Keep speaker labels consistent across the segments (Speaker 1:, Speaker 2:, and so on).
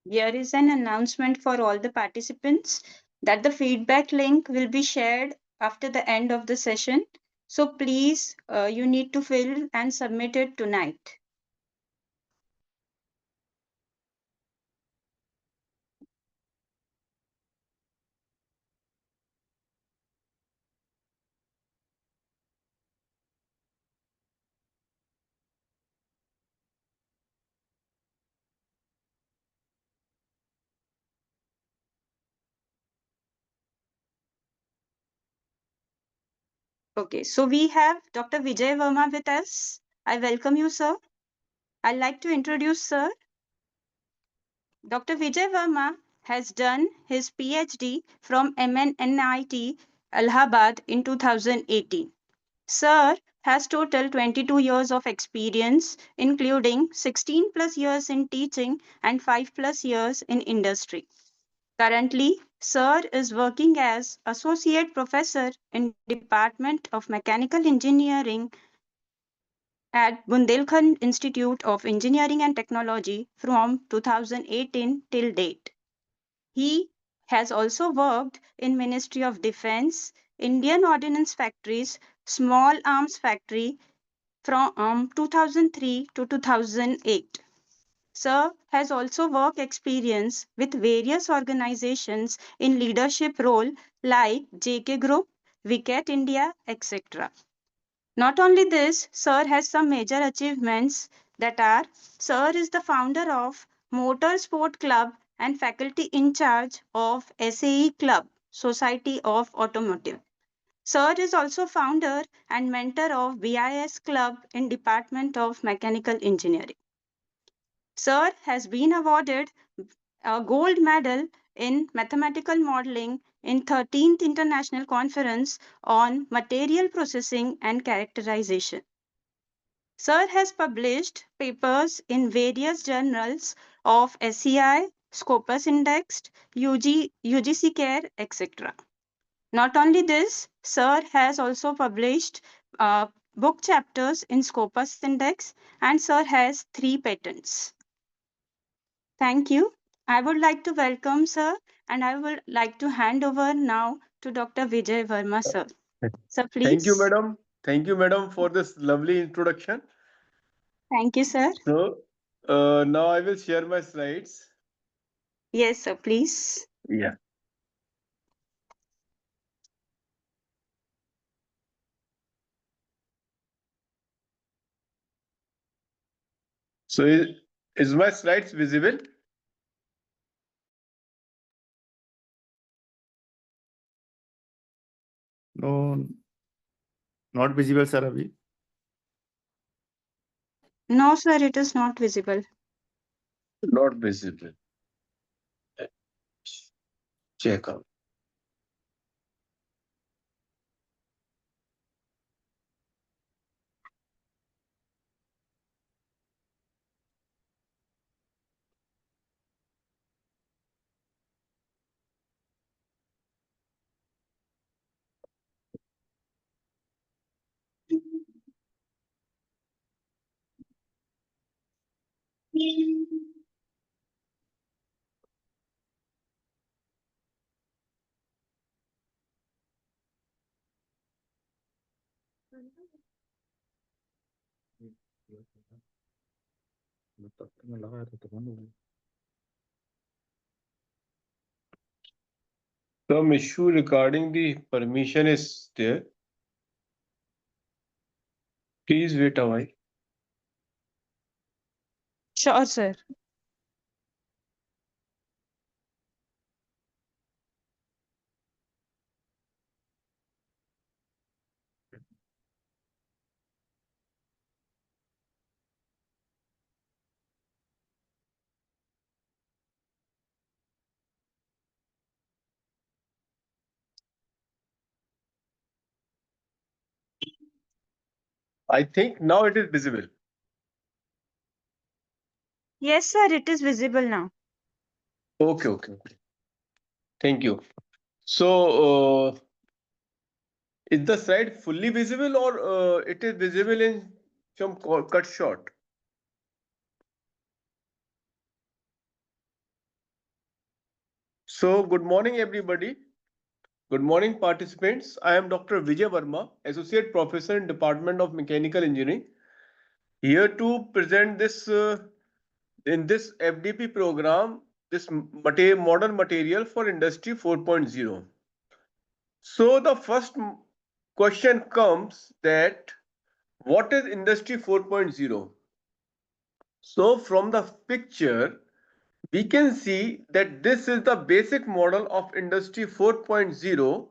Speaker 1: Here is an announcement for all the participants that the feedback link will be shared after the end of the session. So please, you need to fill and submit it tonight. Okay, so we have Dr. Vijay Verma with us. I welcome you, sir. I'd like to introduce sir. Dr. Vijay Verma has done his PhD from MNNIT Allahabad in 2018. Sir has total 22 years of experience, including 16 plus years in teaching and 5 plus years in industry. Currently, Sir is working as Associate Professor in Department of Mechanical Engineering at Bundelkhand Institute of Engineering and Technology from 2018 till date. He has also worked in Ministry of Defense, Indian Ordnance Factories, Small Arms Factory from 2003 to 2008. Sir has also work experience with various organizations in leadership role like JK Group, Wicket India, etc. Not only this, Sir has some major achievements that are Sir is the founder of Motor Sport Club and faculty in charge of SAE Club, Society of Automotive. Sir is also founder and mentor of BIS Club in Department of Mechanical Engineering. Sir has been awarded a gold medal in mathematical modeling in 13th International Conference on Material Processing and Characterization. Sir has published papers in various journals of SCI, Scopus Indexed, UGC Care, etc. Not only this, Sir has also published book chapters in Scopus Index, and Sir has 3 patents. Thank you. I would like to welcome Sir, and I would like to hand over now to Dr. Vijay Verma, Sir. Sir,
Speaker 2: Thank you,
Speaker 1: please.
Speaker 2: madam. Thank you, madam, for this lovely introduction.
Speaker 1: Thank you, sir.
Speaker 2: So, now I will share my slides.
Speaker 1: Yes, sir, please.
Speaker 2: Yeah. So, is my slides visible?
Speaker 3: No, not visible, sir. Abhi.
Speaker 1: No, sir, it is not visible.
Speaker 2: Not visible. Check out. Some issue regarding the permission is there. Please wait a while.
Speaker 1: Sure, sir.
Speaker 2: I think now it is visible.
Speaker 1: Yes, sir, it is visible now.
Speaker 2: Okay, okay, okay. Thank you. So, is the slide fully visible or it is visible in some cut short? So, good morning, everybody. Good morning, participants. I am Dr. Vijay Verma, Associate Professor in Department of Mechanical Engineering, here to present this in this FDP program, this modern material for Industry 4.0. So, the first question comes that what is Industry 4.0? So, from the picture, we can see that this is the basic model of Industry 4.0.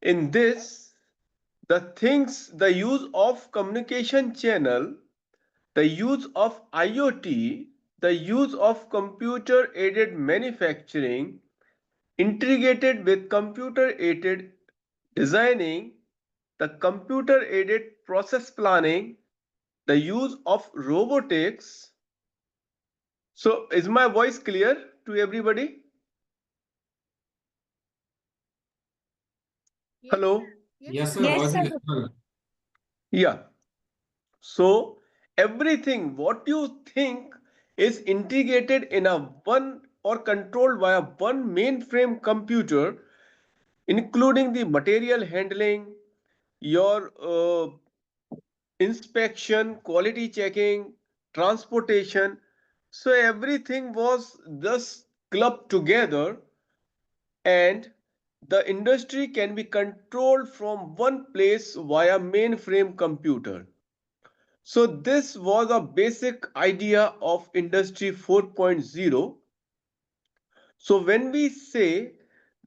Speaker 2: In this, the use of communication channel, the use of IoT, the use of computer aided manufacturing, integrated with computer aided designing, the computer aided process planning, the use of robotics. So, is my voice clear to everybody? Hello?
Speaker 4: Yes, sir.
Speaker 1: Yes,
Speaker 4: Voice
Speaker 1: sir.
Speaker 4: is clear.
Speaker 2: Yeah. So everything what you think is integrated in a one or controlled by a one mainframe computer, including the material handling, your inspection, quality checking, transportation. So everything was thus clubbed together, and the industry can be controlled from one place via mainframe computer. So this was a basic idea of Industry 4.0. So when we say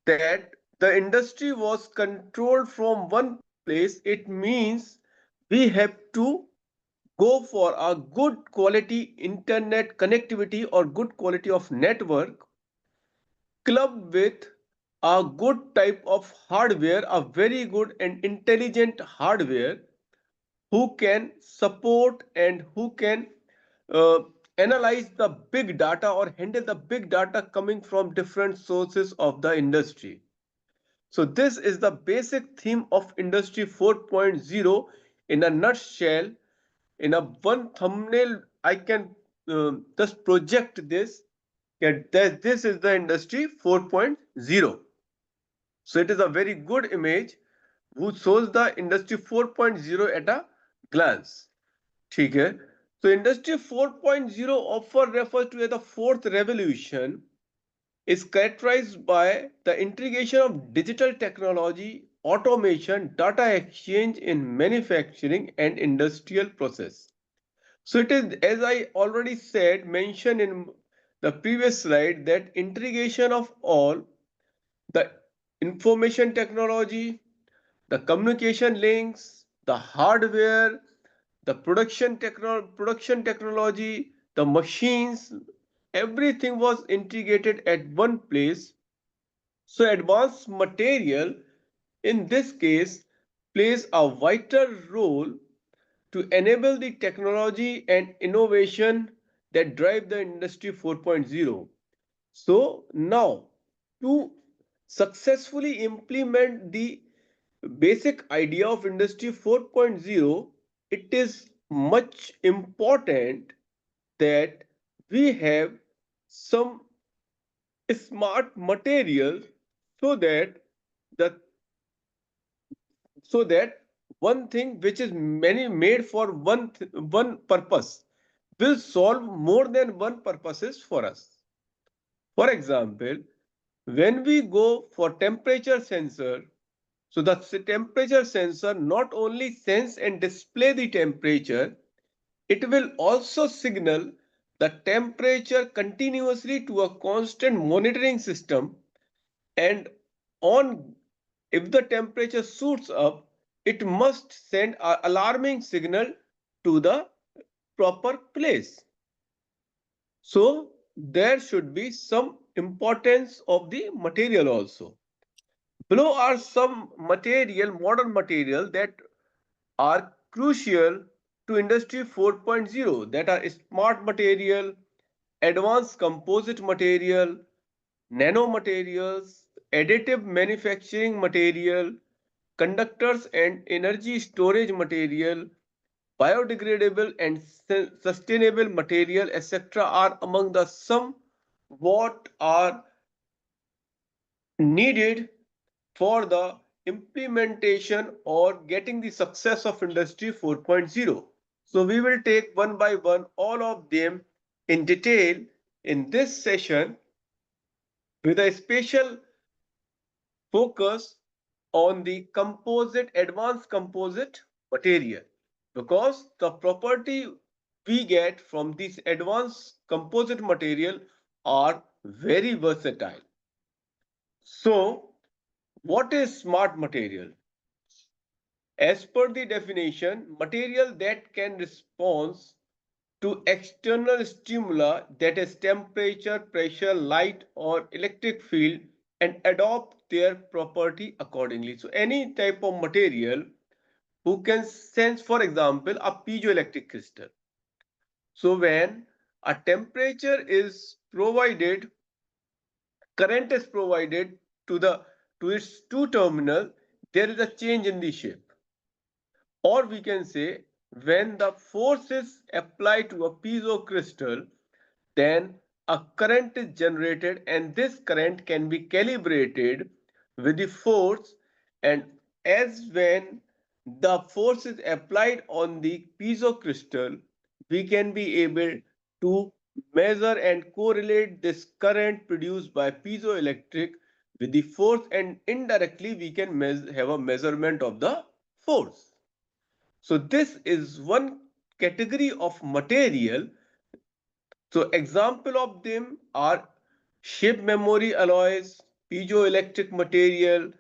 Speaker 2: that the industry was controlled from one place, it means we have to go for a good quality internet connectivity or good quality of network clubbed with a good type of hardware, a very good and intelligent hardware who can support and who can uh, analyze the big data or handle the big data coming from different sources of the industry. So this is the basic theme of Industry 4.0 in a nutshell. In a one thumbnail, I can just project this. That this is the Industry 4.0. So it is a very good image who shows the Industry 4.0 at a glance. ठीक है. So Industry 4.0 often referred to as the fourth revolution is characterized by the integration of digital technology, automation, data exchange in manufacturing and industrial process. So it is, as I already said, mentioned in the previous slide, that integration of all the information technology, the communication links, the hardware, the production technology, the machines, everything was integrated at one place. So advanced material in this case plays a vital role to enable the technology and innovation that drive the industry 4.0. So now, to successfully implement the basic idea of industry 4.0, it is much important that we have some smart material so that the so that one thing which is many made for one purpose will solve more than one purposes for us. For example, when we go for temperature sensor, so the temperature sensor not only sense and display the temperature, it will also signal the temperature continuously to a constant monitoring system, and on if the temperature shoots up, it must send an alarming signal to the proper place. So there should be some importance of the material also. Below are some modern material that are crucial to Industry 4.0, that are smart material, advanced composite material, nanomaterials, additive manufacturing material, conductors and energy storage material, biodegradable and sustainable material, etc. are among the some what are needed for the implementation or getting the success of Industry 4.0. So we will take one by one all of them in detail in this session with a special focus on the composite, advanced composite material, because the property we get from this advanced composite material are very versatile. So what is smart material? As per the definition, material that can respond to external stimuli, that is temperature, pressure, light or electric field, and adopt their property accordingly. So any type of material who can sense, for example, a piezoelectric crystal. So when a temperature is provided, current is provided to the to its two terminal, there is a change in the shape. Or we can say when the force is applied to a piezo crystal, then a current is generated and this current can be calibrated with the force, and as when the force is applied on the piezo crystal, we can be able to measure and correlate this current produced by piezoelectric with the force, and indirectly we can have a measurement of the force. So this is one category of material. So example of them are shape memory alloys, piezoelectric material,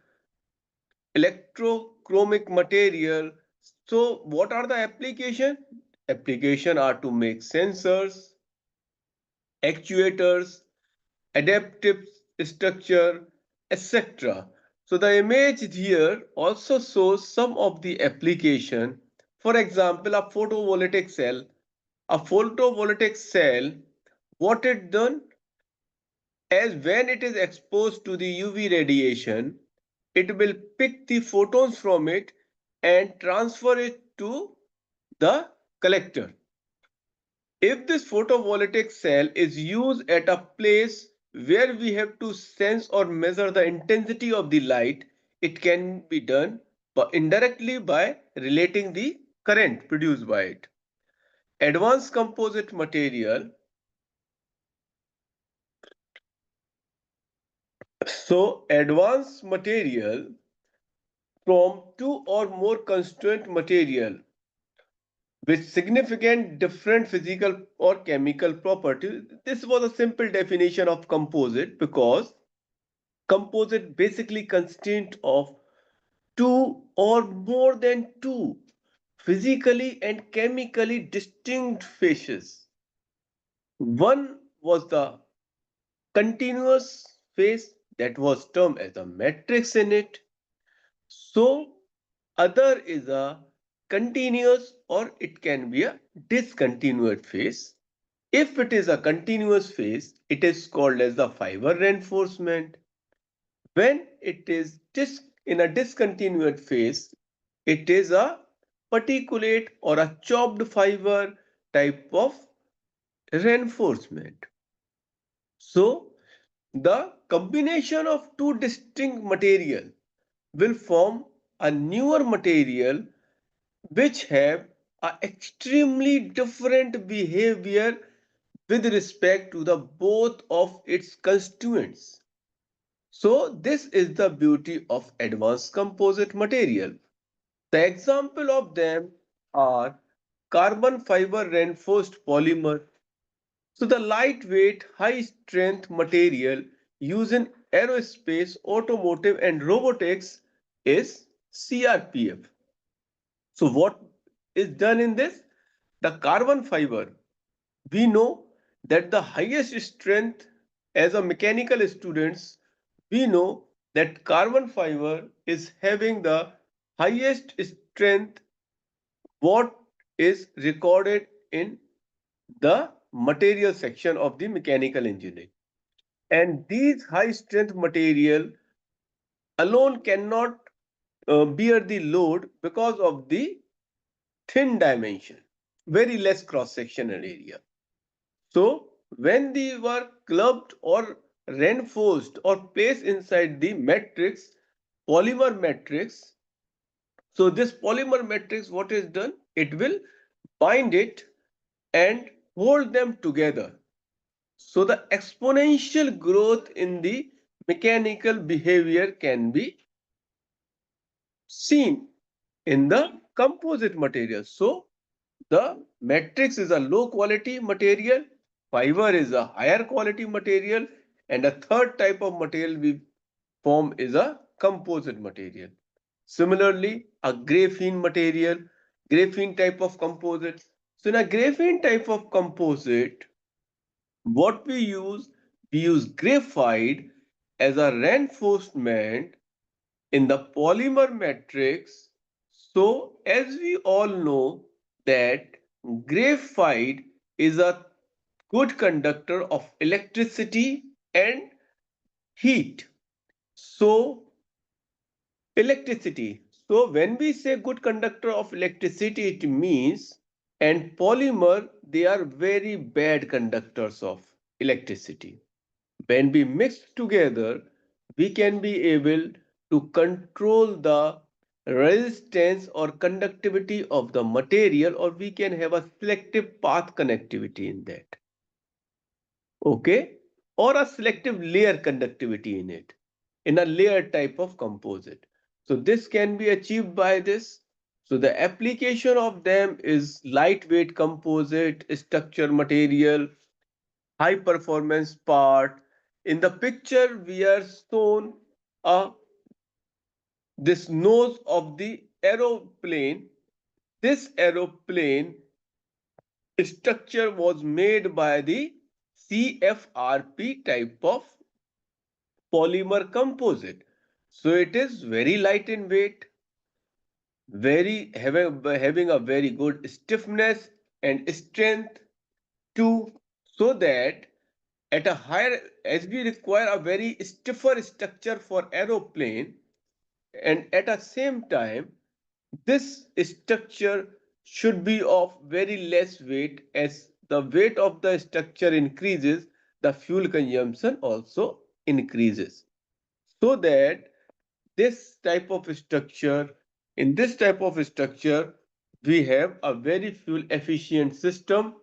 Speaker 2: electrochromic material. So what are the application? Application are to make sensors, actuators, adaptive structure, etc. So the image here also shows some of the application. For example, a photovoltaic cell. A photovoltaic cell, what it done? As when it is exposed to the UV radiation, it will pick the photons from it and transfer it to the collector. If this photovoltaic cell is used at a place where we have to sense or measure the intensity of the light, it can be done indirectly by relating the current produced by it. Advanced composite material. So advanced material from two or more constituent material with significant different physical or chemical properties. This was a simple definition of composite, because composite basically consists of two or more than two physically and chemically distinct phases. One was the continuous phase, that was termed as a matrix in it. So other is a continuous or it can be a discontinuous phase. If it is a continuous phase, it is called as the fiber reinforcement. When it is in a discontinuous phase, it is a particulate or a chopped fiber type of reinforcement. So the combination of two distinct material will form a newer material which have a extremely different behavior with respect to the both of its constituents. So this is the beauty of advanced composite material. The example of them are carbon fiber reinforced polymer. So the lightweight, high strength material used in aerospace, automotive and robotics is CRPF. So what is done in this? The carbon fiber. We know that the highest strength, as a mechanical students, we know that carbon fiber is having the highest strength what is recorded in the material section of the mechanical engineering. And these high strength material alone cannot bear the load because of the thin dimension, very less cross sectional area. So when they were clubbed or reinforced or placed inside the matrix, polymer matrix. So this polymer matrix, what is done? It will bind it and hold them together. So the exponential growth in the mechanical behavior can be seen in the composite material. So the matrix is a low quality material, fiber is a higher quality material, and a third type of material we form is a composite material. Similarly, a graphene type of composite. So in a graphene type of composite, what we use graphite as a reinforcement in the polymer matrix. So as we all know that graphite is a good conductor of electricity and heat. So electricity. So when we say good conductor of electricity, it means, and polymer, they are very bad conductors of electricity. When we mix together, we can be able to control the resistance or conductivity of the material, or we can have a selective path connectivity in that. Okay? Or a selective layer conductivity in it, in a layer type of composite. So this can be achieved by this. So the application of them is lightweight composite, structure material, high performance part. In the picture, we are shown a this nose of the aeroplane. This aeroplane structure was made by the CFRP type of polymer composite. So it is very light in weight, very having a very good stiffness and strength too, so that at a higher, as we require a very stiffer structure for aeroplane, and at the same time this structure should be of very less weight. As the weight of the structure increases, the fuel consumption also increases, so that this type of structure, in this type of structure, we have a very fuel efficient system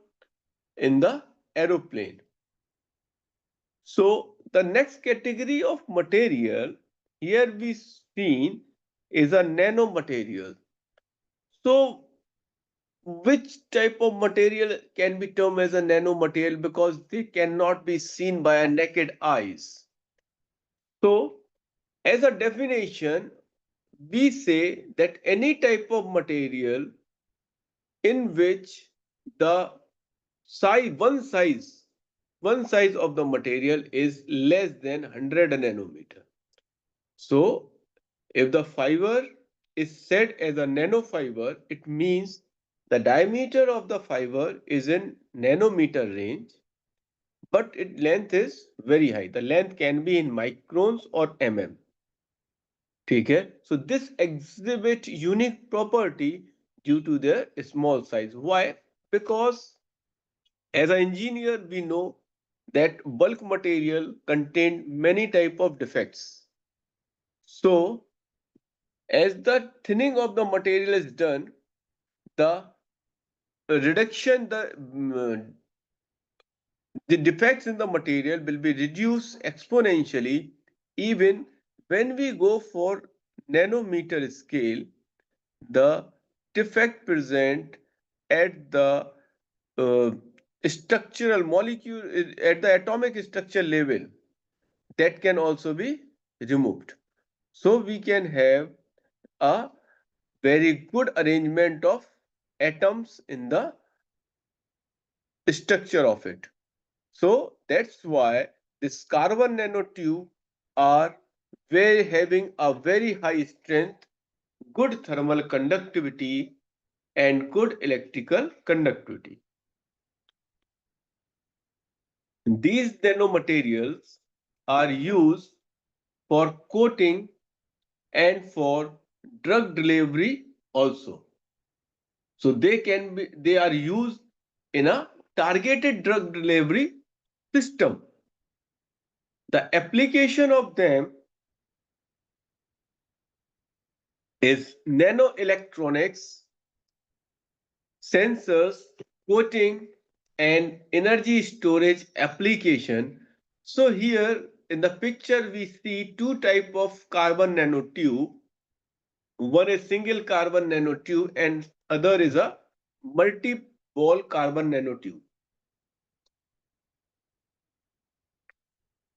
Speaker 2: in the aeroplane. So the next category of material here we seen is a nanomaterial. So which type of material can be termed as a nanomaterial, because they cannot be seen by a naked eyes? So as a definition, we say that any type of material in which the size of the material is less than 100 nanometer. So if the fiber is said as a nanofiber, it means the diameter of the fiber is in nanometer range, but its length is very high. The length can be in microns or mm. ठीक है? So this exhibit unique property due to their small size. Why? Because as an engineer, we know that bulk material contain many type of defects. So as the thinning of the material is done, the reduction, the defects in the material will be reduced exponentially. Even when we go for nanometer scale, the defect present at the uh, structural molecule, at the atomic structure level, that can also be removed. So we can have a very good arrangement of atoms in the structure of it. So that's why this carbon nanotube are having a very high strength, good thermal conductivity, and good electrical conductivity. These nanomaterials are used for coating and for drug delivery also. So they are used in a targeted drug delivery system. The application of them is nanoelectronics, sensors, coating, and energy storage application. So here in the picture we see two type of carbon nanotube. One is single carbon nanotube and other is a multi-wall carbon nanotube.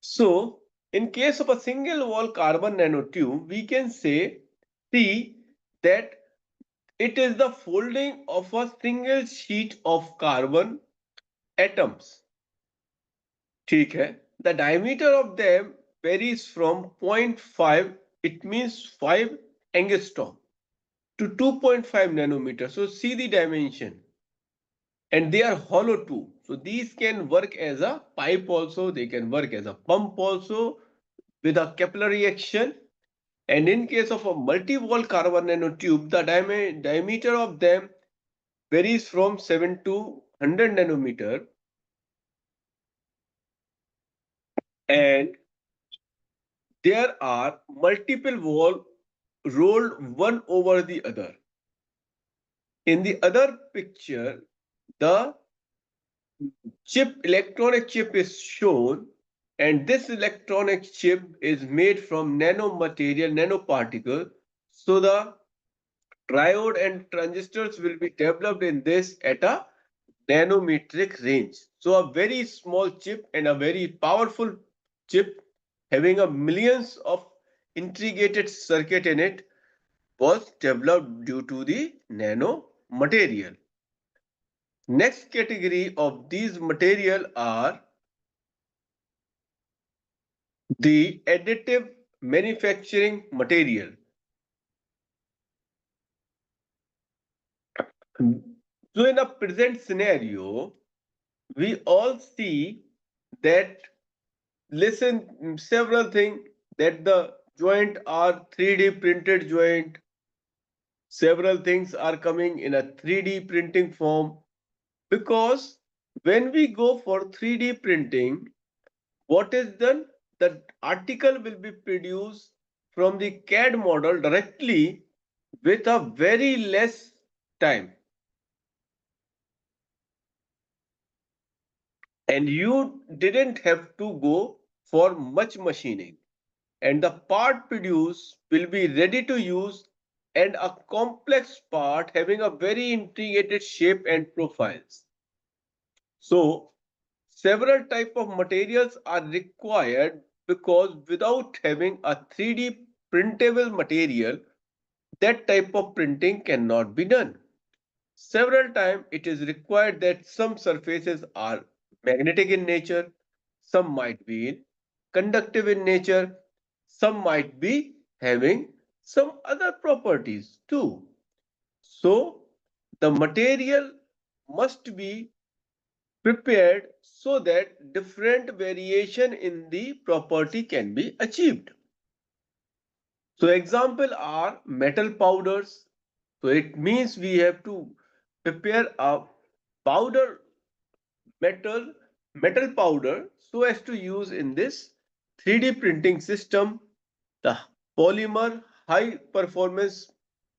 Speaker 2: So in case of a single wall carbon nanotube, we can see that it is the folding of a single sheet of carbon atoms. ठीक है? The diameter of them varies from 0.5, it means 5 angstrom to 2.5 nanometer. So see the dimension. And they are hollow too. So these can work as a pipe also, they can work as a pump also with a capillary action. And in case of a multi-wall carbon nanotube, the diameter of them varies from 7 to 100 nanometer, and there are multiple wall rolled one over the other. In the other picture, the electronic chip is shown, and this electronic chip is made from nanomaterial, nanoparticle. So the triode and transistors will be developed in this at a nanometric range. So a very small chip and a very powerful chip having a millions of integrated circuit in it was developed due to the nano material. Next category of these material are the additive manufacturing material. So in a present scenario, we all see that, listen, several things, that the joint are 3D printed joint. Several things are coming in a 3D printing form, because when we go for 3D printing, what is done? The article will be produced from the CAD model directly with a very less time. And you didn't have to go for much machining. And the part produced will be ready to use, and a complex part having a very integrated shape and profiles. So several type of materials are required, because without having a 3D printable material, that type of printing cannot be done. Several times it is required that some surfaces are magnetic in nature, some might be conductive in nature, some might be having some other properties too. So the material must be prepared so that different variation in the property can be achieved. So example are metal powders. So it means we have to prepare a powder metal metal powder so as to use in this 3D printing system. The polymer, high performance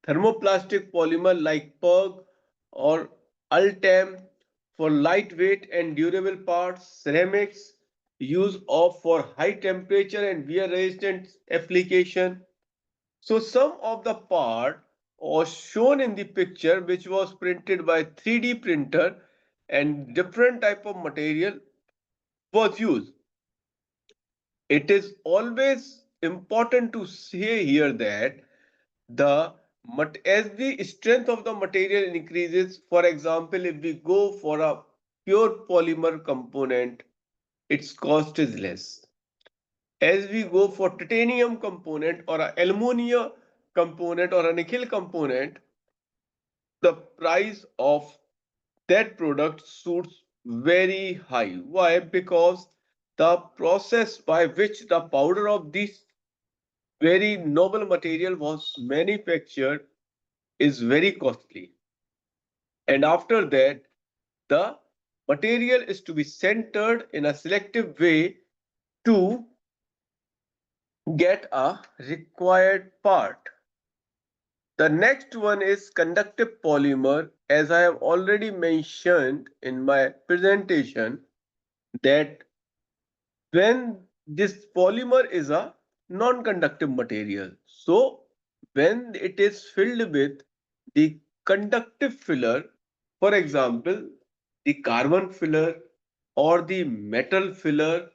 Speaker 2: thermoplastic polymer like PERG or ULTEM for lightweight and durable parts, ceramics use of for high temperature and wear resistant application. So some of the part was shown in the picture which was printed by 3D printer, and different type of material was used. It is always important to say here that the as the strength of the material increases, for example, if we go for a pure polymer component, its cost is less. As we go for titanium component or a aluminium component or a nickel component, the price of that product suits very high. Why? Because the process by which the powder of this very noble material was manufactured is very costly. And after that, the material is to be centered in a selective way to get a required part. The next one is conductive polymer. As I have already mentioned in my presentation, that when this polymer is a non-conductive material. So when it is filled with the conductive filler, for example, the carbon filler or the metal filler,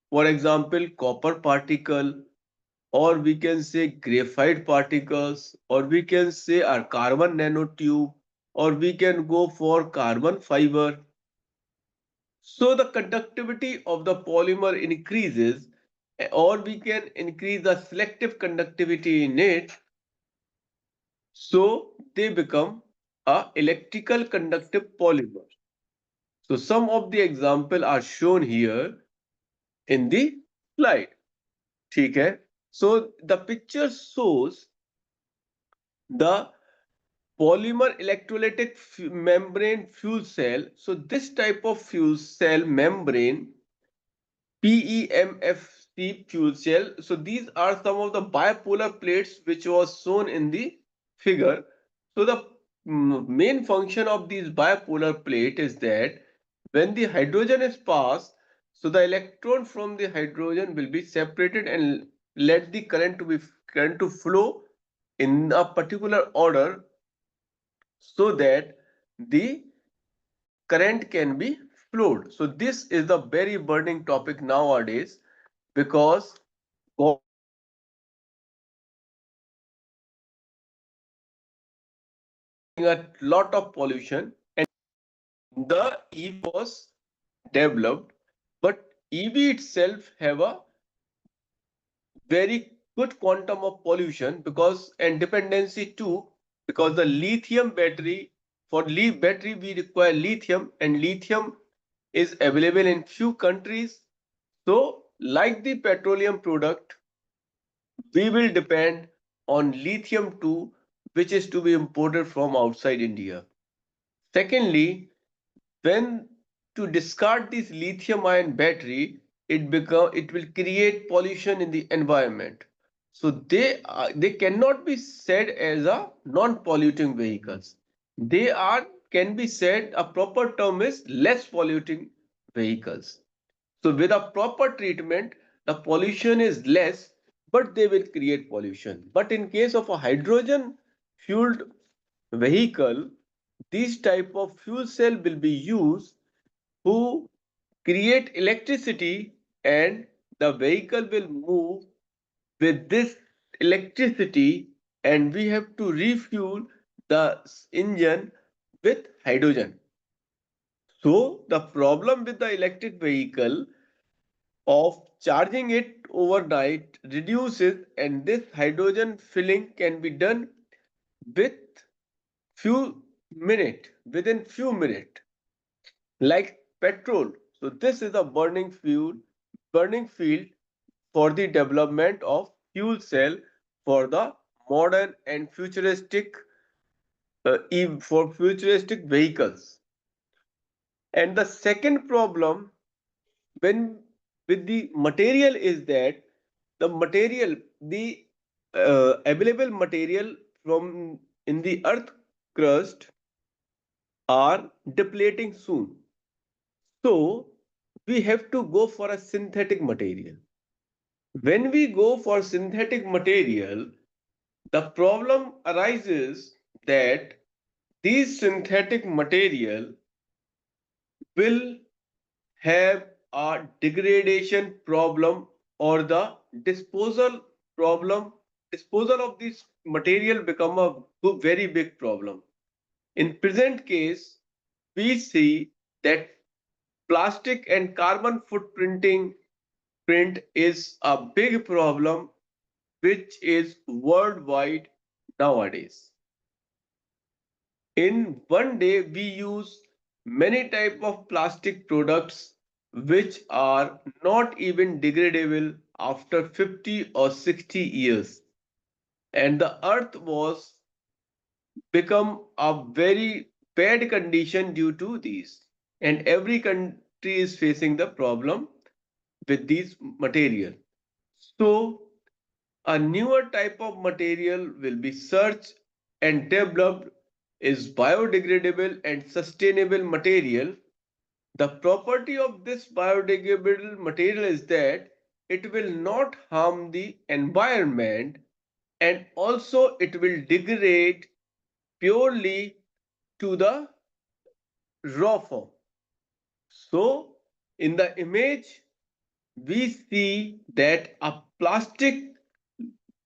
Speaker 2: for example, copper particle, or we can say graphite particles, or we can say our carbon nanotube, or we can go for carbon fiber. So the conductivity of the polymer increases, or we can increase the selective conductivity in it, so they become a electrical conductive polymer. So some of the example are shown here in the slide. ठीक है? So the picture shows the polymer electrolytic membrane fuel cell. So this type of fuel cell membrane, PEMFC fuel cell. So these are some of the bipolar plates which was shown in the figure. So the main function of these bipolar plate is that when the hydrogen is passed, so the electron from the hydrogen will be separated and let the current to flow in a particular order, so that the current can be flowed. So this is the very burning topic nowadays, because government is causing a lot of pollution, and the EV was developed, but EV itself have a very good quantum of pollution, because and dependency too, because the lithium battery, for battery we require lithium, and lithium is available in few countries. So like the petroleum product, we will depend on lithium too, which is to be imported from outside India. Secondly, when to discard this lithium ion battery, it will create pollution in the environment. So they cannot be said as a non-polluting vehicles. They are can be said, a proper term is less polluting vehicles. So with a proper treatment, the pollution is less, but they will create pollution. But in case of a hydrogen fueled vehicle, this type of fuel cell will be used who create electricity, and the vehicle will move with this electricity, and we have to refuel the engine with hydrogen. So the problem with the electric vehicle of charging it overnight reduces, and this hydrogen filling can be done with within few minutes, like petrol. So this is a burning field for the development of fuel cell for the modern and futuristic vehicles. And the second problem when with the material is that the available material from in the earth crust are depleting soon. So we have to go for a synthetic material. When we go for synthetic material, the problem arises that these synthetic material will have a degradation problem, or the disposal problem. Disposal of this material become a very big problem. In present case, we see that plastic and carbon footprinting print is a big problem which is worldwide nowadays. In one day, we use many type of plastic products which are not even degradable after 50 or 60 years. And the earth was become a very bad condition due to these. And every country is facing the problem with these material. So a newer type of material will be searched and developed is biodegradable and sustainable material. The property of this biodegradable material is that it will not harm the environment and also it will degrade purely to the raw form. So, in the image, we see that a plastic,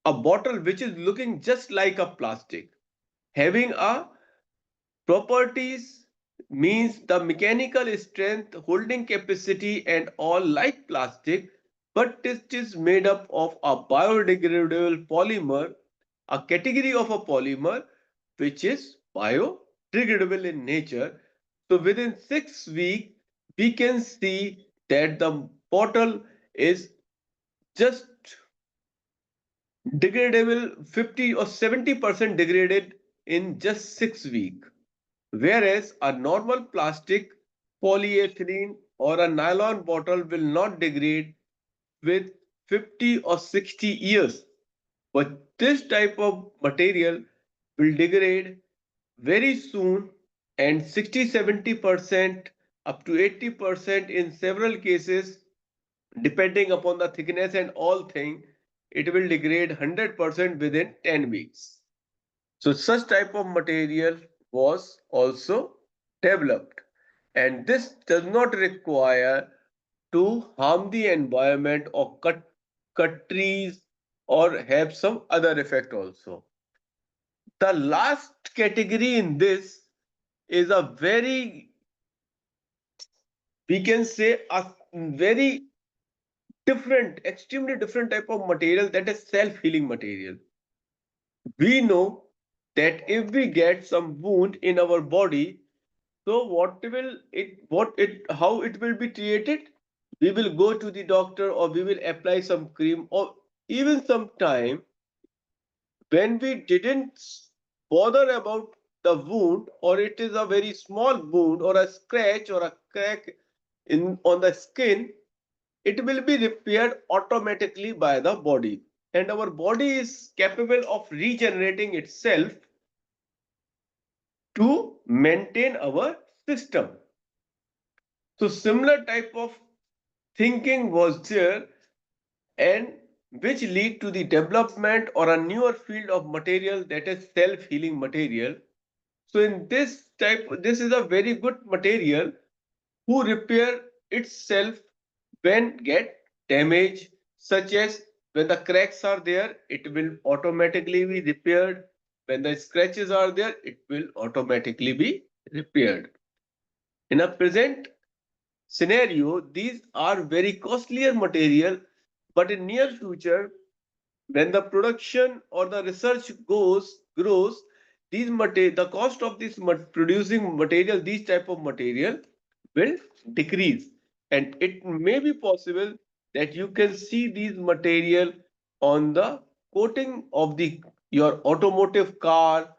Speaker 2: a bottle which is looking just like a plastic, having a properties means the mechanical strength, holding capacity and all like plastic, but it is made up of a biodegradable polymer, a category of a polymer which is biodegradable in nature. So within 6 weeks, we can see that the bottle is just degradable 50 or 70% degraded in just 6 weeks. Whereas a normal plastic, polyethylene, or a nylon bottle will not degrade with 50 or 60 years. But this type of material will degrade very soon and 60-70% up to 80% in several cases, depending upon the thickness and all thing, it will degrade 100% within 10 weeks. So such type of material was also developed, and this does not require to harm the environment or cut trees or have some other effect also. The last category in this is a very, we can say, a very different, extremely different type of material, that is self-healing material. We know that if we get some wound in our body, so how it will be treated? We will go to the doctor or we will apply some cream, or even sometime when we didn't bother about the wound, or it is a very small wound or a scratch or a crack in on the skin, it will be repaired automatically by the body, and our body is capable of regenerating itself to maintain our system. So similar type of thinking was there, and which lead to the development or a newer field of material, that is self-healing material. So in this type, this is a very good material who repair itself when get damage, such as when the cracks are there, it will automatically be repaired. When the scratches are there, it will automatically be repaired. In a present scenario, these are very costlier material, but in near future, when the production or the research grows, the cost of this producing material, these type of material will decrease, and it may be possible that you can see these material on the coating of the your automotive car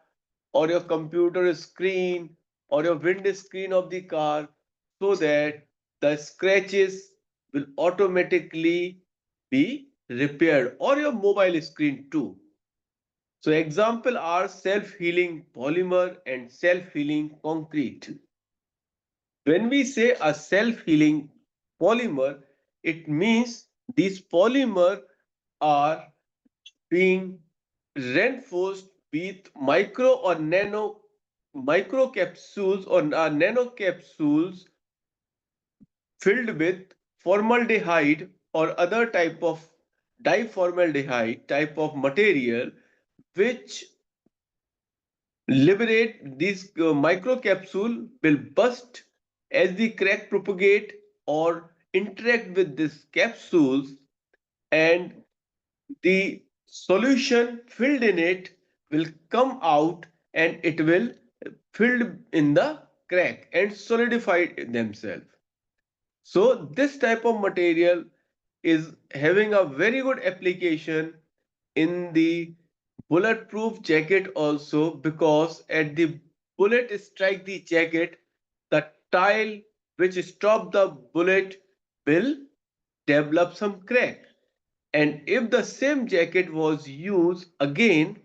Speaker 2: or your computer screen or your wind screen of the car, so that the scratches will automatically be repaired, or your mobile screen too. So example are self-healing polymer and self-healing concrete. When we say a self-healing polymer, it means these polymer are being reinforced with micro or nano microcapsules or nanocapsules filled with formaldehyde or other type of diformaldehyde type of material, which liberate these microcapsule will burst as the crack propagate or interact with these capsules, and the solution filled in it will come out and it will filled in the crack and solidify themselves. So this type of material is having a very good application in the bulletproof jacket also, because at the bullet strike the jacket, the tile which stop the bullet will develop some crack, And if the same jacket was used again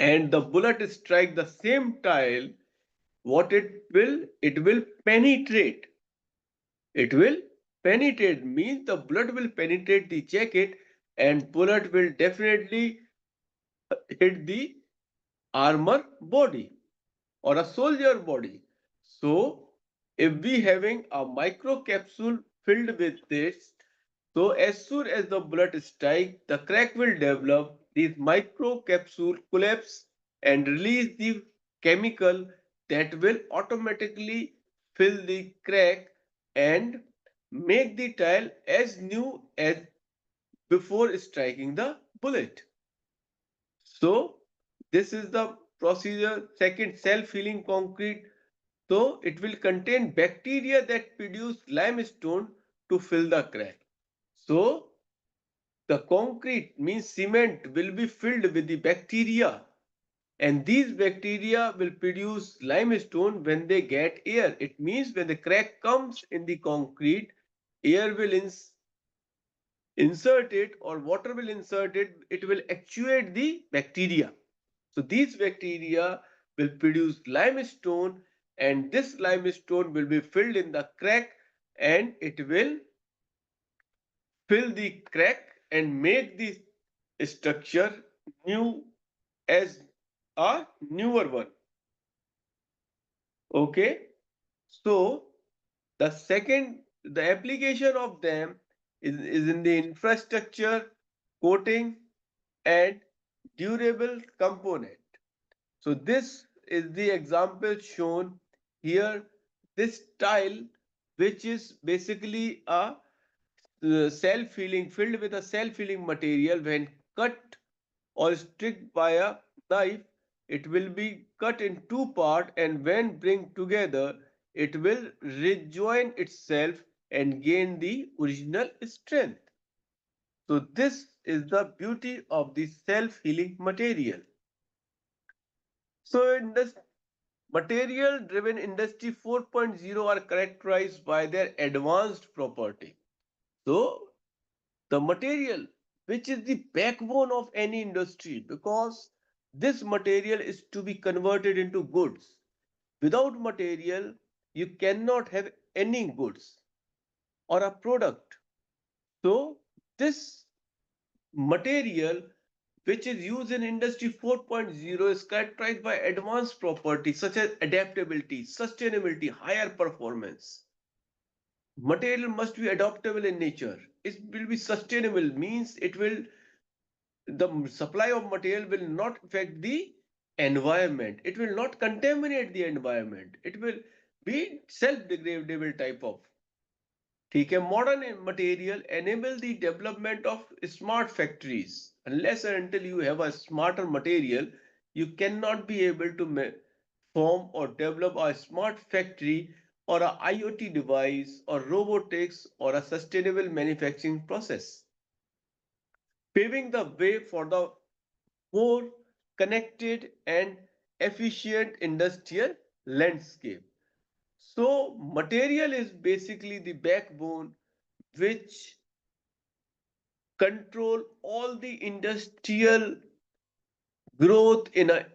Speaker 2: and the bullet strike the same tile, what it will penetrate. It will penetrate means the bullet will penetrate the jacket and bullet will definitely hit the armor body or a soldier body. So if we having a micro capsule filled with this, so as soon as the bullet strike, the crack will develop. These micro capsule collapse and release the chemical that will automatically fill the crack and make the tile as new as before striking the bullet. So this is the procedure. Second, self-healing concrete. So it will contain bacteria that produce limestone to fill the crack. So the concrete means cement will be filled with the bacteria and these bacteria will produce limestone when they get air. It means when the crack comes in the concrete, air will insert it or water will insert it, it will actuate the bacteria. So these bacteria will produce limestone and this limestone will be filled in the crack and it will fill the crack and make the structure new as a newer one. Okay. So the application of them is in the infrastructure, coating and durable component. So this is the example shown here. This tile, which is basically a self-healing filled with a self-healing material, when cut or stripped by a knife, it will be cut in two parts and when bring together, it will rejoin itself and gain the original strength. So this is the beauty of the self-healing material. So in this material driven industry 4.0 are characterized by their advanced property. So the material which is the backbone of any industry because this material is to be converted into goods. Without material, you cannot have any goods or a product. So this material which is used in industry 4.0 is characterized by advanced properties such as adaptability, sustainability, higher performance. Material must be adaptable in nature. It will be sustainable means it will the supply of material will not affect the environment. It will not contaminate the environment. It will be self-degradable type of. ठीक है modern material enable the development of smart factories. Unless and until you have a smarter material, you cannot be able to form or develop a smart factory or a IoT device or robotics or a sustainable manufacturing process, paving the way for the more connected and efficient industrial landscape. So material is basically the backbone which control all the industrial growth in the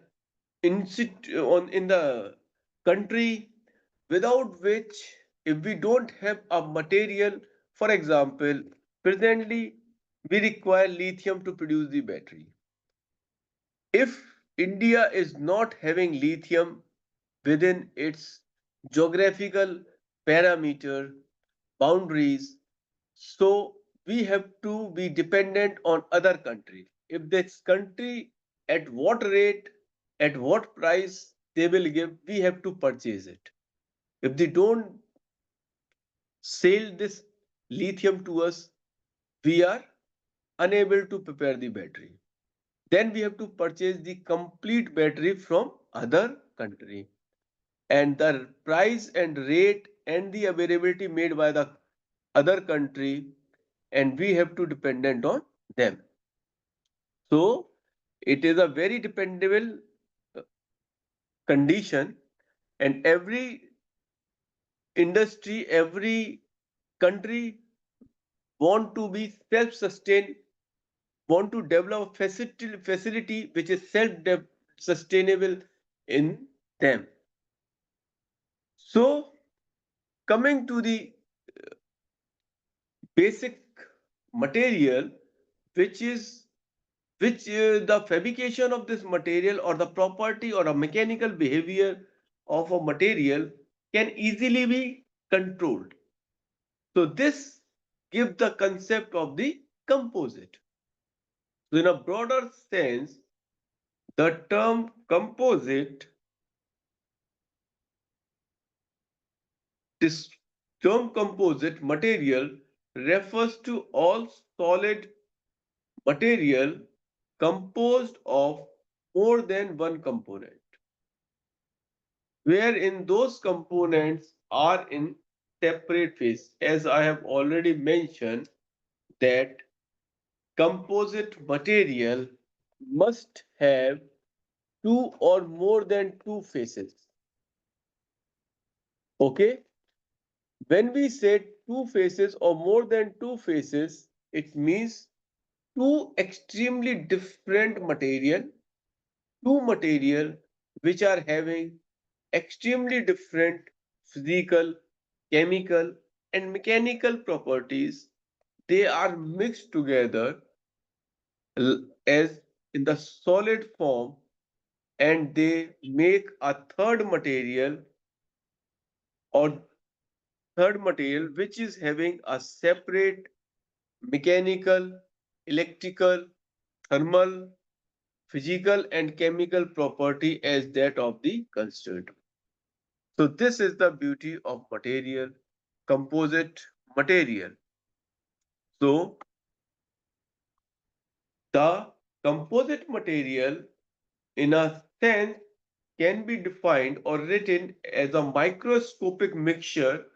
Speaker 2: country, without which if we don't have a material, for example, presently we require lithium to produce the battery. If India is not having lithium within its geographical parameter boundaries, so we have to be dependent on other country. If this country at what rate, at what price they will give, we have to purchase it. If they don't sell this lithium to us, we are unable to prepare the battery. Then we have to purchase the complete battery from other country. And the price and rate and the availability made by the other country and we have to dependent on them. So it is a very dependable uh, condition and every industry, every country want to be self-sustained want to develop a facility which is self-sustainable in them. So, coming to the basic material, which is which the fabrication of this material or the property or a mechanical behavior of a material can easily be controlled. So this gives the concept of the composite. So in a broader sense, the term composite, this term composite material refers to all solid material composed of more than one component, wherein those components are in separate phase. As I have already mentioned, that composite material must have two or more than two faces. Okay? When we say two faces or more than two faces, it means two extremely different two material which are having extremely different physical, chemical, and mechanical properties. They are mixed together as in the solid form, and they make a or third material which is having a separate mechanical, electrical, thermal, physical, and chemical property as that of the constituent. So this is the beauty of material, composite material. So the composite material in a sense can be defined or written as a microscopic mixture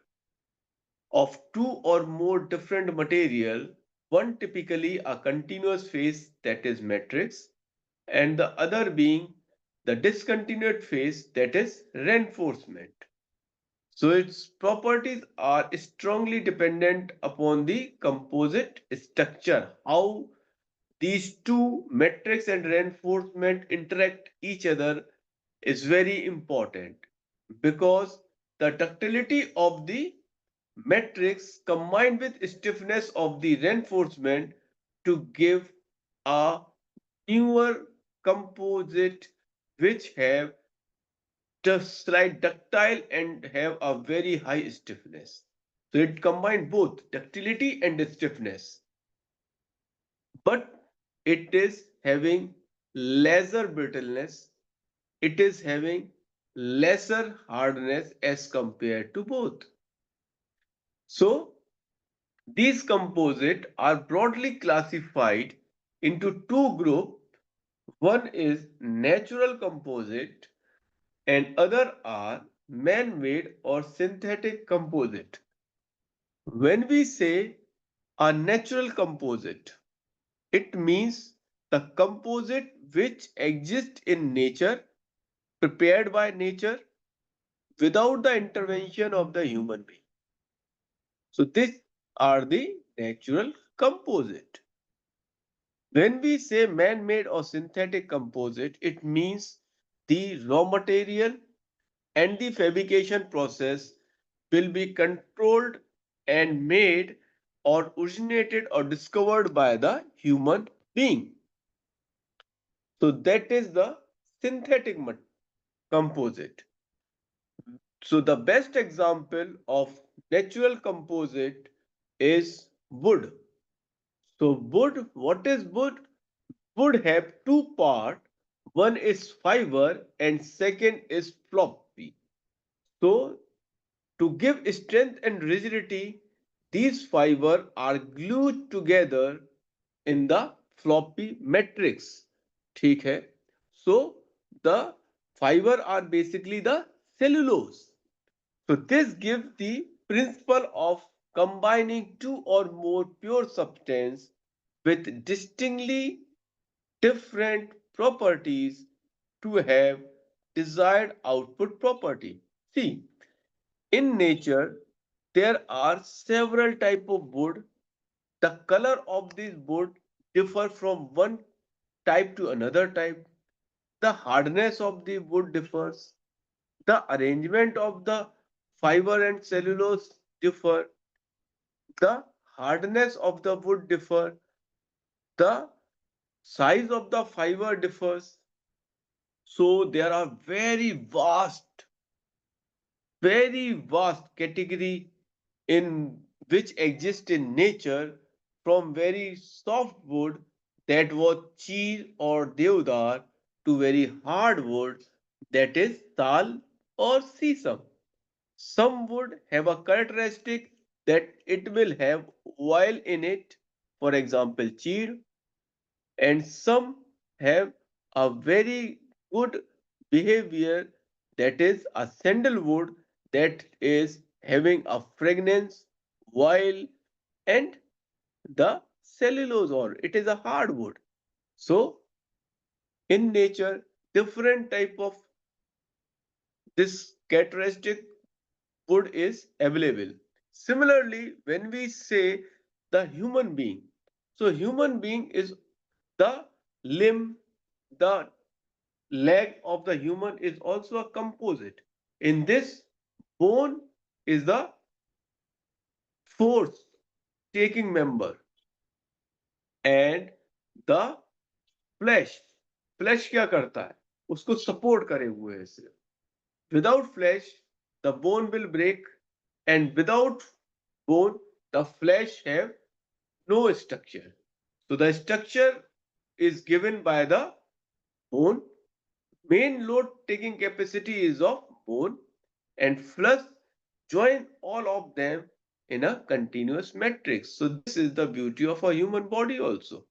Speaker 2: of two or more different material, one typically a continuous phase that is matrix, and the other being the discontinued phase that is reinforcement. So its properties are strongly dependent upon the composite structure. How these two matrix and reinforcement interact each other is very important, because the ductility of the matrix combined with stiffness of the reinforcement to give a newer composite which have just slight ductile and have a very high stiffness. So it combines both ductility and stiffness, but it is having lesser brittleness, it is having lesser hardness as compared to both. So these composites are broadly classified into two groups. One is natural composite and other are man-made or synthetic composite. When we say a natural composite, it means the composite which exists in nature, prepared by nature without the intervention of the human being. So these are the natural composite. When we say man-made or synthetic composite, it means the raw material and the fabrication process will be controlled and made or originated or discovered by the human being. So that is the synthetic composite. So the best example of natural composite is wood. So wood, what is wood? Wood have two parts. One is fiber and second is floppy. So to give strength and rigidity, these fibers are glued together in the floppy matrix. ठीक है? So the fiber are basically the cellulose. So this gives the principle of combining two or more pure substance with distinctly different properties to have desired output property. See, in nature, there are several type of wood. The color of this wood differ from one type to another type. The hardness of the wood differs. The arrangement of the fiber and cellulose differ. The hardness of the wood differ. The size of the fiber differs. So there are very vast category in which exist in nature, from very soft wood that was cheer or deodar to very hard wood that is tal or sisam. Some wood have a characteristic that it will have oil in it, for example cheer, and some have a very good behavior, that is a sandalwood that is having a fragrance, while and the cellulose or it is a hardwood. So in nature different type of this characteristic wood is available. Similarly, when we say the human being, so human being is the limb, the leg of the human is also a composite. In this, bone is the force taking member, and the flesh, flesh क्या करता है, उसको support करे हुए है सिर्फ. Without flesh, the bone will break, and without bone, the flesh have no structure. So the structure is given by the bone. Main load taking capacity is of bone, and plus join all of them in a continuous matrix. So this is the beauty of a human body also.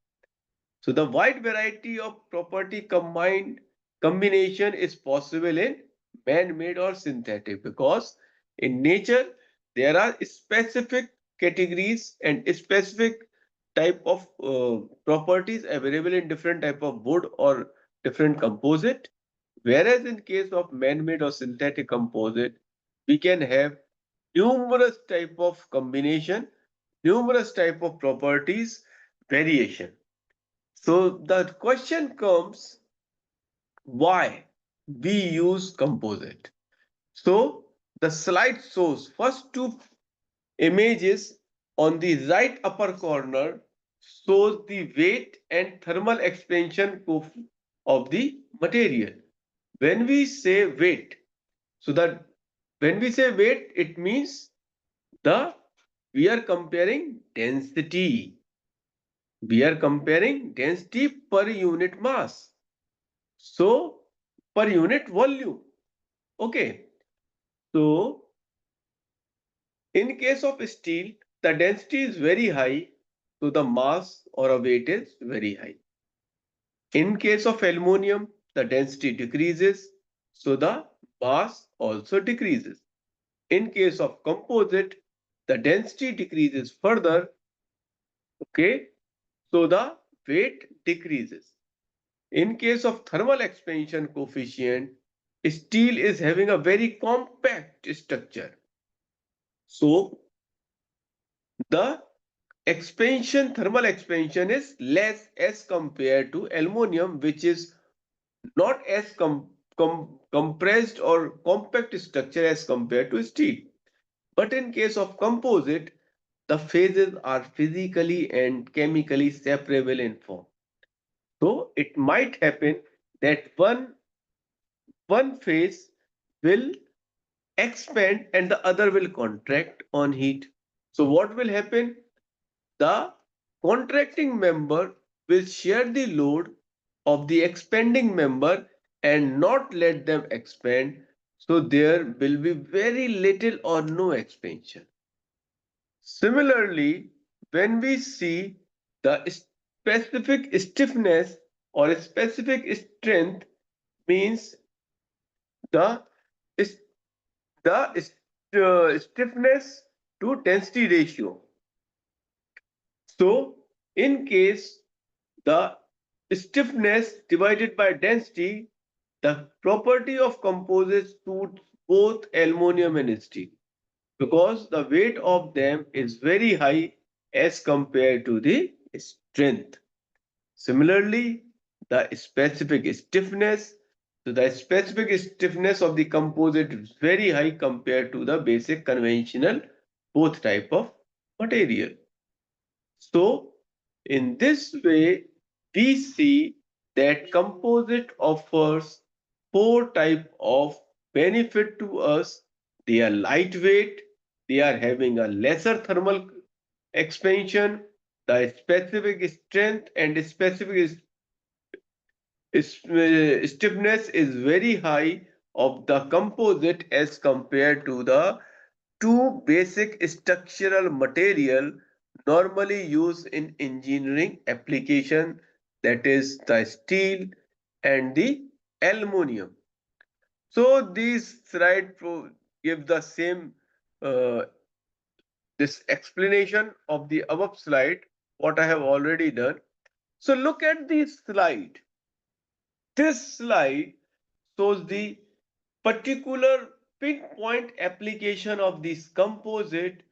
Speaker 2: So the wide variety of property combined combination is possible in man-made or synthetic, because in nature there are specific categories and specific type of properties available in different type of wood or different composite. Whereas in case of man-made or synthetic composite, we can have numerous type of combination, numerous type of properties variation. So the question comes, why we use composite? So the slide shows first two images. On the right upper corner shows the weight and thermal expansion of the material. When we say weight, so that when we say weight, it means the we are comparing density. We are comparing density per unit mass. So per unit volume. Okay. So in case of steel, the density is very high, so the mass or a weight is very high. In case of aluminum, the density decreases, so the mass also decreases. In case of composite, the density decreases further, okay, so the weight decreases. In case of thermal expansion coefficient, steel is having a very compact structure. So the thermal expansion is less as compared to aluminum, which is not as compressed or compact structure as compared to steel. But in case of composite, the phases are physically and chemically separable in form. So it might happen that one phase will expand and the other will contract on heat. So what will happen? The contracting member will share the load of the expanding member and not let them expand. So there will be very little or no expansion. Similarly, when we see the specific stiffness or specific strength, means the stiffness to density ratio. So in case the stiffness divided by density, the property of composites suits both aluminum and steel, because the weight of them is very high as compared to the strength. Similarly, the specific stiffness, so the specific stiffness of the composite is very high compared to the basic conventional both type of material. So, in this way, we see that composite offers four type of benefit to us. They are lightweight, they are having a lesser thermal expansion, the specific strength and specific stiffness is very high of the composite as compared to the two basic structural material normally used in engineering application, that is the steel and the aluminum. So these slide give the same uh, this explanation of the above slide what I have already done. So look at this slide. This slide shows the particular pinpoint application of this composite.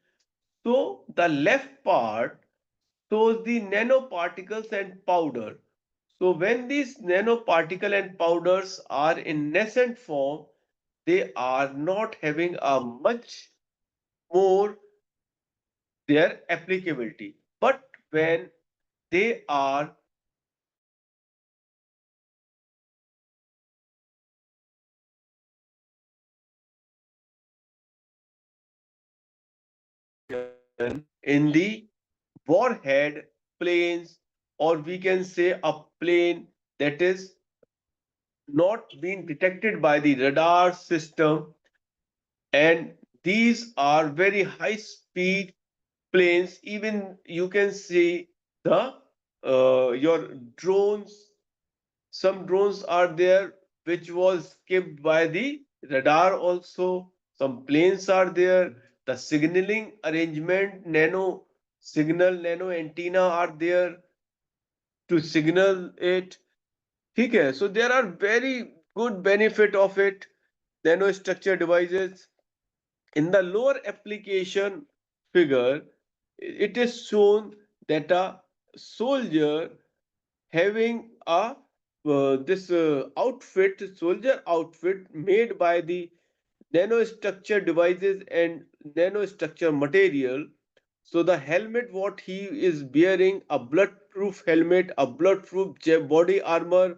Speaker 2: So the left part shows the nanoparticles and powder. So when these nanoparticle and powders are in nascent form, they are not having a much more their applicability. But when they are in the warhead planes, or we can say a plane that is not being detected by the radar system, and these are very high speed planes. Even you can see the your drones. Some drones are there which was skipped by the radar also. Some planes are there. The signaling arrangement, nano signal, nano antenna are there to signal it. Okay, so there are very good benefit of it. Nanostructure devices. In the lower application figure, it is shown that a soldier having a this outfit, soldier outfit made by the nanostructure devices and nanostructure material. So the helmet, what he is wearing, a bulletproof helmet, a bulletproof body armor.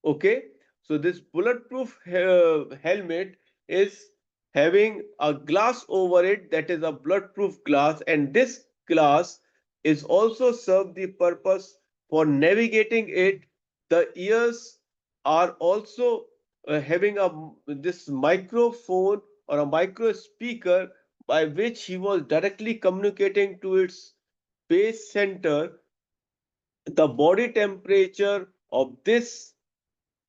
Speaker 2: Okay, so this bulletproof helmet is having a glass over it, that is a bulletproof glass, and this glass is also serve the purpose for navigating it. The ears are also having a this microphone or a micro speaker by which he was directly communicating to its base center the body temperature of this.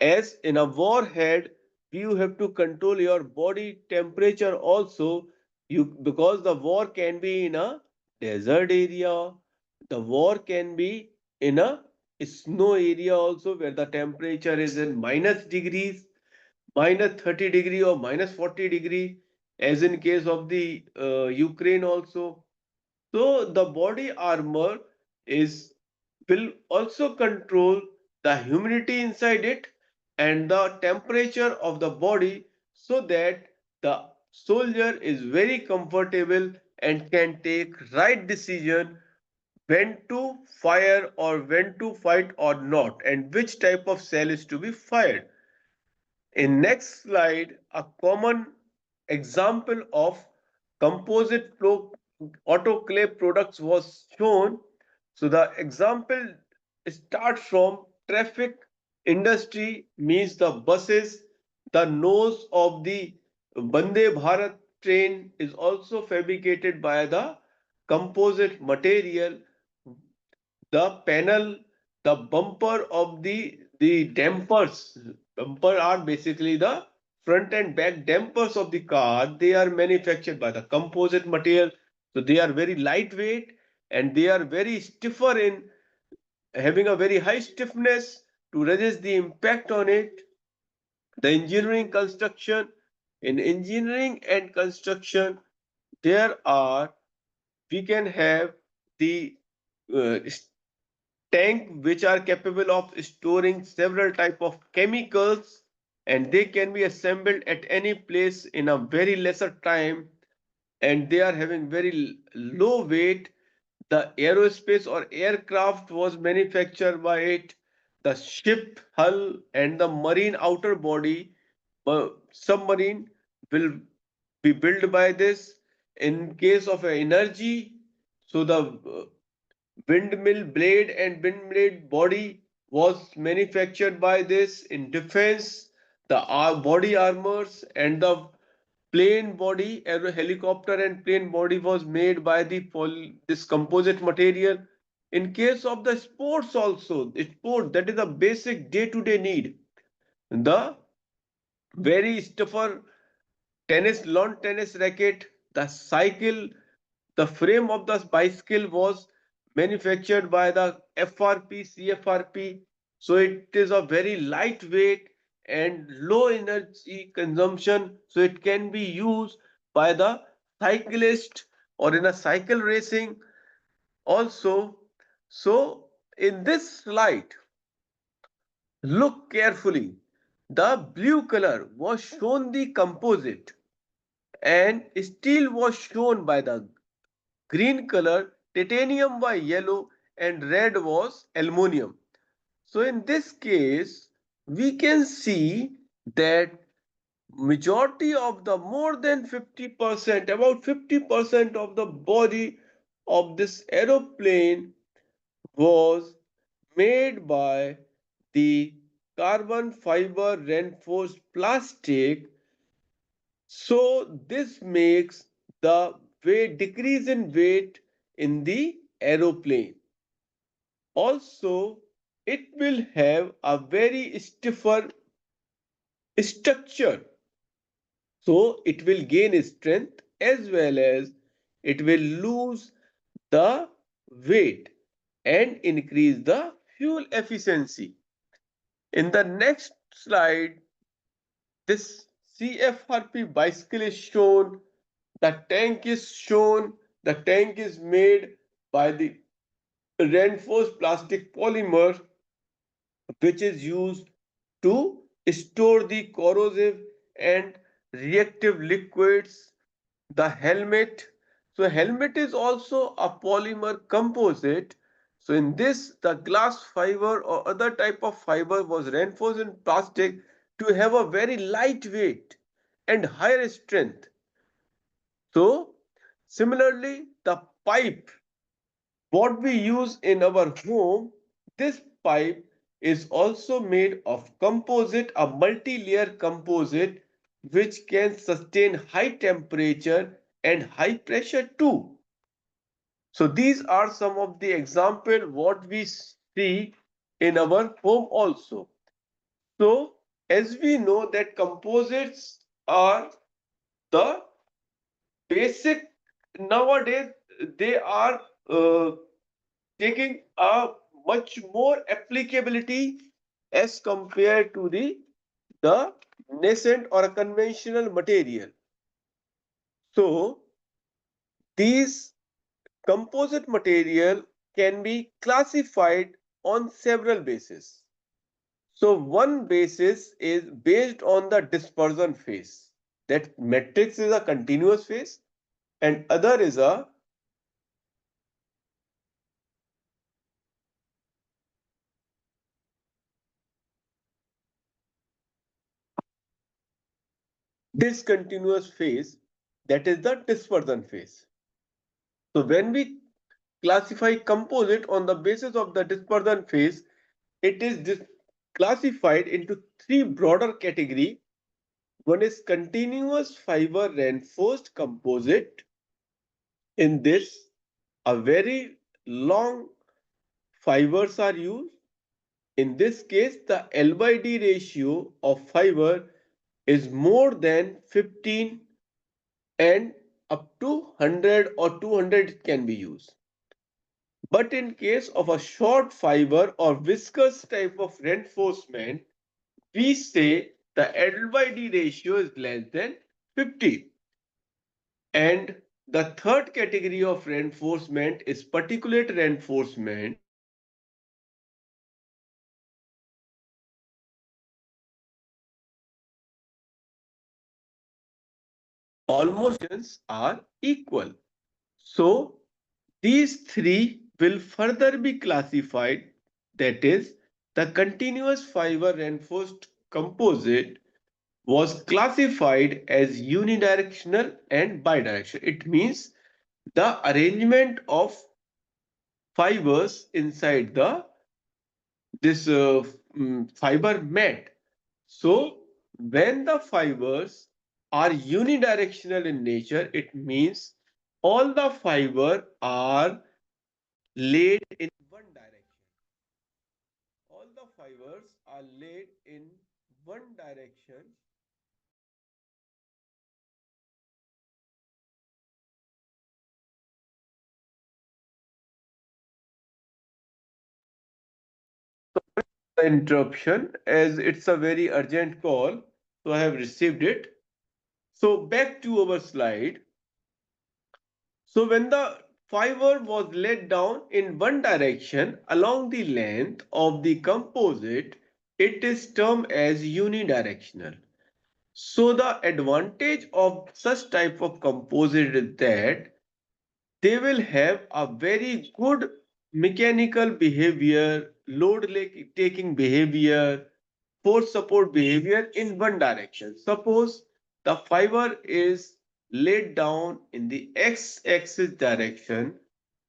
Speaker 2: As in a warhead, you have to control your body temperature also. You, because the war can be in a desert area, the war can be in a snow area also, where the temperature is in minus degrees, minus 30 degree or minus 40 degree, as in case of the Ukraine also. So the body armor is will also control the humidity inside it and the temperature of the body, so that the soldier is very comfortable and can take right decision when to fire or when to fight or not, and which type of cell is to be fired. In next slide, a common example of composite flow autoclave products was shown. So the example starts from traffic industry, means the buses. The nose of the Vande Bharat train is also fabricated by the composite material. The panel, the bumper of the dampers. Bumper are basically the front and back dampers of the car. They are manufactured by the composite material. So they are very lightweight and they are very stiffer in having a very high stiffness to resist the impact on it. The engineering construction. In engineering and construction, there are we can have the uh, tank which are capable of storing several type of chemicals, and they can be assembled at any place in a very lesser time, and they are having very low weight. The aerospace or aircraft was manufactured by it. The ship hull and the marine outer body, submarine, will be built by this. In case of energy, so the windmill blade and windmill body was manufactured by this. In defense, the body armors and the plane body, helicopter and plane body was made by this composite material. In case of the sports also, sport, that is a basic day-to-day need. The very stiffer lawn tennis racket, the cycle, the frame of the bicycle was manufactured by the FRP, CFRP. So it is a very lightweight and low energy consumption. So it can be used by the cyclist or in a cycle racing also. So in this slide, look carefully. The blue color was shown the composite and steel was shown by the green color, titanium by yellow, and red was aluminum. So in this case, we can see that majority of the more than 50%, about 50% of the body of this aeroplane was made by the carbon fiber reinforced plastic. So this makes the weight decrease in weight in the aeroplane. Also, it will have a very stiffer structure. So it will gain strength as well as it will lose the weight and increase the fuel efficiency. In the next slide, this CFRP bicycle is shown. The tank is shown. The tank is made by the reinforced plastic polymer which is used to store the corrosive and reactive liquids. The helmet. So helmet is also a polymer composite. So in this, the glass fiber or other type of fiber was reinforced in plastic to have a very light weight and higher strength. So similarly, the pipe, what we use in our home, this pipe is also made of composite, a multi-layer composite which can sustain high temperature and high pressure too. So these are some of the example what we see in our home also. So as we know that composites are the basic nowadays, they are taking a much more applicability as compared to the nascent or a conventional material. So these composite material can be classified on several bases. So one basis is based on the dispersion phase. That matrix is a continuous phase and other is a discontinuous phase, that is the dispersion phase. So when we classify composite on the basis of the dispersion phase, it is classified into three broader category. One is continuous fiber reinforced composite. In this, a very long fibers are used. In this case, the L by D ratio of fiber is more than 15 and up to 100 or 200 can be used. But in case of a short fiber or viscous type of reinforcement, we say the L by D ratio is less than 50. And the third category of reinforcement is particulate reinforcement. almost are equal. So these three will further be classified, that is, the continuous fiber reinforced composite was classified as unidirectional and bidirectional. It means the arrangement of fibers inside the this fiber mat. So when the fibers are unidirectional in nature, it means all the fiber are laid in one direction. All the fibers are laid in one direction. The interruption, as it's a very urgent call, so I have received it. So back to our slide. So when the fiber was laid down in one direction along the length of the composite, it is termed as unidirectional. So the advantage of such type of composite is that they will have a very good mechanical behavior, load taking behavior, force support behavior in one direction. Suppose the fiber is laid down in the x-axis direction,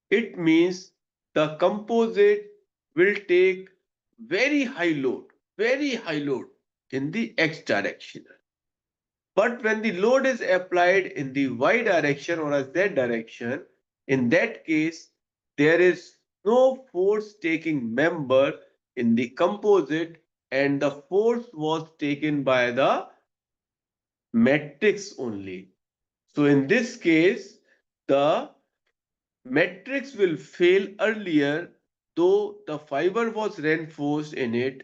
Speaker 2: it means the composite will take very high load in the x direction. But when the load is applied in the y direction or a z direction, in that case, there is no force taking member in the composite, and the force was taken by the matrix only. So in this case, the matrix will fail earlier, though the fiber was reinforced in it,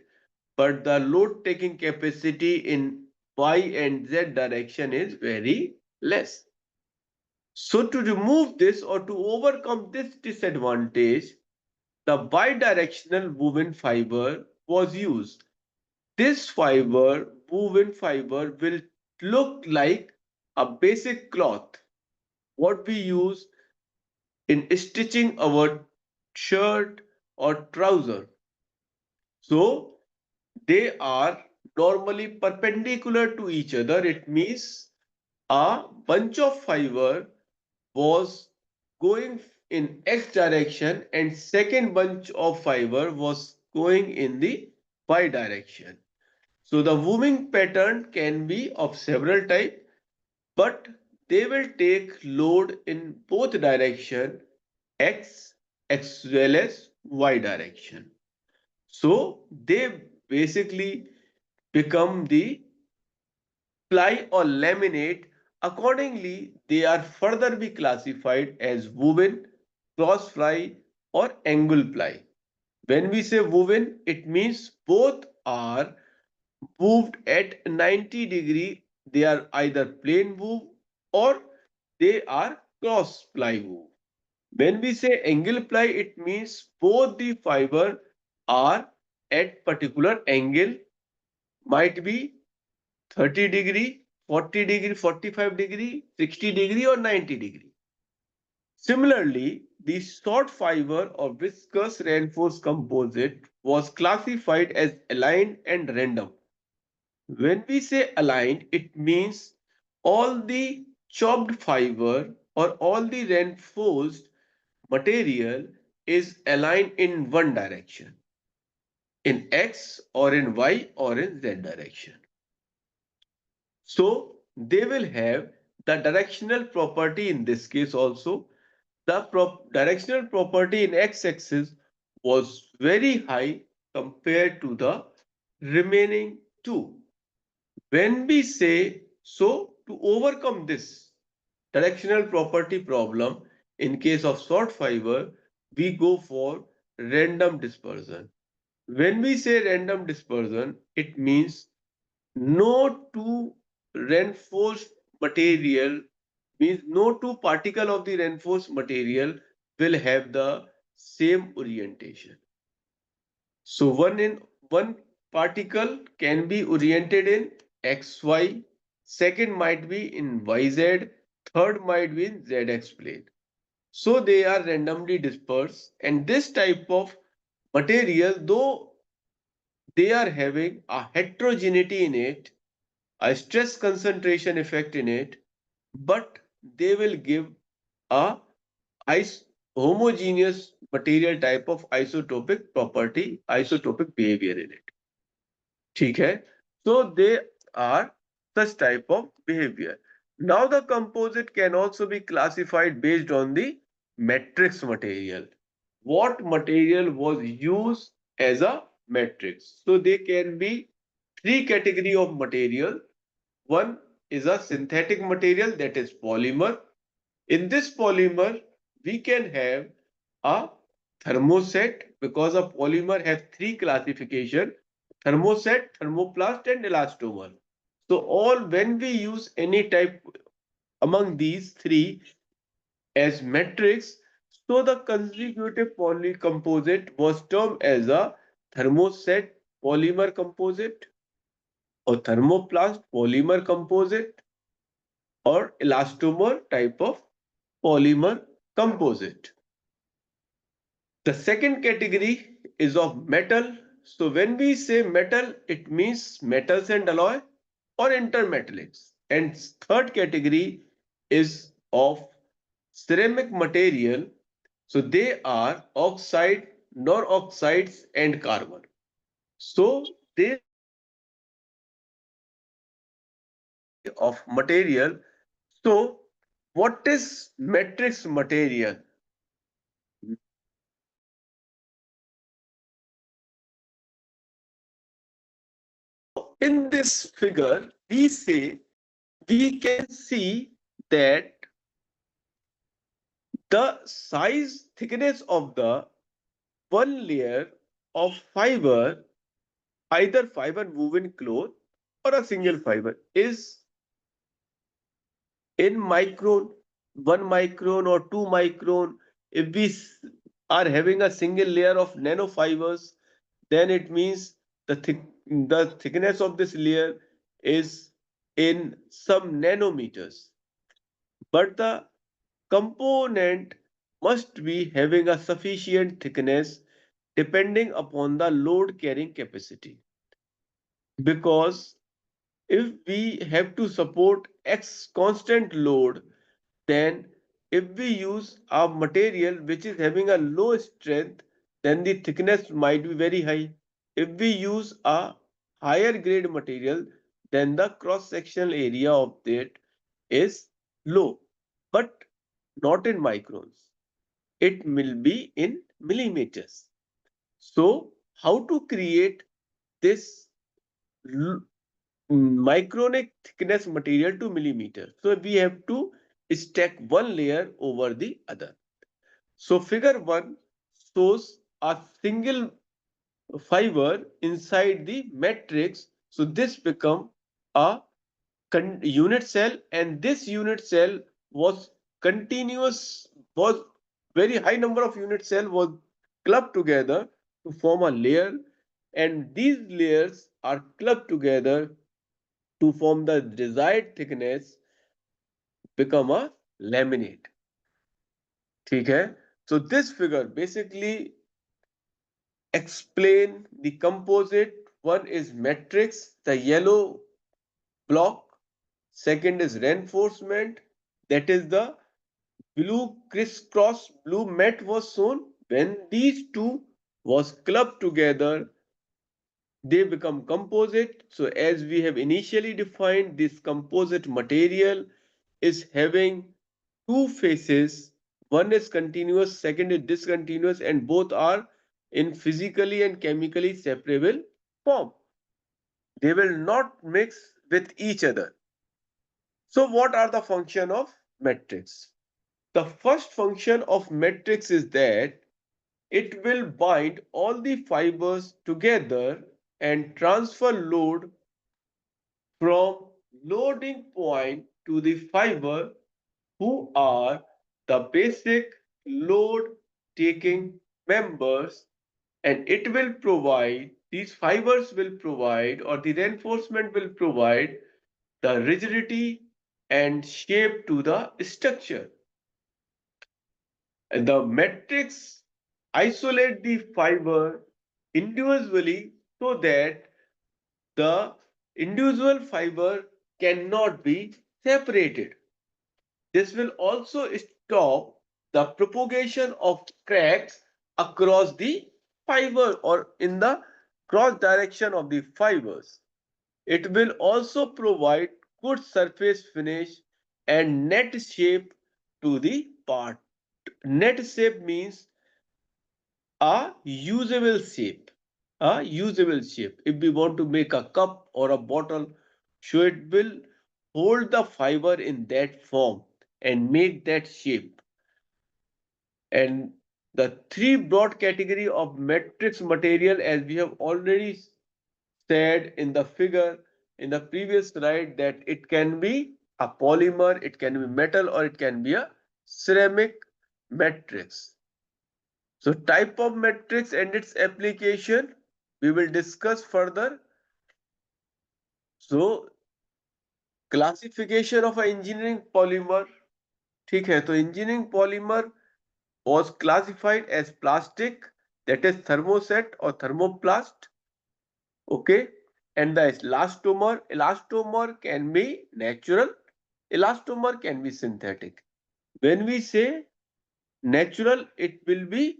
Speaker 2: but the load taking capacity in y and z direction is very less. So to remove this or to overcome this disadvantage, the bidirectional woven fiber was used. This woven fiber will look like a basic cloth, what we use in stitching our shirt or trouser. So they are normally perpendicular to each other. It means a bunch of fiber was going in x direction and second bunch of fiber was going in the y direction. So the weaving pattern can be of several types, but they will take load in both direction, x as well as y direction. So they basically become the ply or laminate. Accordingly, they are further be classified as woven, cross ply, or angle ply. When we say woven, it means both are moved at 90 degree. They are either plain wove or they are cross ply wove. When we say angle ply, it means both the fiber are at particular angle, might be 30 degree, 40 degree, 45 degree, 60 degree or 90 degree. Similarly, the short fiber or viscous reinforced composite was classified as aligned and random. When we say aligned, it means all the chopped fiber or all the reinforced material is aligned in one direction, in X or in Y or in Z direction. So they will have the directional property in this case also. The directional property in x-axis was very high compared to the remaining two. When we say so, to overcome this directional property problem in case of short fiber, we go for random dispersion. When we say random dispersion, it means no two reinforced material, means no two particle of the reinforced material will have the same orientation. So one particle can be oriented in xy, second might be in YZ, third might be in ZX plane. So they are randomly dispersed, and this type of material, though they are having a heterogeneity in it, a stress concentration effect in it, but they will give a homogeneous material type of isotopic property, isotopic behavior in it. ठीक है? So they are such type of behavior. Now the composite can also be classified based on the matrix material. What material was used as a matrix? So they can be three category of material. One is a synthetic material, that is polymer. In this polymer, we can have a thermoset, because a polymer has three classification: thermoset, thermoplast, and elastomer. So all when we use any type among these three as matrix, so the consecutive polycomposite was termed as a thermoset polymer composite, or thermoplast polymer composite, or elastomer type of polymer composite. The second category is of metal. So when we say metal, it means metals and alloy or intermetallics. And third category is of ceramic material. So they are oxide, non-oxides, and carbon. So they are category of material. So what is matrix material? So in this figure, we can see that the size thickness of the one layer of fiber, either fiber woven cloth or a single fiber, is in micron, 1 micron or 2 micron. If we are having a single layer of nanofibers, then it means the thickness of this layer is in some nanometers. But the component must be having a sufficient thickness depending upon the load carrying capacity. Because if we have to support X constant load, then if we use a material which is having a low strength, then the thickness might be very high. If we use a higher grade material, then the cross sectional area of it is low, but not in microns. It will be in millimeters. So how to create this micronic thickness material to millimeter? So we have to stack one layer over the other. So figure 1 shows a single fiber inside the matrix. So this become a unit cell, and this unit cell was continuous, was very high number of unit cell was clubbed together to form a layer, and these layers are clubbed together to form the desired thickness, become a laminate. ठीक है? So this figure basically explain the composite. One is matrix, the yellow block. Second is reinforcement, that is the blue crisscross blue mat was shown. When these two was clubbed together, they become composite. So as we have initially defined, this composite material is having two faces. One is continuous, second is discontinuous, and both are in physically and chemically separable form. They will not mix with each other. So what are the function of matrix? The first function of matrix is that it will bind all the fibers together and transfer load from loading point to the fiber, who are the basic load taking members, and it will provide, these fibers will provide, or the reinforcement will provide the rigidity and shape to the structure. And the matrix isolate the fiber individually so that the individual fiber cannot be separated. This will also stop the propagation of cracks across the fiber or in the cross direction of the fibers. It will also provide good surface finish and net shape to the part. Net shape means a usable shape. A usable shape. If we want to make a cup or a bottle, so it will hold the fiber in that form and make that shape. And the three broad category of matrix material, as we have already said in the figure in the previous slide, that it can be a polymer, it can be metal, or it can be a ceramic matrix. So type of matrix and its application we will discuss further. So classification of an engineering polymer. ठीक है, तो engineering polymer was classified as plastic, that is thermoset or thermoplast. Okay, and the elastomer can be natural, elastomer can be synthetic. When we say natural, it will be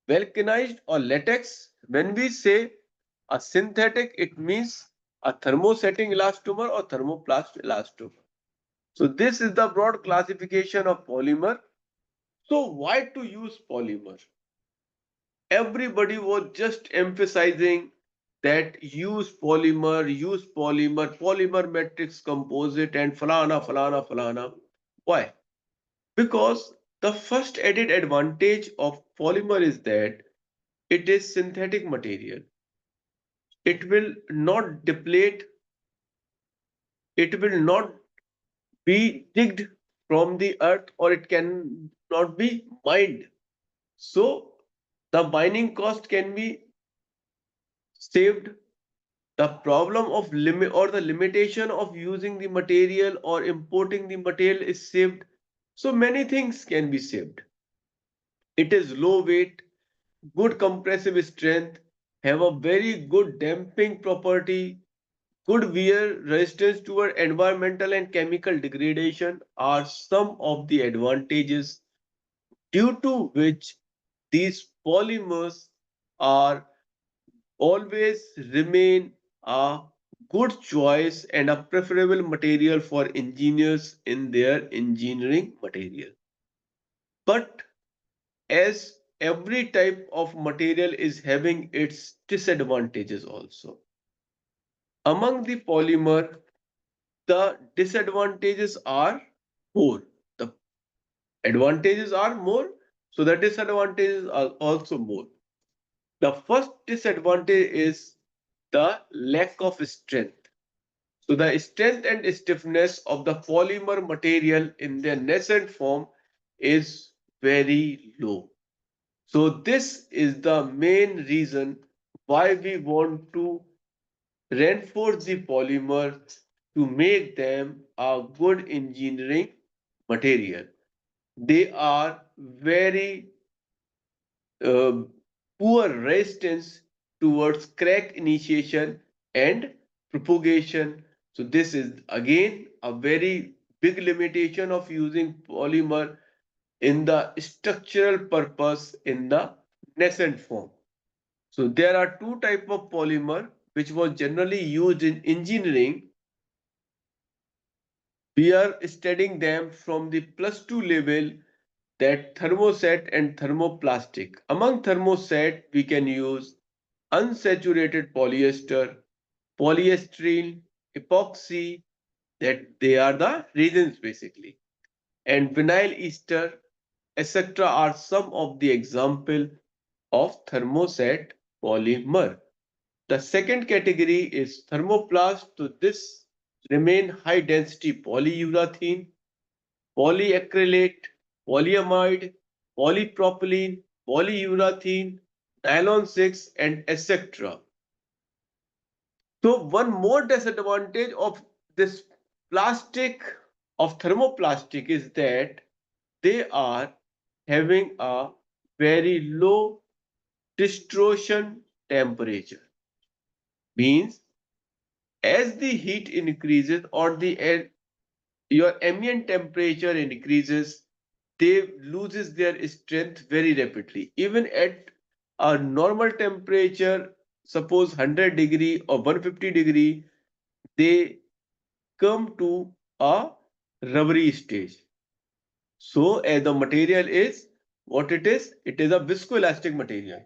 Speaker 2: vulcanized or latex. When we say a synthetic, it means a thermosetting elastomer or thermoplast elastomer. So this is the broad classification of polymer. So why to use polymer? Everybody was just emphasizing that use polymer, polymer matrix composite and falana, falana, falana. Why? Because the first added advantage of polymer is that it is synthetic material. It will not deplete, it will not be digged from the earth, or it can not be mined. So the mining cost can be saved. The problem of limit or the limitation of using the material or importing the material is saved. So many things can be saved. It is low weight, good compressive strength, have a very good damping property, good wear resistance toward environmental and chemical degradation are some of the advantages due to which these polymers are always remain a good choice and a preferable material for engineers in their engineering material. But as every type of material is having its disadvantages also. Among the polymer, the disadvantages are more. The advantages are more, so the disadvantages are also more. The first disadvantage is the lack of strength. So the strength and stiffness of the polymer material in their nascent form is very low. So this is the main reason why we want to reinforce the polymer to make them a good engineering material. They are very uh, poor resistance towards crack initiation and propagation. So this is again a very big limitation of using polymer in the structural purpose in the nascent form. So there are two type of polymer which was generally used in engineering. We are studying them from the plus 2 level, that thermoset and thermoplastic. Among thermoset, we can use unsaturated polyester, polyester, epoxy, that they are the reasons basically. And vinyl ester, etc. are some of the example of thermoset polymer. The second category is thermoplast. So this remain high density polyurethane, polyacrylate, polyamide, polypropylene, polyurethane, nylon 6 and etc. So one more disadvantage of this plastic of thermoplastic is that they are having a very low distortion temperature. Means as the heat increases or your ambient temperature increases, they loses their strength very rapidly. Even at a normal temperature, suppose 100 degree or 150 degree, they come to a rubbery stage. So as the material is what it is a viscoelastic material.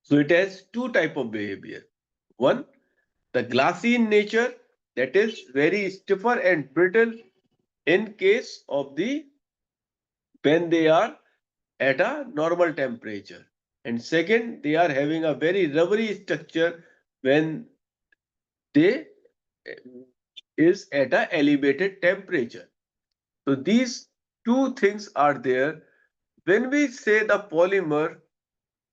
Speaker 2: So it has two type of behavior. One, the glassy in nature, that is very stiffer and brittle in case of the when they are at a normal temperature. And second, they are having a very rubbery structure when they is at a elevated temperature. So these two things are there. When we say the polymer,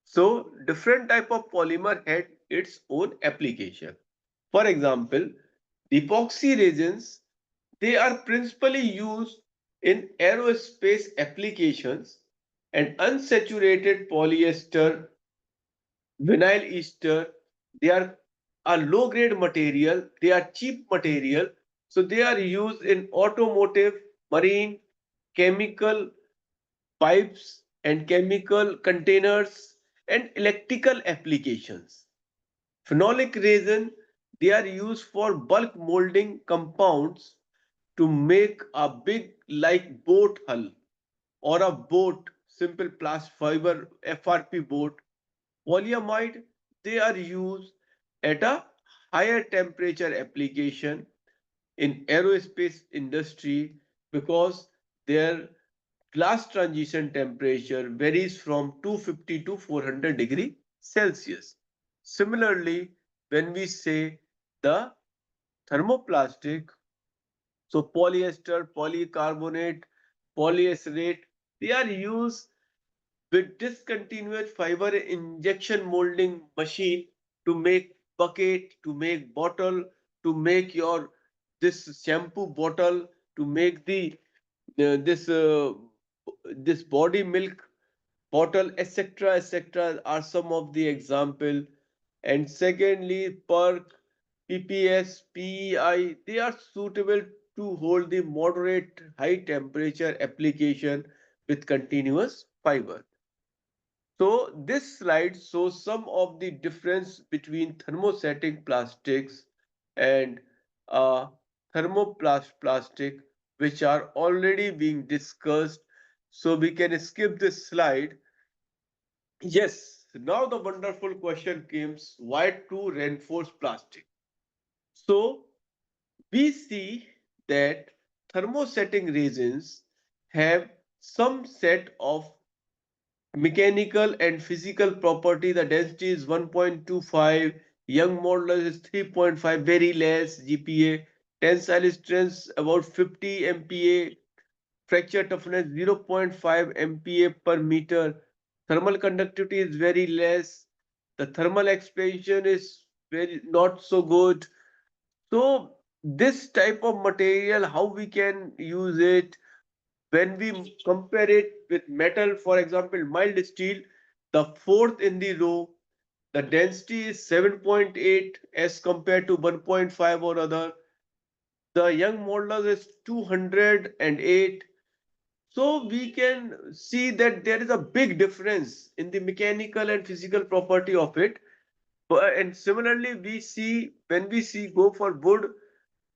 Speaker 2: so different type of polymer had its own application. For example, epoxy resins, they are principally used in aerospace applications, and unsaturated polyester, vinyl ester, they are a low grade material, they are cheap material, so they are used in automotive, marine, chemical pipes and chemical containers and electrical applications. Phenolic resin, they are used for bulk molding compounds to make a big like boat hull or a boat, simple plast fiber FRP boat. Polyamide, they are used at a higher temperature application in aerospace industry because their glass transition temperature varies from 250 to 400 degree Celsius. Similarly, when we say the thermoplastic, so polyester, polycarbonate, polyacerate, they are used with discontinuous fiber injection molding machine to make bucket, to make bottle, to make your this shampoo bottle, to make the this this body milk bottle, etc., etc., are some of the example. And secondly, perk, PPS, PEI, they are suitable to hold the moderate high temperature application with continuous fiber. So this slide shows some of the difference between thermostatic plastics and thermoplast plastic, which are already being discussed. So we can skip this slide. Yes, now the wonderful question comes, why to reinforce plastic? So we see that thermosetting resins have some set of mechanical and physical property. The density is 1.25, young modulus is 3.5, very less GPa, tensile strength about 50 MPa, fracture toughness 0.5 MPa per meter, thermal conductivity is very less, the thermal expansion is very not so good. So this type of material, how we can use it? When we compare it with metal, for example, mild steel, the fourth in the row, the density is 7.8 as compared to 1.5 or other. The young modulus is 208. So we can see that there is a big difference in the mechanical and physical property of it. And similarly, we see when we see go for wood,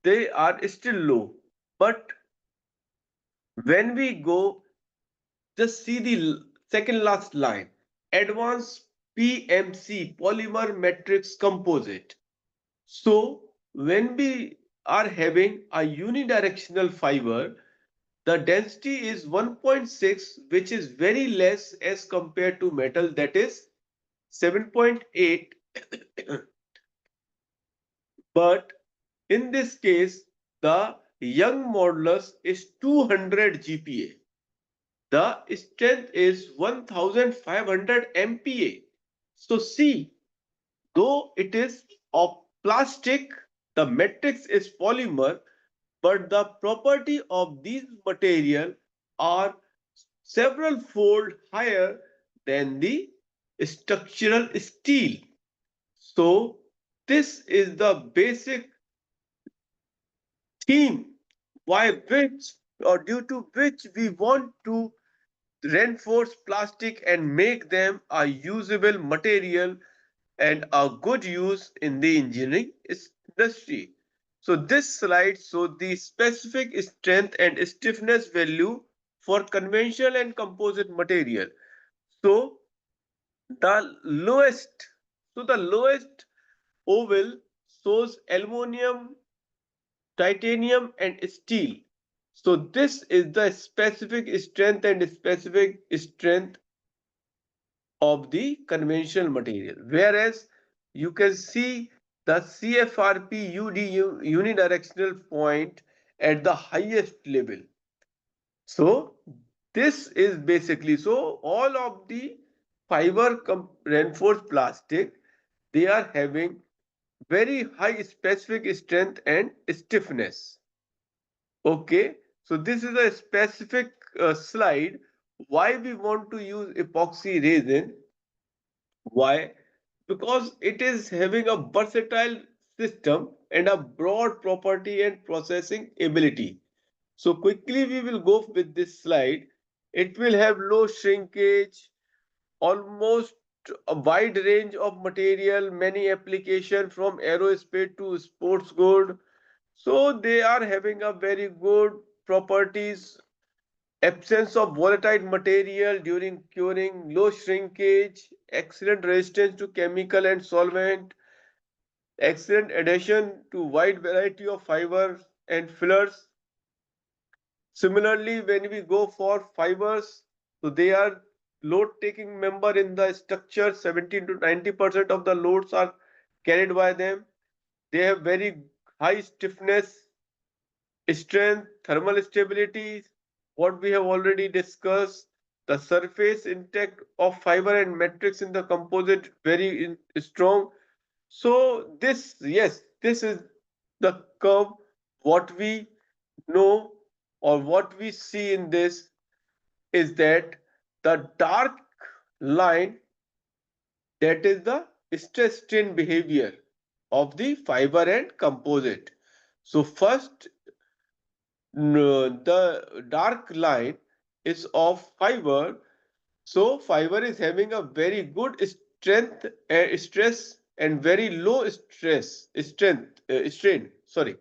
Speaker 2: they are still low. But when we go, just see the second last line, advanced PMC, polymer matrix composite. So when we are having a unidirectional fiber, the density is 1.6, which is very less as compared to metal, that is 7.8. But in this case, the young modulus is 200 GPa. The strength is 1500 MPa. So see, though it is of plastic, The matrix is polymer, but the property of these material are several fold higher than the structural steel. So this is the basic theme why which or due to which we want to reinforce plastic and make them a usable material and a good use in the engineering industry. So this slide shows the specific strength and stiffness value for conventional and composite material. So the lowest, the lowest oval shows aluminum, titanium and steel. So this is the specific strength and specific strength of the conventional material. Whereas you can see the CFRP UD unidirectional point at the highest level. So this is basically so all of the fiber reinforced plastic they are having very high specific strength and stiffness. Okay, so this is a specific slide why we want to use epoxy resin. Why? Because it is having a versatile system and a broad property and processing ability. So quickly we will go with this slide. It will have low shrinkage, almost a wide range of material, many application from aerospace to sports good. So they are having a very good properties, absence of volatile material during curing, low shrinkage, excellent resistance to chemical and solvent, excellent adhesion to wide variety of fibers and fillers. Similarly, when we go for fibers, so they are load taking member in the structure, 17 to 90% of the loads are carried by them. They have very high stiffness, strength, thermal stability, what we have already discussed, the surface intact of fiber and matrix in the composite very strong. So this, yes, this is the curve, what we know or what we see in this is that the dark line, that is the stress strain behavior of the fiber and composite. So first, the dark line is of fiber. So fiber is having a very good strength, stress and very low strain. Sorry.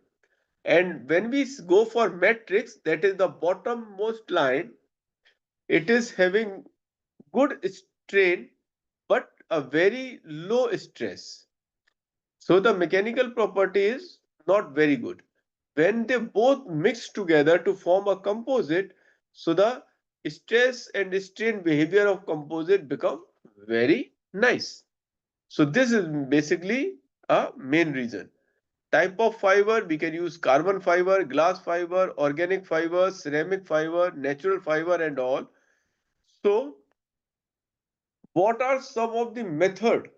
Speaker 2: And when we go for matrix, that is the bottommost line, it is having good strain but a very low stress. So the mechanical property is not very good. When they both mix together to form a composite, so the stress and strain behavior of composite become very nice. So this is basically a main reason. Type of fiber, we can use carbon fiber, glass fiber, organic fiber, ceramic fiber, natural fiber and all. So what are some of the method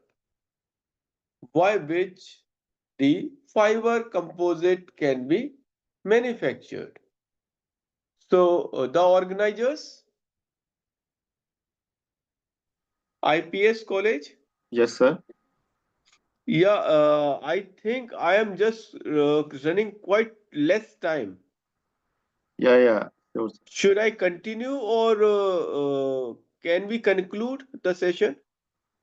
Speaker 2: by which the fiber composite can be manufactured? So the organizers, IPS college.
Speaker 3: Yes, sir.
Speaker 2: Yeah, I think I am just running quite less time.
Speaker 3: Yeah, yeah. Sure, sir.
Speaker 2: Should I continue or can we conclude the session?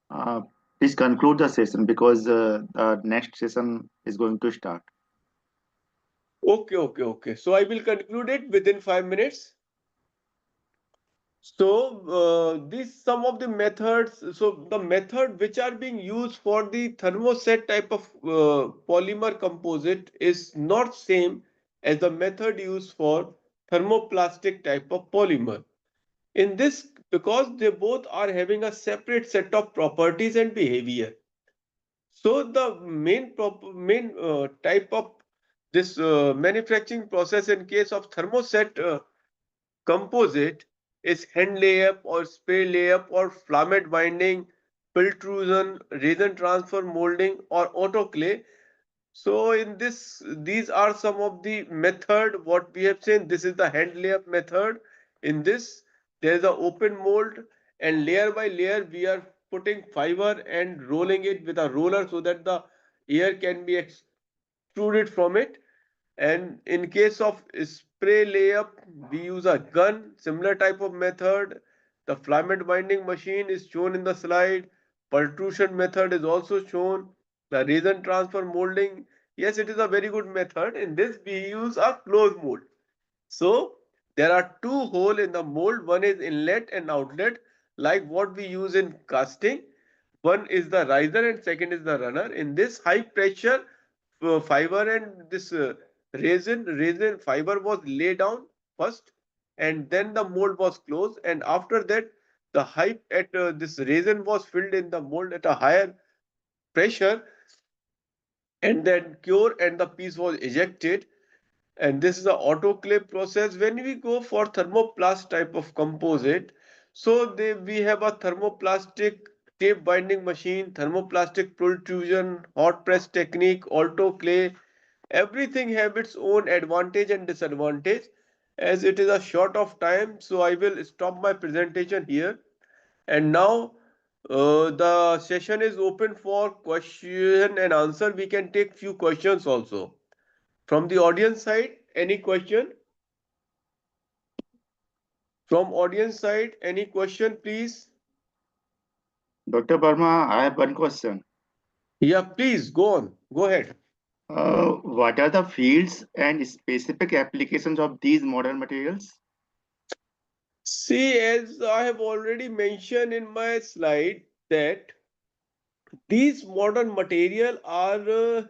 Speaker 3: Uh, Please conclude the session because the next session is going to start.
Speaker 2: Okay, okay, okay. So I will conclude it within 5 minutes. So these some of the methods. So the method which are being used for the thermoset type of polymer composite is not same as the method used for thermoplastic type of polymer. In this, because they both are having a separate set of properties and behavior. So the main type of this manufacturing process in case of thermoset composite is hand layup or spray layup or filament binding, pultrusion, resin transfer molding or autoclave. So in this, these are some of the method what we have seen. This is the hand layup method. In this, there is a open mold, and layer by layer we are putting fiber and rolling it with a roller so that the air can be extruded from it. And in case of spray layup, we use a gun, similar type of method. The filament binding machine is shown in the slide. Pultrusion method is also shown. The resin transfer molding, yes, it is a very good method. In this, we use a closed mold. So there are two holes in the mold. One is inlet and outlet, like what we use in casting. One is the riser and second is the runner. In this high pressure fiber and this resin fiber was laid down first, and then the mold was closed, and after that the high at this resin was filled in the mold at a higher pressure, and then cure and the piece was ejected. And this is the autoclave process. When we go for thermoplast type of composite, so we have a thermoplastic tape binding machine, thermoplastic pultrusion, hot press technique, autoclave. Everything have its own advantage and disadvantage. As it is a short of time, so I will stop my presentation here. And now the session is open for question and answer. We can take few questions also. From the audience side, any question? From audience side, any question, please?
Speaker 3: Dr. Verma, I have one question.
Speaker 2: Yeah, please go on. Go ahead.
Speaker 3: What are the fields and specific applications of these modern materials?
Speaker 2: See, as I have already mentioned in my slide, that these modern material are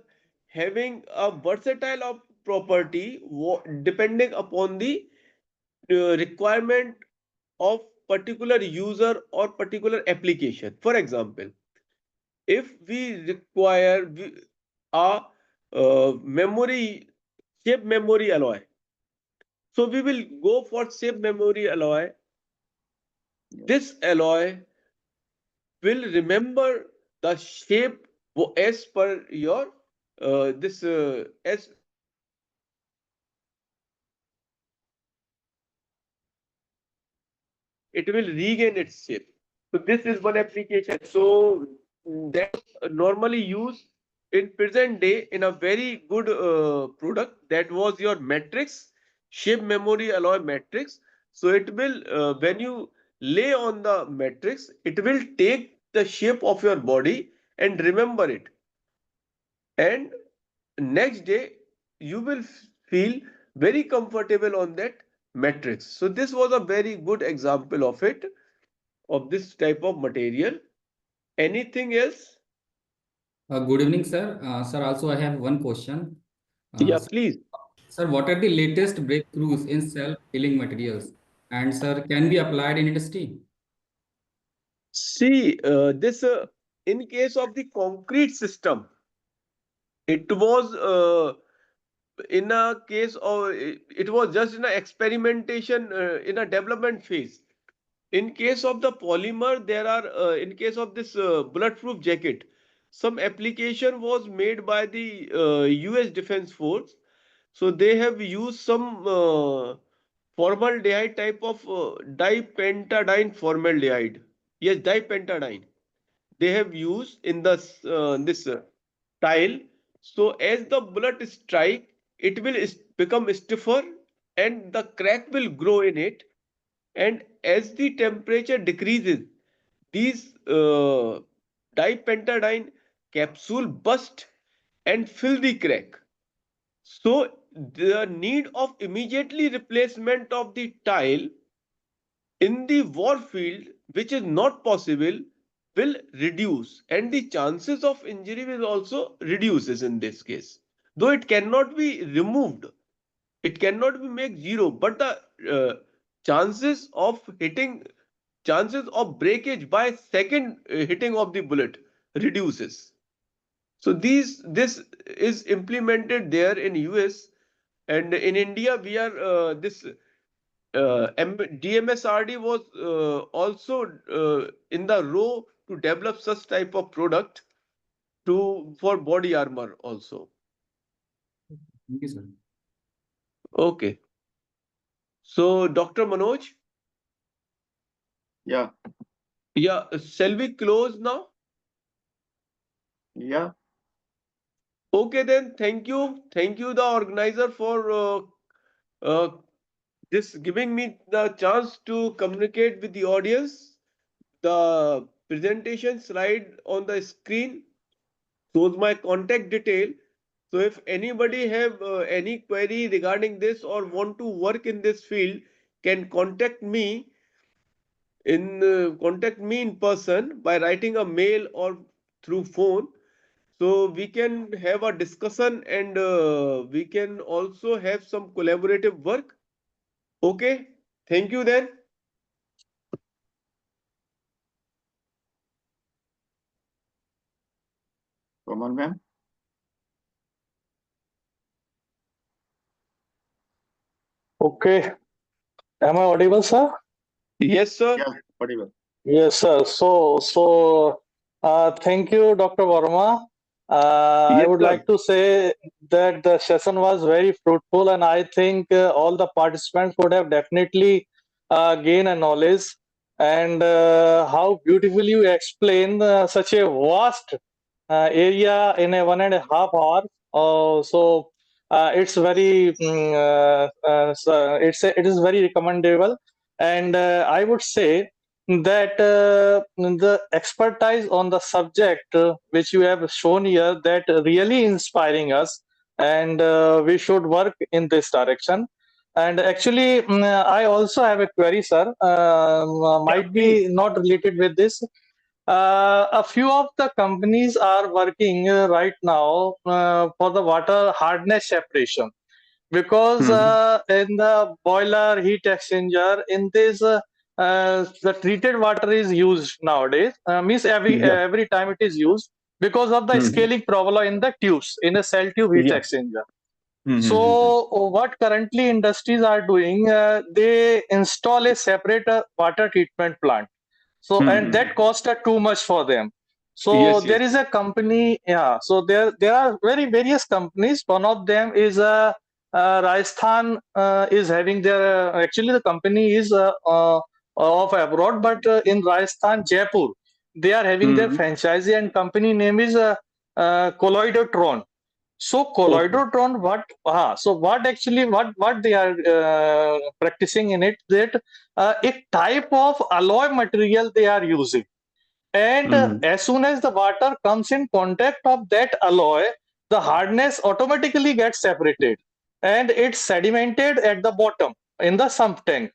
Speaker 2: having a versatile of property depending upon the requirement of particular user or particular application. For example, if we require a memory shape memory alloy, so we will go for shape memory alloy.
Speaker 3: Yes.
Speaker 2: This alloy will remember the shape as per your this as it will regain its shape. So this is one application. So that normally used in present day in a very good product, that was your matrix, shape memory alloy matrix. So it will when you lay on the matrix, it will take the shape of your body and remember it. And next day you will feel very comfortable on that matrix. So this was a very good example of it, of this type of material. Anything else?
Speaker 4: Good evening, sir. Sir, also I have one question.
Speaker 2: Yeah,
Speaker 4: Sir,
Speaker 2: please.
Speaker 4: sir, what are the latest breakthroughs in self-healing materials? And sir, can be applied in industry?
Speaker 2: See, this in case of the concrete system, it was in a case of it was just in a experimentation in a development phase. In case of the polymer, there are in case of this bulletproof jacket, some application was made by the US Defense Force. So they have used some formaldehyde type of dipentadine formaldehyde. Yes, dipentadine. They have used in the this tile. So as the bullet strike, it will become stiffer and the crack will grow in it. And as the temperature decreases, these dipentadine capsule burst and fill the crack. So the need of immediately replacement of the tile in the war field, which is not possible, will reduce, and the chances of injury will also reduces in this case. Though it cannot be removed, it cannot be made zero, but the chances of hitting, chances of breakage by second hitting of the bullet reduces. So this is implemented there in US, and in India we are this DMSRD was also in the row to develop such type of product to for body armor also.
Speaker 4: Thank you, sir.
Speaker 2: Okay. So, Dr. Manoj,
Speaker 3: Yeah,
Speaker 2: yeah, shall we close now?
Speaker 3: yeah.
Speaker 2: Okay, then. Thank you. Thank you, the organizer, for uh, this giving me the chance to communicate with the audience. The presentation slide on the screen shows my contact detail. So if anybody have any query regarding this or want to work in this field, can contact me in person by writing a mail or through phone. So we can have a discussion and we can also have some collaborative work. Okay, thank you then.
Speaker 3: Komal ma'am.
Speaker 5: Okay. Am I audible, sir?
Speaker 2: Yes, sir.
Speaker 3: Yeah, audible.
Speaker 5: Yes, sir. Thank you, Dr. Verma. I
Speaker 2: Yes,
Speaker 5: would
Speaker 2: sir.
Speaker 5: like to say that the session was very fruitful, and I think all the participants would have definitely gained a knowledge. And how beautifully you explain such a vast area in a 1.5 hour. It's very, it is very recommendable, and I would say that the expertise on the subject which you have shown here, that really inspiring us, and we should work in this direction. And actually, I also have a query, sir.
Speaker 2: Yeah,
Speaker 5: Might
Speaker 2: please.
Speaker 5: be not related with this. A few of the companies are working right now for the water hardness separation, because
Speaker 2: Hmm.
Speaker 5: in the boiler heat exchanger, in this the treated water is used nowadays, means
Speaker 2: Yeah.
Speaker 5: every time it is used, because of the
Speaker 2: Hmm.
Speaker 5: scaling problem in the tubes, in a cell tube heat
Speaker 2: Yeah.
Speaker 5: exchanger.
Speaker 2: Hmm.
Speaker 5: So what currently industries are doing, they install a separate water treatment plant, so and
Speaker 2: Hmm.
Speaker 5: that cost too much for them. So
Speaker 2: Yes,
Speaker 5: there
Speaker 2: yes.
Speaker 5: is a company, yeah, so there are very various companies. One of them is Rajasthan is having their, actually the company is of abroad, but in Rajasthan, Jaipur, they are having their
Speaker 2: Hmm.
Speaker 5: franchisee, and company name is Colloidotron. So
Speaker 2: Okay.
Speaker 5: Colloidotron, what actually, what they are practicing in it, that a type of alloy material they are using, and
Speaker 2: Hmm.
Speaker 5: as soon as the water comes in contact of that alloy, the hardness automatically gets separated, and it's sedimented at the bottom in the sump tank,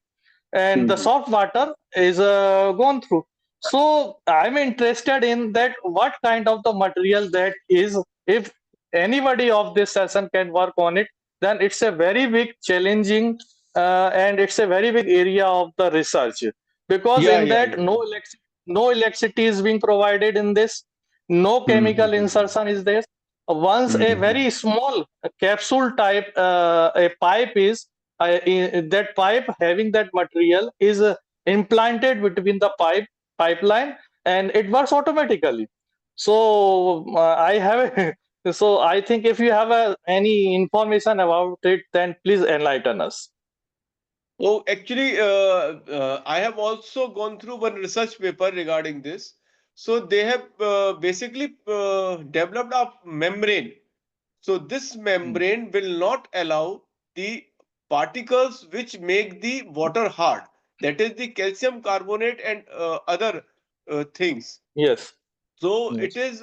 Speaker 5: and the
Speaker 2: Hmm.
Speaker 5: soft water is gone through. So I'm interested in that, what kind of the material that is. If anybody of this session can work on it, then it's a very big challenging, and it's a very big area of the research, because
Speaker 2: Yeah,
Speaker 5: in
Speaker 2: yeah,
Speaker 5: that
Speaker 2: yeah.
Speaker 5: no electricity is being provided in this, no chemical
Speaker 2: Hmm.
Speaker 5: insertion is there. Once a
Speaker 2: Hmm.
Speaker 5: very small capsule type a pipe is, that pipe having that material is implanted between the pipeline, and it works automatically. So I have so I think if you have any information about it, then please enlighten us.
Speaker 2: Oh, actually, I have also gone through one research paper regarding this. So they have basically developed a membrane. So this
Speaker 3: Hmm.
Speaker 2: membrane will not allow the particles which make the water hard. That is the calcium carbonate and other things.
Speaker 5: Yes.
Speaker 2: So it
Speaker 5: Yes.
Speaker 2: is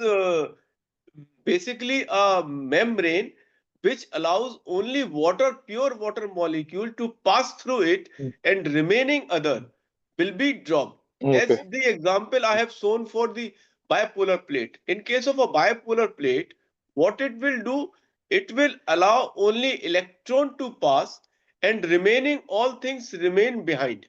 Speaker 2: basically a membrane which allows only pure water molecule to pass through it,
Speaker 5: Mm.
Speaker 2: and remaining other will be dropped. As
Speaker 5: Okay.
Speaker 2: the example I have shown for the bipolar plate. In case of a bipolar plate, what it will do, it will allow only electron to pass, and remaining all things remain behind.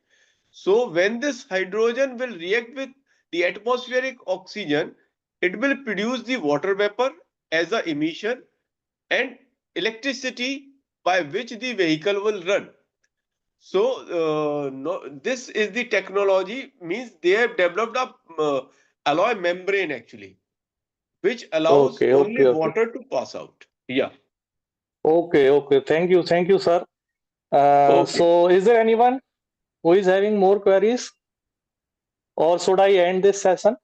Speaker 2: So when this hydrogen will react with the atmospheric oxygen, it will produce the water vapor as a emission and electricity by which the vehicle will run. So no, this is the technology, means they have developed a alloy membrane actually, which allows
Speaker 5: Okay.
Speaker 2: only
Speaker 5: Okay. Okay.
Speaker 2: water to pass out. Yeah.
Speaker 5: Okay. Thank you, sir.
Speaker 2: Okay.
Speaker 5: So is there anyone who is having more queries, or should I end this session?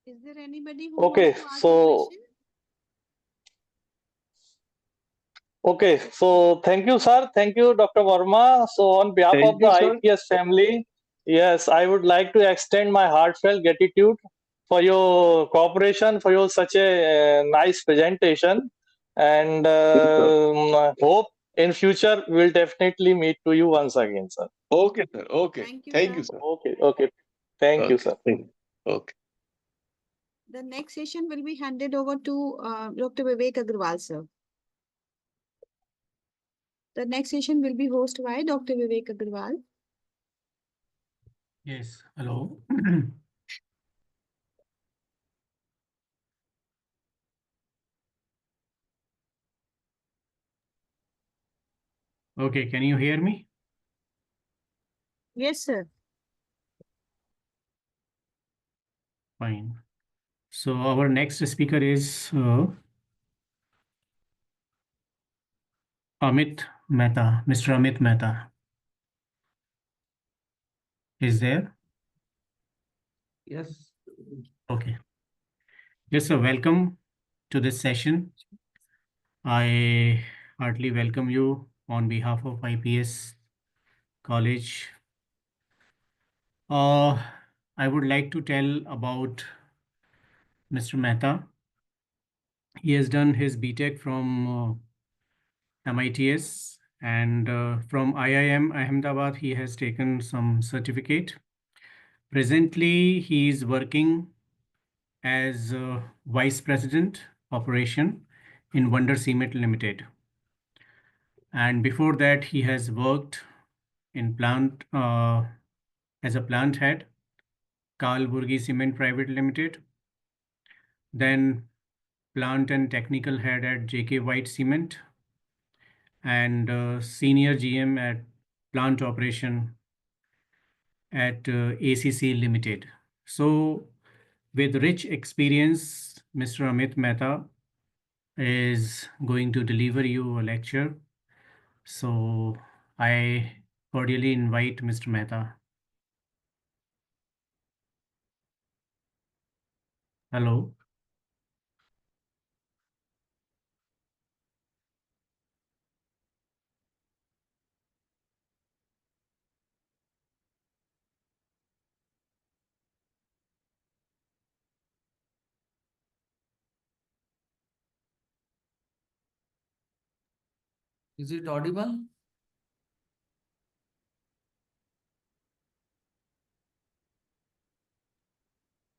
Speaker 6: Is there anybody who
Speaker 5: Okay,
Speaker 6: wants to ask a
Speaker 5: so
Speaker 6: question?
Speaker 5: okay, so thank you, sir. Thank you, Dr. Verma. So on behalf
Speaker 2: Thank
Speaker 5: of the
Speaker 2: you, sir.
Speaker 5: IPS family, yes, I would like to extend my heartfelt gratitude for your cooperation, for your such a nice presentation, and
Speaker 2: Yes, sir.
Speaker 5: hope in future we'll definitely meet to you once again, sir.
Speaker 2: Okay, sir. Okay.
Speaker 6: Thank you,
Speaker 2: Thank you,
Speaker 6: sir.
Speaker 2: sir.
Speaker 5: Okay. Thank you,
Speaker 2: Okay.
Speaker 5: sir.
Speaker 2: Thank you. Okay.
Speaker 6: The next session will be handed over to Dr. Vivek Agarwal, sir. The next session will be hosted by Dr. Vivek Agarwal.
Speaker 7: Yes, hello. Okay, can you hear me?
Speaker 6: Yes, sir.
Speaker 7: Fine. So our next speaker is Amit Mehta, Mr. Amit Mehta. Is there?
Speaker 8: Yes.
Speaker 7: Okay. Yes, sir. Welcome to this session. I heartily welcome you on behalf of IPS College. I would like to tell about Mr. Mehta. He has done his BTech from MITS, and from IIM Ahmedabad he has taken some certificate. Presently he is working as Vice President Operation in Wonder Cement Limited, and before that he has worked in plant as a plant head, Kalburgi Cement Private Limited, then plant and technical head at JK White Cement, and senior GM at plant operation at ACC Limited. So, with rich experience, Mr. Amit Mehta is going to deliver you a lecture. So, I cordially invite Mr. Mehta. Hello.
Speaker 8: Is it audible?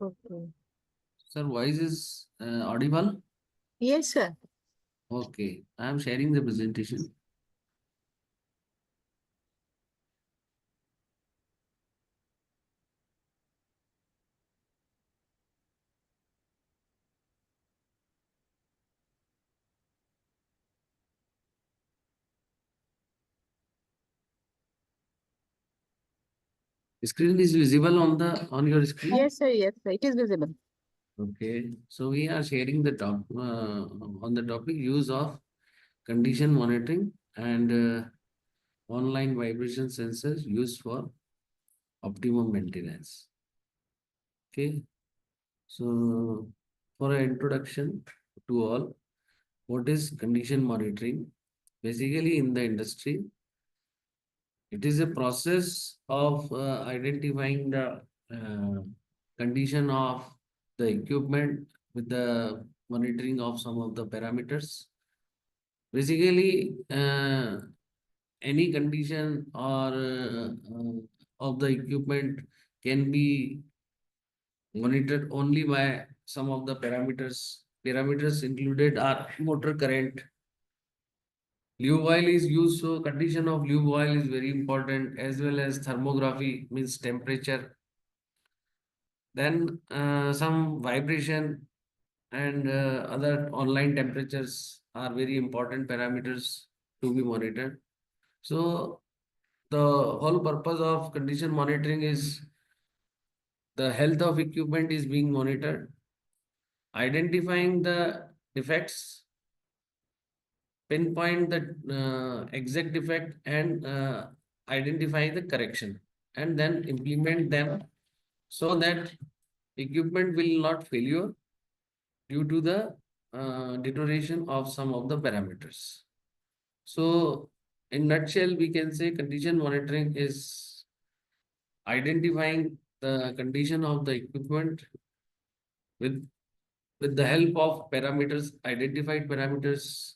Speaker 6: Okay.
Speaker 8: Sir, voice is audible?
Speaker 6: Yes, sir.
Speaker 8: Okay. I am sharing the presentation. Screen is visible on your screen?
Speaker 6: Yes, sir. Yes, sir. It is visible.
Speaker 8: Okay. So we are sharing the on the topic use of condition monitoring and online vibration sensors used for optimum maintenance. Okay. So for an introduction to all, what is condition monitoring? Basically, in the industry, it is a process of identifying the condition of the equipment with the monitoring of some of the parameters. Basically, any condition or of the equipment can be monitored only by some of the parameters. Parameters included are motor current. Lube oil is used, so condition of lube oil is very important, as well as thermography means temperature. Then some vibration and other online temperatures are very important parameters to be monitored. So the whole purpose of condition monitoring is the health of equipment is being monitored, identifying the defects pinpoint the exact defect and identify the correction, and then implement them so that equipment will not failure due to the deterioration of some of the parameters. So, in nutshell, we can say condition monitoring is identifying the condition of the equipment with the help of parameters, identified parameters,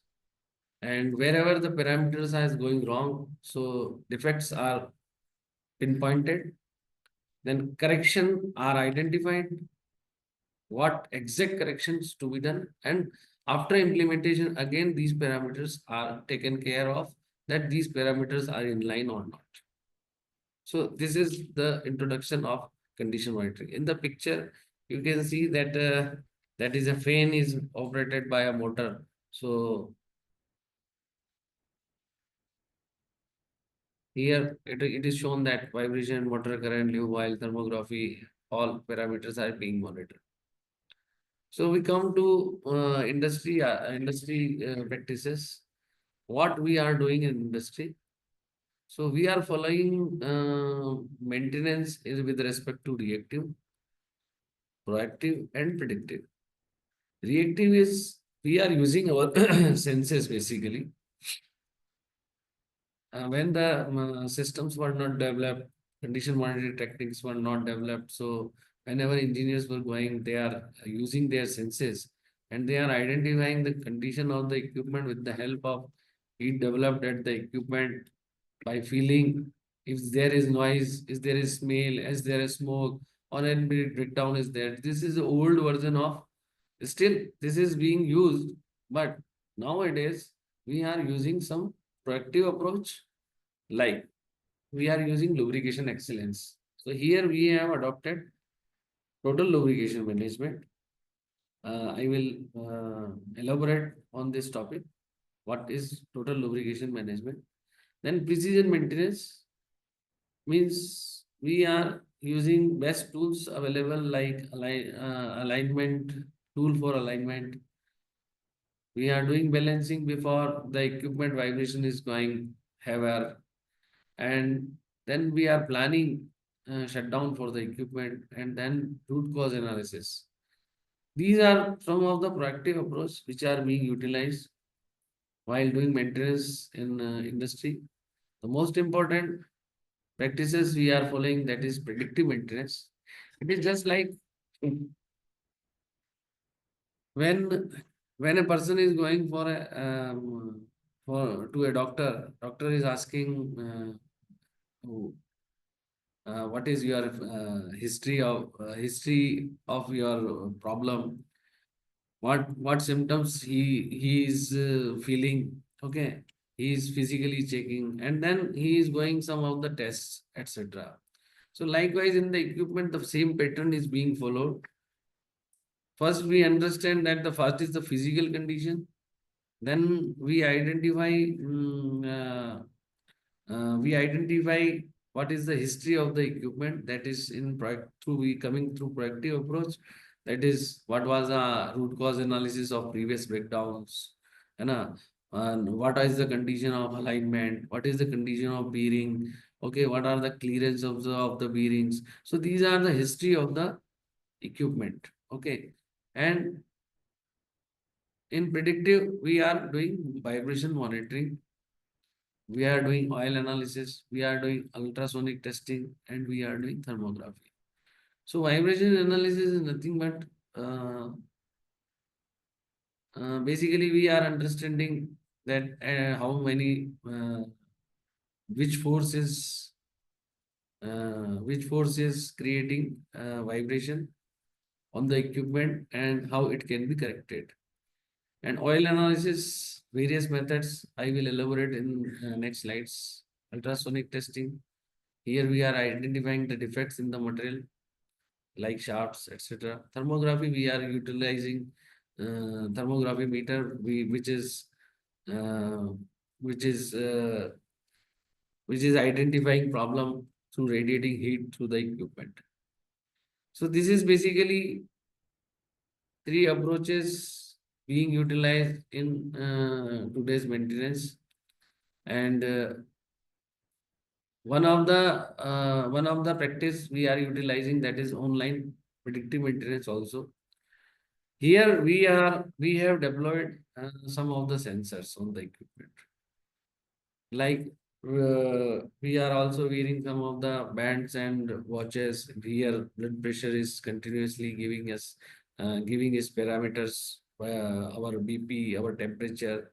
Speaker 8: and wherever the parameters are going wrong, so defects are pinpointed, then correction are identified, what exact corrections to be done, and after implementation again these parameters are taken care of, that these parameters are in line or not. So this is the introduction of condition monitoring. In the picture you can see that that is a fan is operated by a motor. So here it is shown that vibration, water current, low while thermography, all parameters are being monitored. So we come to industry practices. What we are doing in industry. So we are following maintenance is with respect to reactive, proactive, and predictive. Reactive is we are using our senses basically. When the systems were not developed, condition monitoring techniques were not developed. So whenever engineers were going, they are using their senses and they are identifying the condition of the equipment with the help of heat developed at the equipment by feeling if there is noise, if there is smell, is there is smoke, or any breakdown is there. This is the old version of still this is being used, but nowadays we are using some proactive approach like we are using lubrication excellence. So here we have adopted total lubrication management. I will elaborate on this topic. What is total lubrication management? Then precision maintenance means we are using best tools available like alignment, tool for alignment. We are doing balancing before the equipment vibration is going haywire, and then we are planning shutdown for the equipment and then root cause analysis. These are some of the proactive approach which are being utilized while doing maintenance in industry. The most important practices we are following, that is predictive maintenance. It is just like when when a person is going for a for to a doctor, doctor is asking oh, what is your history of your problem, what symptoms he is feeling. Okay, he is physically checking and then he is going some of the tests, etc. So likewise in the equipment the same pattern is being followed. First we understand that the first is the physical condition, then we identify what is the history of the equipment, that is in through we coming through proactive approach, that is what was the root cause analysis of previous breakdowns, and what is the condition of alignment, what is the condition of bearing, okay, what are the clearance of the bearings. So these are the history of the equipment. Okay, and in predictive we are doing vibration monitoring, we are doing oil analysis, we are doing ultrasonic testing, and we are doing thermography. So vibration analysis is nothing but basically we are understanding that how many which force is creating vibration on the equipment and how it can be corrected. And oil analysis, various methods I will elaborate in next slides. Ultrasonic testing. Here we are identifying the defects in the material like shafts, etc. Thermography, we are utilizing thermography meter, uh, which is uh, which is identifying problem through radiating heat through the equipment. So this is basically three approaches being utilized in today's maintenance. And one of the practice we are utilizing, that is online predictive maintenance also. Here we have deployed some of the sensors on the equipment. Like we are also wearing some of the bands and watches. Here blood pressure is continuously giving its parameters, our BP, our temperature.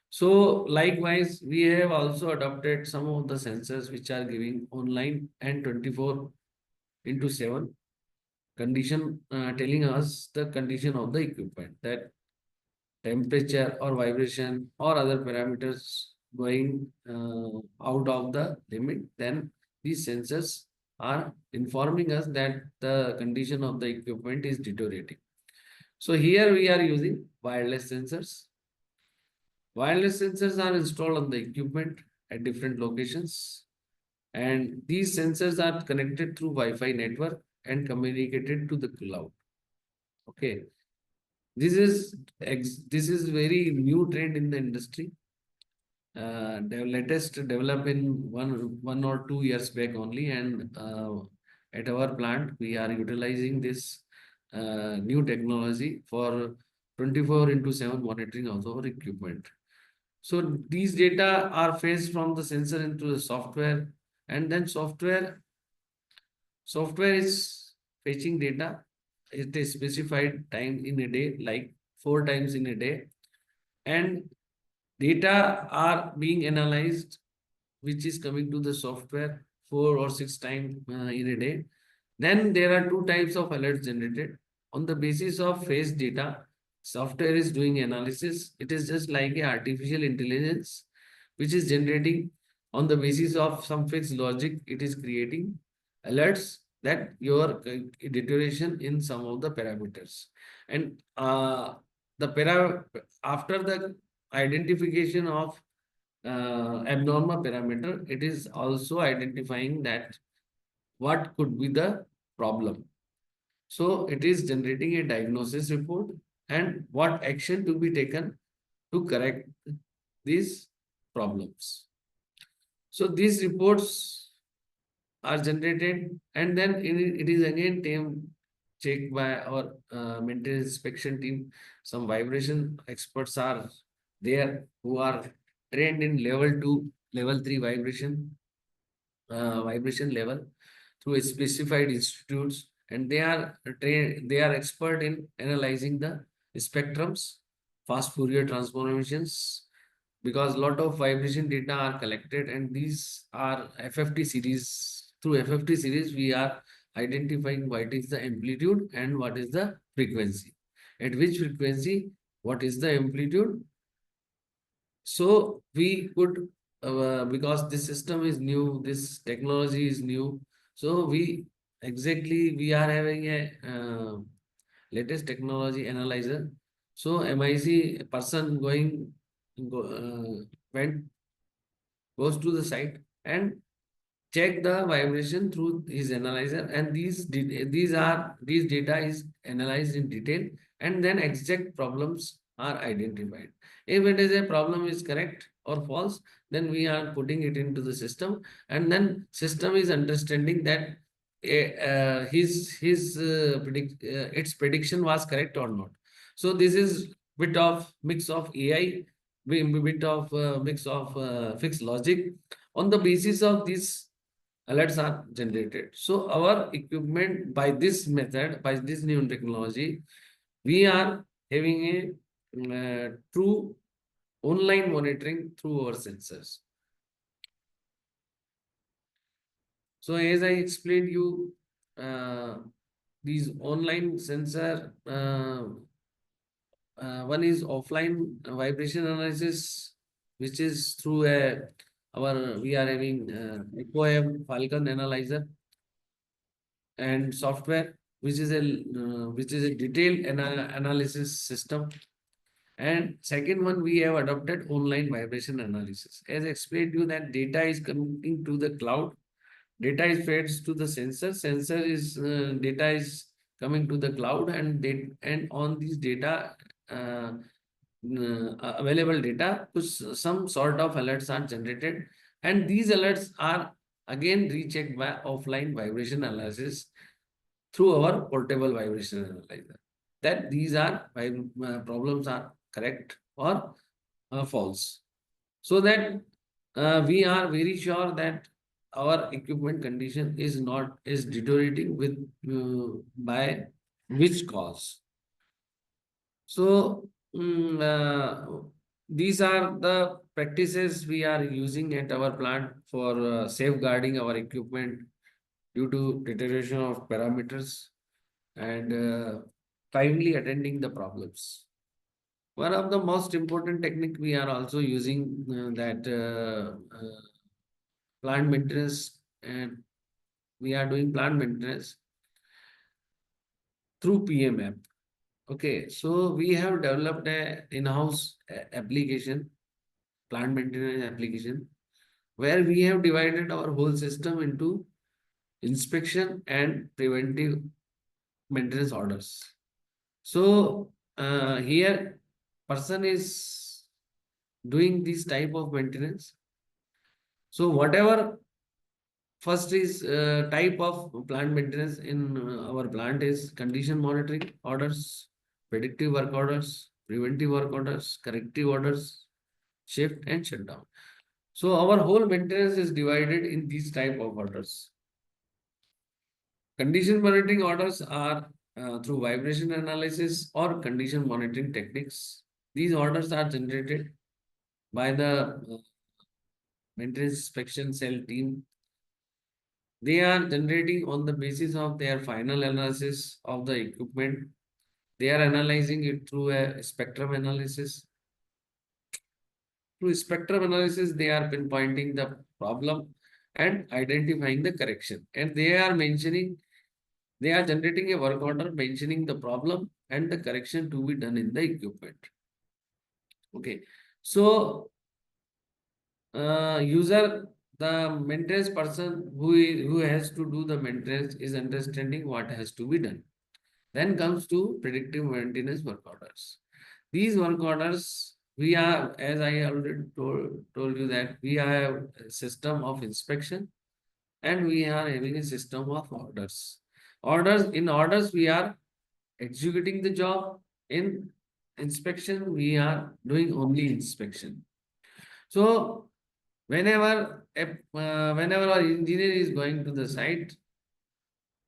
Speaker 8: So likewise, we have also adopted some of the sensors which are giving online and 24/7 condition, telling us the condition of the equipment, that temperature or vibration or other parameters going out of the limit, then these sensors are informing us that the condition of the equipment is deteriorating. So here we are using wireless sensors. Wireless sensors are installed on the equipment at different locations, and these sensors are connected through Wi-Fi network and communicated to the cloud. Okay, this is very new trend in the industry. The latest developed in one or 2 years back only, and at our plant we are utilizing this new technology for 24/7 monitoring of our equipment. So these data are fetched from the sensor into the software, and then software is fetching data at a specified time in a day, like 4 times in a day, and data are being analyzed, which is coming to the software 4 or 6 times in a day. Then there are two types of alerts generated. On the basis of face data, software is doing analysis. It is just like a artificial intelligence, which is generating on the basis of some fixed logic. It is creating alerts that your deterioration in some of the parameters. And after the identification of abnormal parameter, it is also identifying that what could be the problem. So it is generating a diagnosis report and what action to be taken to correct these problems. So these reports are generated, and then it is again checked by our maintenance inspection team. Some vibration experts are there who are trained in level 2, level 3 vibration level through specified institutes, and they are expert in analyzing the spectrums, fast Fourier transformations, because a lot of vibration data are collected, and these are FFT series. Through FFT series, we are identifying what is the amplitude and what is the frequency. At which frequency, what is the amplitude. So we could, because this system is new, this technology is new. So we are having a latest technology analyzer. So MIC person went goes to the site and check the vibration through his analyzer, and these data is analyzed in detail, and then exact problems are identified. If it is a problem is correct or false, then we are putting it into the system, and then system is understanding that its prediction was correct or not. So this is bit of mix of AI, bit of mix of fixed logic. On the basis of this, alerts are generated. So our equipment, by this method, by this new technology, we are having a true online monitoring through our sensors. So as I explained you, these online sensor, one is offline vibration analysis, which is through we are having EcoM Falcon analyzer and software, which is a detailed analysis system. And second one, we have adopted online vibration analysis. As I explained you, that data is coming to the cloud, data is fed to the data is coming to the cloud, and on this data available data, some sort of alerts are generated, and these alerts are again rechecked by offline vibration analysis through our portable vibration analyzer, that these are problems are correct or false, so that we are very sure that our equipment condition is deteriorating with by which cause. So these are the practices we are using at our plant for safeguarding our equipment due to deterioration of parameters and timely attending the problems. One of the most important technique we are also using that plant maintenance, and we are doing plant maintenance through PM app. Okay, so we have developed a in-house application, plant maintenance application, where we have divided our whole system into inspection and preventive maintenance orders. So here person is doing this type of maintenance. So whatever first is type of plant maintenance in our plant is condition monitoring orders, predictive work orders, preventive work orders, corrective orders, shift and shutdown. So our whole maintenance is divided in these type of orders. Condition monitoring orders are through vibration analysis or condition monitoring techniques. These orders are generated by the maintenance inspection cell team. They are generating on the basis of their final analysis of the equipment. They are analyzing it through a spectrum analysis. Through spectrum analysis, they are pinpointing the problem and identifying the correction. And they are generating a work order mentioning the problem and the correction to be done in the equipment. Okay. So, the maintenance person who has to do the maintenance is understanding what has to be done. Then comes to predictive maintenance work orders. These work orders, we are, as I already told you, that we have a system of inspection and we are having a system of orders. In orders, we are executing the job. In inspection, we are doing only inspection. So whenever our engineer is going to the site,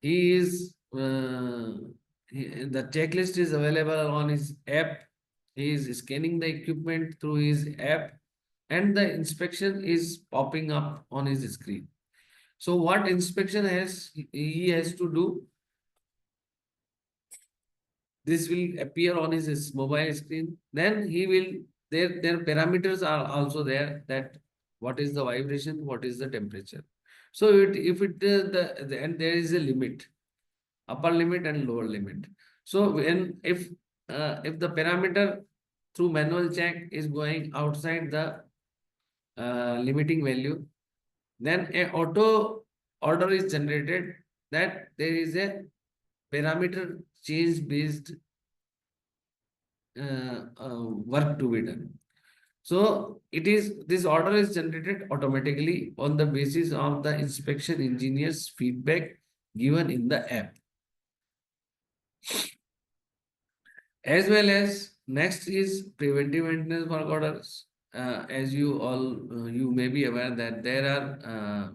Speaker 8: he is the checklist is available on his app. He is scanning the equipment through his app, and the inspection is popping up on his screen. So what inspection he has to do? This will appear on his mobile screen. Then he will their parameters are also there, that what is the vibration, what is the temperature. So and there is a limit, upper limit and lower limit. So if the parameter through manual check is going outside the limiting value, then a auto order is generated that there is a parameter change based work to be done. So this order is generated automatically on the basis of the inspection engineer's feedback given in the app. As well as next is preventive maintenance work orders. As you may be aware that there are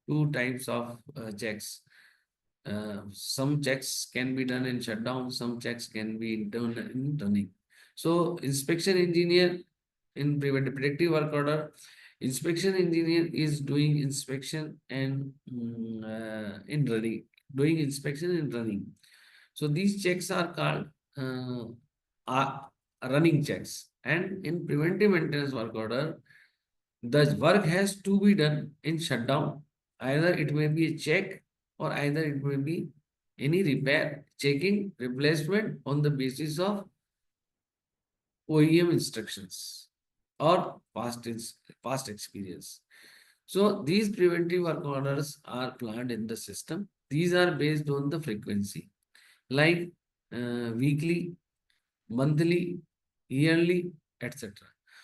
Speaker 8: two types of checks. Some checks can be done in shutdown, some checks can be done in running. So inspection engineer in predictive work order, inspection engineer is doing inspection and in running, doing inspection in running. So these checks are called running checks. And in preventive maintenance work order, the work has to be done in shutdown. Either it may be a check or either it may be any repair, checking, replacement on the basis of OEM instructions or past experience. So these preventive work orders are planned in the system. These are based on the frequency. Like weekly, monthly, yearly, etc.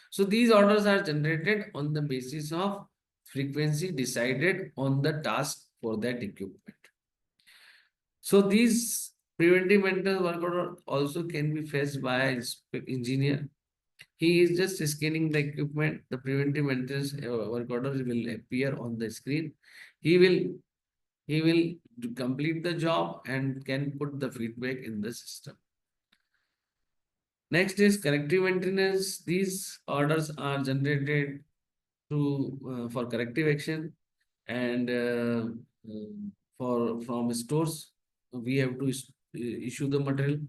Speaker 8: So these orders are generated on the basis of frequency decided on the task for that equipment. So these preventive maintenance work order also can be faced by an engineer. He is just scanning the equipment. The preventive maintenance work order will appear on the screen. He will complete the job and can put the feedback in the system. Next is corrective maintenance. These orders are generated for corrective action and for from stores. We have to issue the material.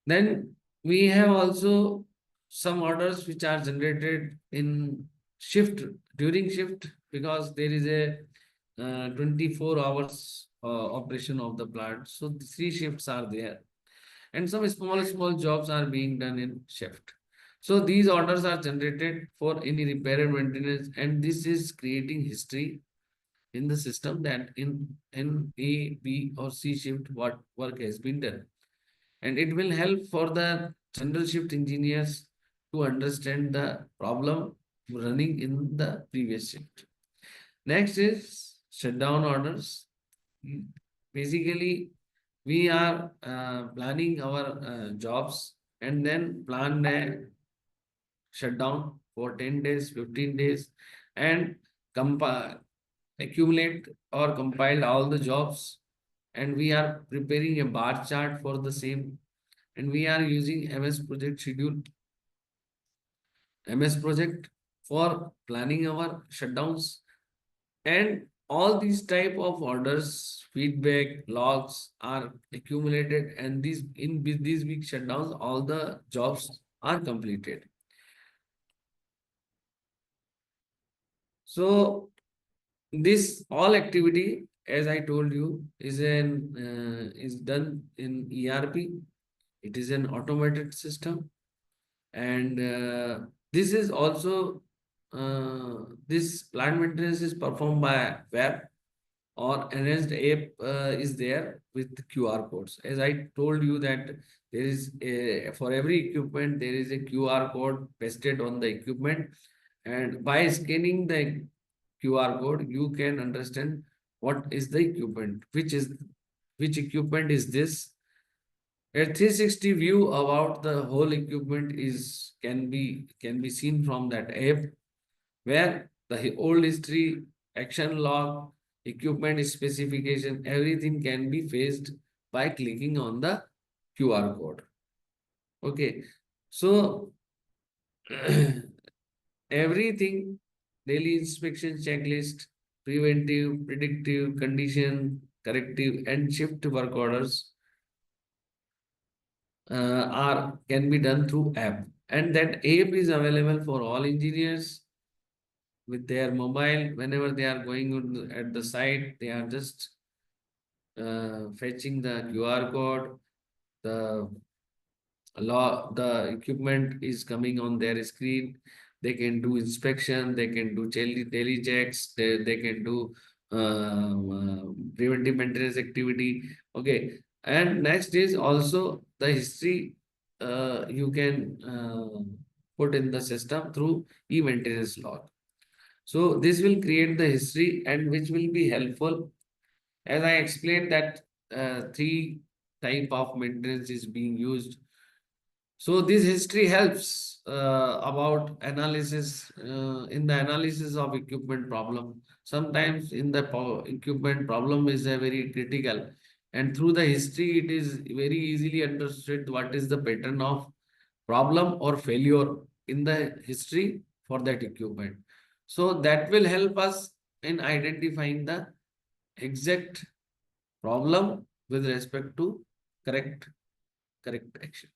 Speaker 8: Then we have also some orders which are generated in shift during shift because there is a 24 hours operation of the plant. So the three shifts are there and some small jobs are being done in shift. So these orders are generated for any repair and maintenance, and this is creating history in the system that in A, B, or C shift what work has been done. And it will help for the general shift engineers to understand the problem running in the previous shift. Next is shutdown orders. Basically, we are planning our jobs and then plan a shutdown for 10 days, 15 days, and accumulate or compile all the jobs. And we are preparing a bar chart for the same. And we are using MS Project Schedule, MS Project for planning our shutdowns. And all these type of orders, feedback, logs are accumulated, and these big shutdowns, all the jobs are completed. So this all activity, as I told you, is done in ERP. It is an automated system, and this is also this plant maintenance is performed by web or enhanced app is there with QR codes. As I told you that there is for every equipment there is a QR code pasted on the equipment, and by scanning the QR code you can understand what is the equipment, which equipment is this. A 360 view about the whole equipment is can be seen from that app, where the old history, action log, equipment specification, everything can be faced by clicking on the QR code. Okay, so everything, daily inspection checklist, preventive, predictive, condition, corrective, and shift work orders are can be done through app, and that app is available for all engineers with their mobile. Whenever they are going at the site, they are just fetching the QR code. The equipment is coming on their screen. They can do inspection, they can do daily checks, they can do preventive maintenance activity. Okay, and next is also the history you can put in the system through e-maintenance log. So this will create the history and which will be helpful. As I explained that three type of maintenance is being used. So this history helps about analysis in the analysis of equipment problem. Sometimes in the equipment problem is a very critical, and through the history it is very easily understood what is the pattern of problem or failure in the history for that equipment. So that will help us in identifying the exact problem with respect to correct action.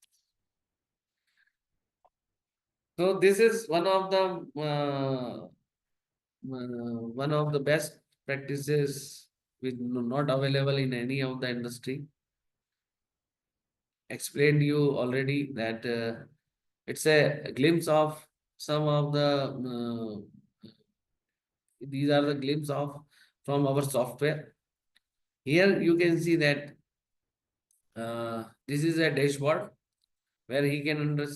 Speaker 8: So this is one of the best practices which not available in any of the industry. Explained you already that it's a glimpse of some of the these are the glimpse of from our software. Here you can see that This is a dashboard where engineer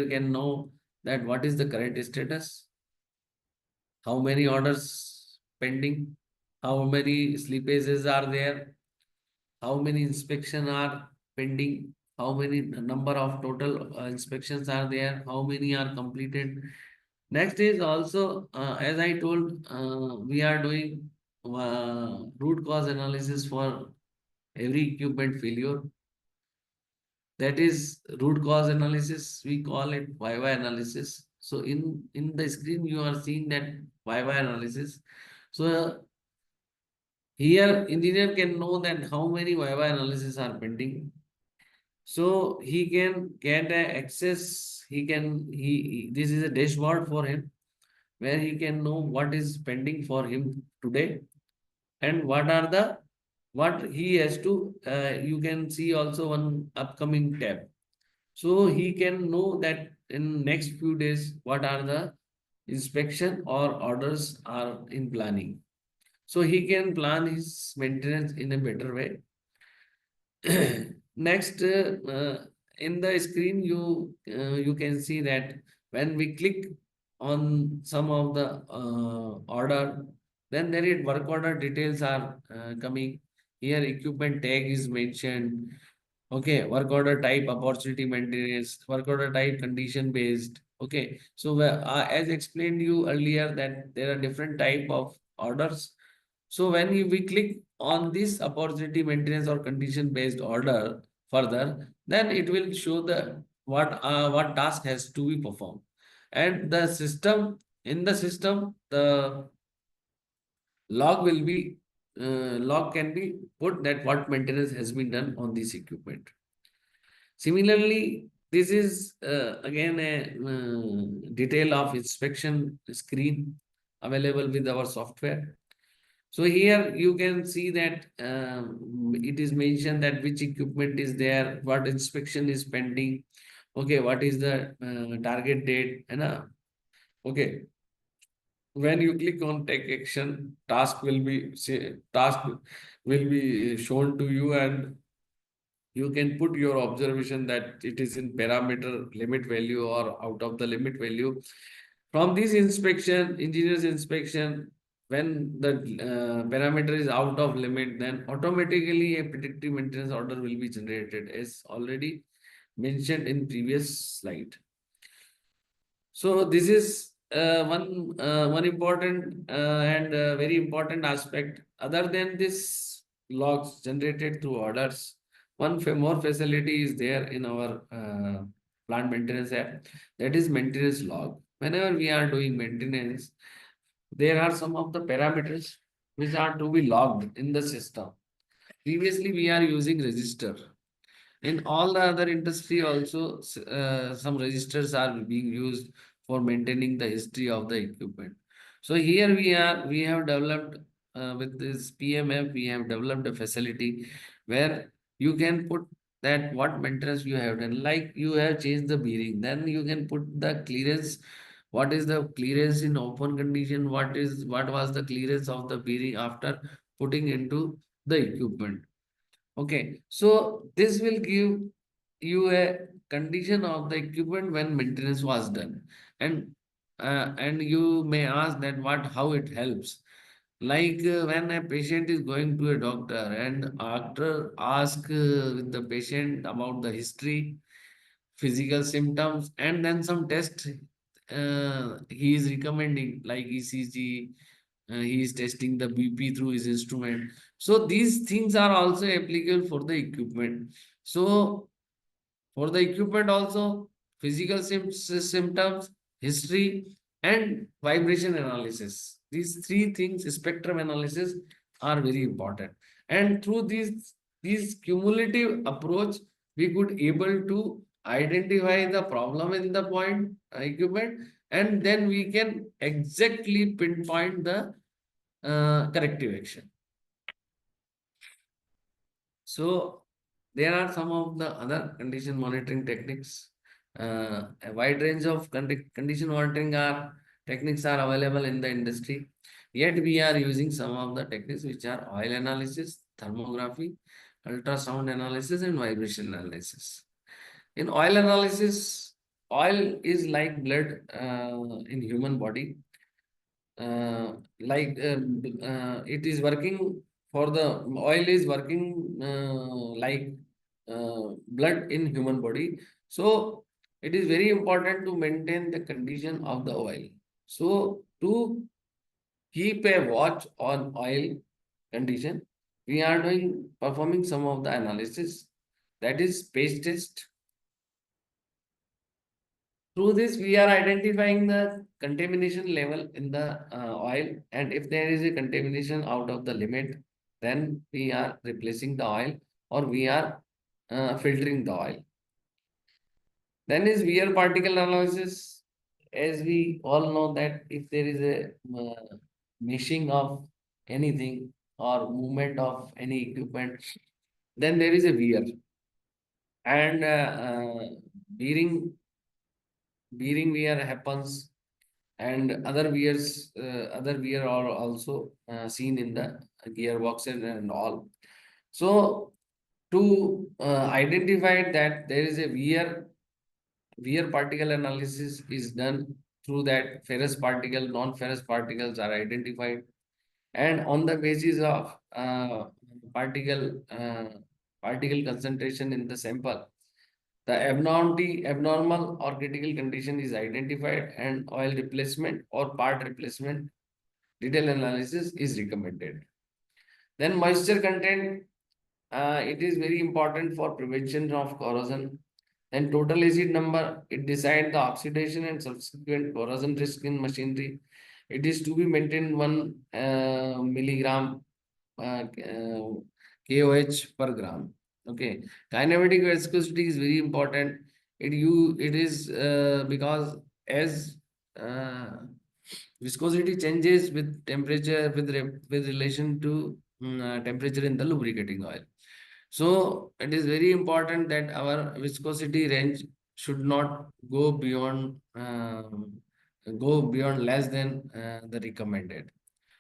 Speaker 8: can know that what is the current status, how many orders pending, how many slippages are there, how many inspection are pending, how many number of total inspections are there, how many are completed. Next is also, as I told, we are doing root cause analysis for every equipment failure. That is root cause analysis. We call it YY analysis. So in the screen you are seeing that YY analysis. So here engineer can know that how many YY analysis are pending. So he can get a access. This is a dashboard for him where he can know what is pending for him today and what he has to. You can see also one upcoming tab. So he can know that in next few days what are the inspection or orders are in planning. So he can plan his maintenance in a better way. Next, in the screen, you can see that when we click on some of the order, then there is work order details are coming. Here, equipment tag is mentioned. Okay, work order type, opportunity maintenance, work order type, condition based. Okay, so as explained you earlier that there are different type of orders. So when we click on this opportunity maintenance or condition based order further, then it will show the what task has to be performed. And the system, in the system, the log can be put that what maintenance has been done on this equipment. Similarly, this is again a detail of inspection screen available with our software. So here you can see that it is mentioned that which equipment is there, what inspection is pending, okay, what is the target date, and okay. When you click on take action, task will be shown to you, and you can put your observation that it is in parameter limit value or out of the limit value. From this inspection, engineer's inspection, when the parameter is out of limit, then automatically a predictive maintenance order will be generated as already mentioned in previous slide. So this is one important and very important aspect. Other than this logs generated through orders, more facility is there in our plant maintenance app. That is maintenance log. Whenever we are doing maintenance, there are some of the parameters which are to be logged in the system. Previously, we are using register. In all the other industry also, some registers are being used for maintaining the history of the equipment. So here we have developed with this PMF, we have developed a facility where you can put that what maintenance you have done. Like you have changed the bearing, then you can put the clearance. What is the clearance in open condition? What was the clearance of the bearing after putting into the equipment? Okay, so this will give you a condition of the equipment when maintenance was done, and you may ask that how it helps. Like when a patient is going to a doctor and doctor ask with the patient about the history, physical symptoms, and then some test he is recommending like ECG. He is testing the BP through his instrument. So these things are also applicable for the equipment. So for the equipment also, physical symptoms, history, and vibration analysis. These three things, spectrum analysis, are very important. And through these cumulative approach, we could able to identify the problem in the point equipment, and then we can exactly pinpoint the corrective action. So there are some of the other condition monitoring techniques. A wide range of condition monitoring techniques are available in the industry. Yet we are using some of the techniques which are oil analysis, thermography, ultrasound analysis and vibration analysis. In oil analysis, oil is like blood in human body. It is working for the oil is working like blood in human body. So it is very important to maintain the condition of the oil. So to keep a watch on oil condition, we are performing some of the analysis, that is page test. Through this, we are identifying the contamination level in the oil, and if there is a contamination out of the limit, then we are replacing the oil or we are filtering the oil. Then is wear particle analysis. As we all know that if there is a meshing of anything or movement of any equipment, then there is a wear. And bearing wear happens, and other wear are also seen in the gearboxes and all. So to identify that there is a wear particle analysis is done through that ferrous particle, non-ferrous particles are identified, and on the basis of particle particle concentration in the sample, the abnormal or critical condition is identified, and oil replacement or part replacement detailed analysis is recommended. Then moisture content, it is very important for prevention of corrosion. Then total acid number, it decides the oxidation and subsequent corrosion risk in machinery. It is to be maintained 1 milligram KOH per gram. Okay, kinematic viscosity is very important. It is because as uh, viscosity changes with temperature with relation to temperature in the lubricating oil. So it is very important that our viscosity range should not go beyond less than the recommended.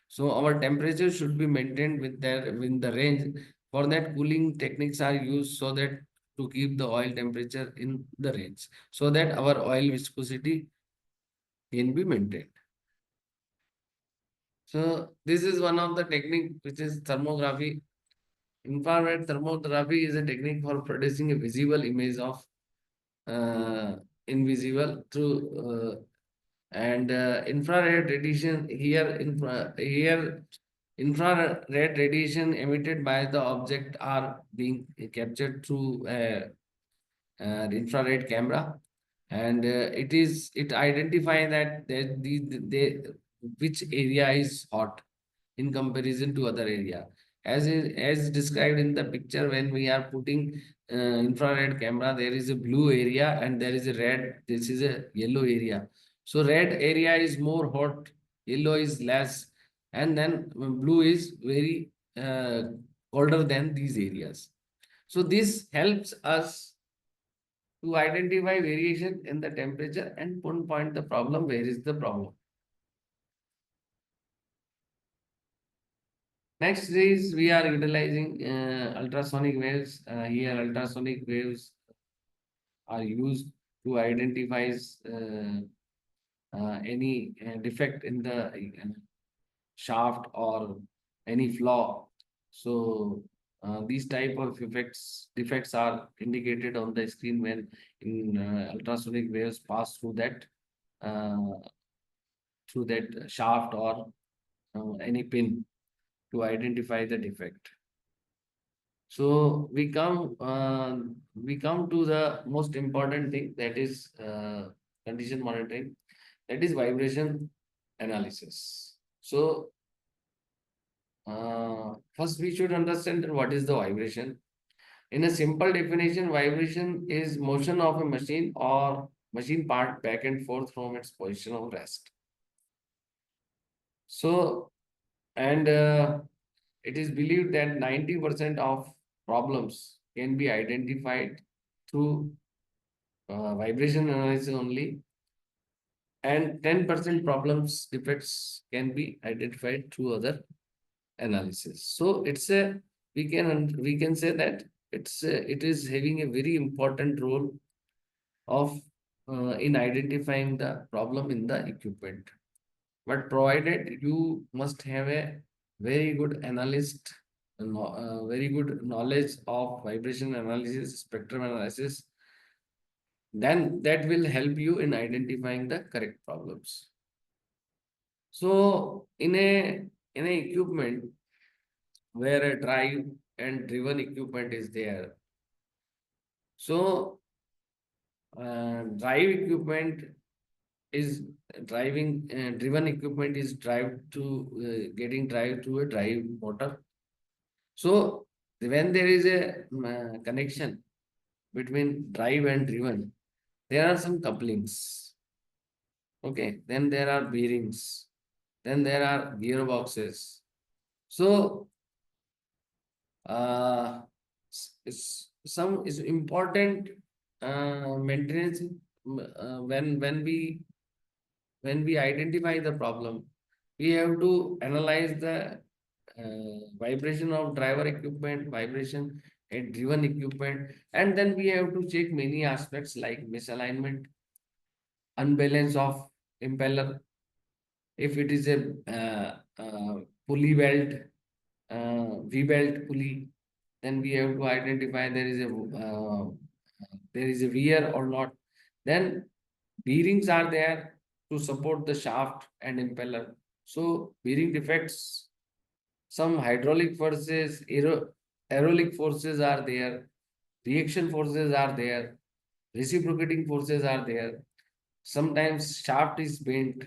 Speaker 8: So our temperature should be maintained within the range. For that, cooling techniques are used so that to keep the oil temperature in the range, so that our oil viscosity can be maintained. So this is one of the technique which is thermography. Infrared thermography is a technique for producing a visible image of invisible through and infrared radiation here infrared radiation emitted by the object are being captured through infrared camera, and it identify that which area is hot in comparison to other area. As described in the picture, when we are putting infrared camera, there is a blue area and there is a red, this is a yellow area. So red area is more hot, yellow is less, and then blue is very colder than these areas. So this helps us to identify variation in the temperature and pinpoint the problem, where is the problem. Next is we are utilizing ultrasonic waves. Here ultrasonic waves are used to identify any defect in the shaft or any flaw. So these type of defects are indicated on the screen when in ultrasonic waves pass uh, through that shaft or any pin to identify the defect. So we come to the most important thing, that is condition monitoring, that is vibration analysis. So first we should understand what is the vibration. In a simple definition, vibration is motion of a machine or machine part back and forth from its position of rest. So, and it is believed that 90% of problems can be identified through vibration analysis only, and 10% problems defects can be identified through other analysis. So it's a we can say that it is having a very important role of in identifying the problem in the equipment. But provided you must have a very good analyst, very good knowledge of vibration analysis, spectrum analysis, then that will help you in identifying the correct problems. So in a equipment where a drive and driven equipment is there, so drive equipment is driven equipment is drive to getting drive to a drive motor. So when there is a connection between drive and driven, there are some couplings. Okay, then there are bearings, then there are gearboxes. So some is important maintenance when we identify the problem, we have to analyze the vibration of driver equipment, vibration and driven equipment, and then we have to check many aspects like misalignment, unbalance of impeller. If it is a pulley belt, V belt pulley, then we have to identify there is a wear or not. Then bearings are there to support the shaft and impeller. So bearing defects, some hydraulic forces, aerolic forces are there, reaction forces are there, reciprocating forces are there. Sometimes shaft is bent,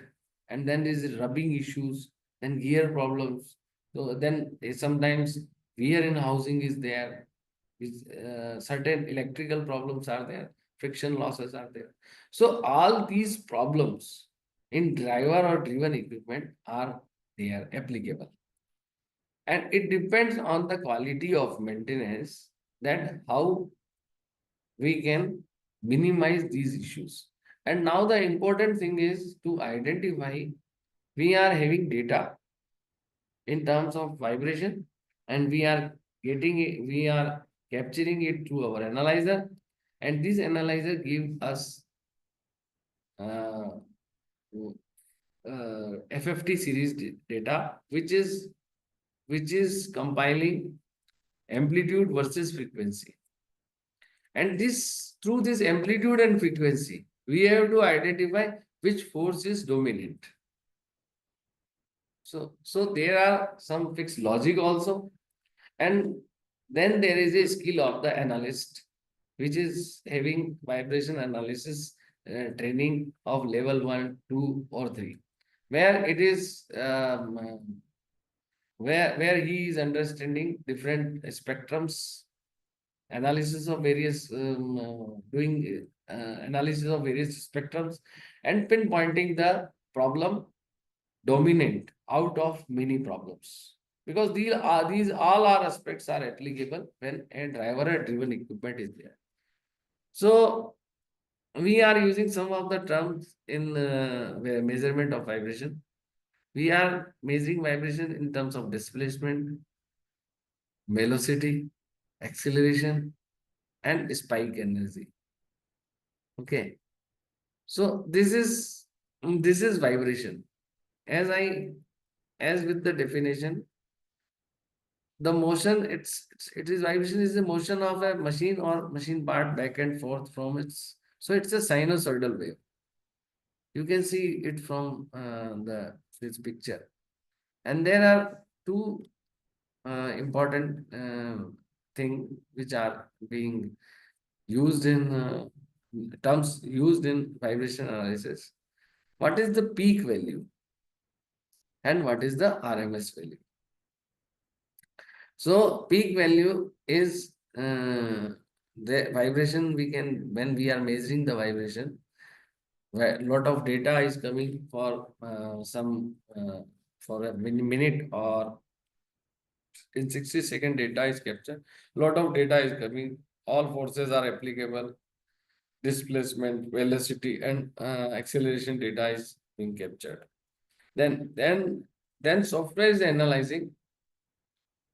Speaker 8: and then there is rubbing issues, then gear problems. So then sometimes wear in housing is there. Certain electrical problems are there, friction losses are there. So all these problems in driver or driven equipment are there applicable. And it depends on the quality of maintenance that how we can minimize these issues. And now the important thing is to identify we are having data in terms of vibration, and we are getting it, we are capturing it through our analyzer, and this analyzer gives us uh, FFT series data, which is compiling amplitude versus frequency. And this through this amplitude and frequency, we have to identify which force is dominant. So there are some fixed logic also. And then there is a skill of the analyst, which is having vibration analysis training of level 1, 2, or 3, where it is where he is understanding different spectrums, analysis of various doing analysis of various spectrums, and pinpointing the problem dominant out of many problems, because these all our aspects are applicable when a driver or driven equipment is there. So we are using some of the terms in measurement of vibration. We are measuring vibration in terms of displacement, velocity, acceleration, and spike energy. Okay, so this is vibration. As with the definition, the motion it is vibration is the motion of a machine or machine part back and forth from its, so it's a sinusoidal wave. You can see it from this picture, and there are two important thing which are being used in terms used in vibration analysis. What is the peak value and what is the RMS value? So peak value is the vibration we can, when we are measuring the vibration, where lot of data is coming for for a minute or in 60-second data is captured. Lot of data is coming. All forces are applicable. Displacement, velocity, and acceleration data is being captured. Then software is analyzing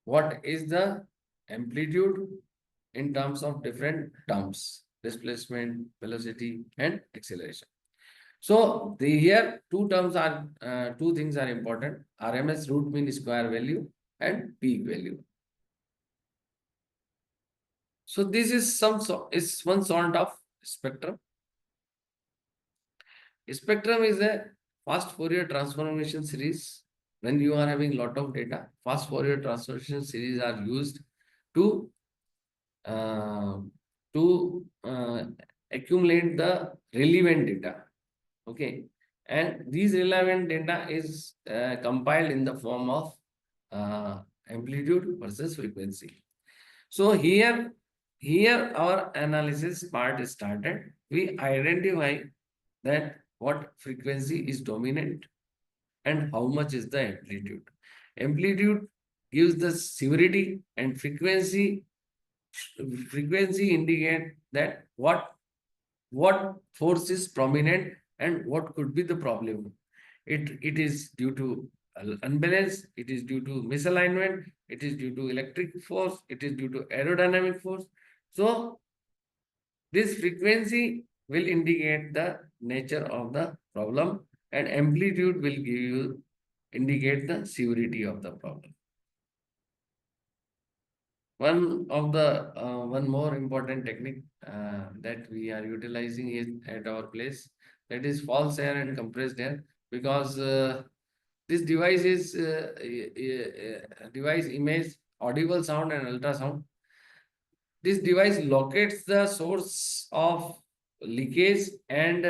Speaker 8: what is the amplitude in terms of different terms, displacement, velocity, and acceleration. So here two terms are two things are important: RMS root mean square value and peak value. So this is is one sort of spectrum. Spectrum is a fast Fourier transformation series. When you are having lot of data, fast Fourier transformation series are used to uh, accumulate the relevant data. Okay, and these relevant data is compiled in the form of amplitude versus frequency. So here our analysis part is started. We identify that what frequency is dominant and how much is the amplitude. Amplitude gives the severity, and frequency indicate that what force is prominent and what could be the problem. It is due to unbalance, it is due to misalignment, it is due to electric force, it is due to aerodynamic force. So this frequency will indicate the nature of the problem, and amplitude will give you indicate the severity of the problem. One more important technique that we are utilizing is at our place, that is false air and compressed air, because this device is device image, audible sound and ultrasound. This device locates the source of leakage and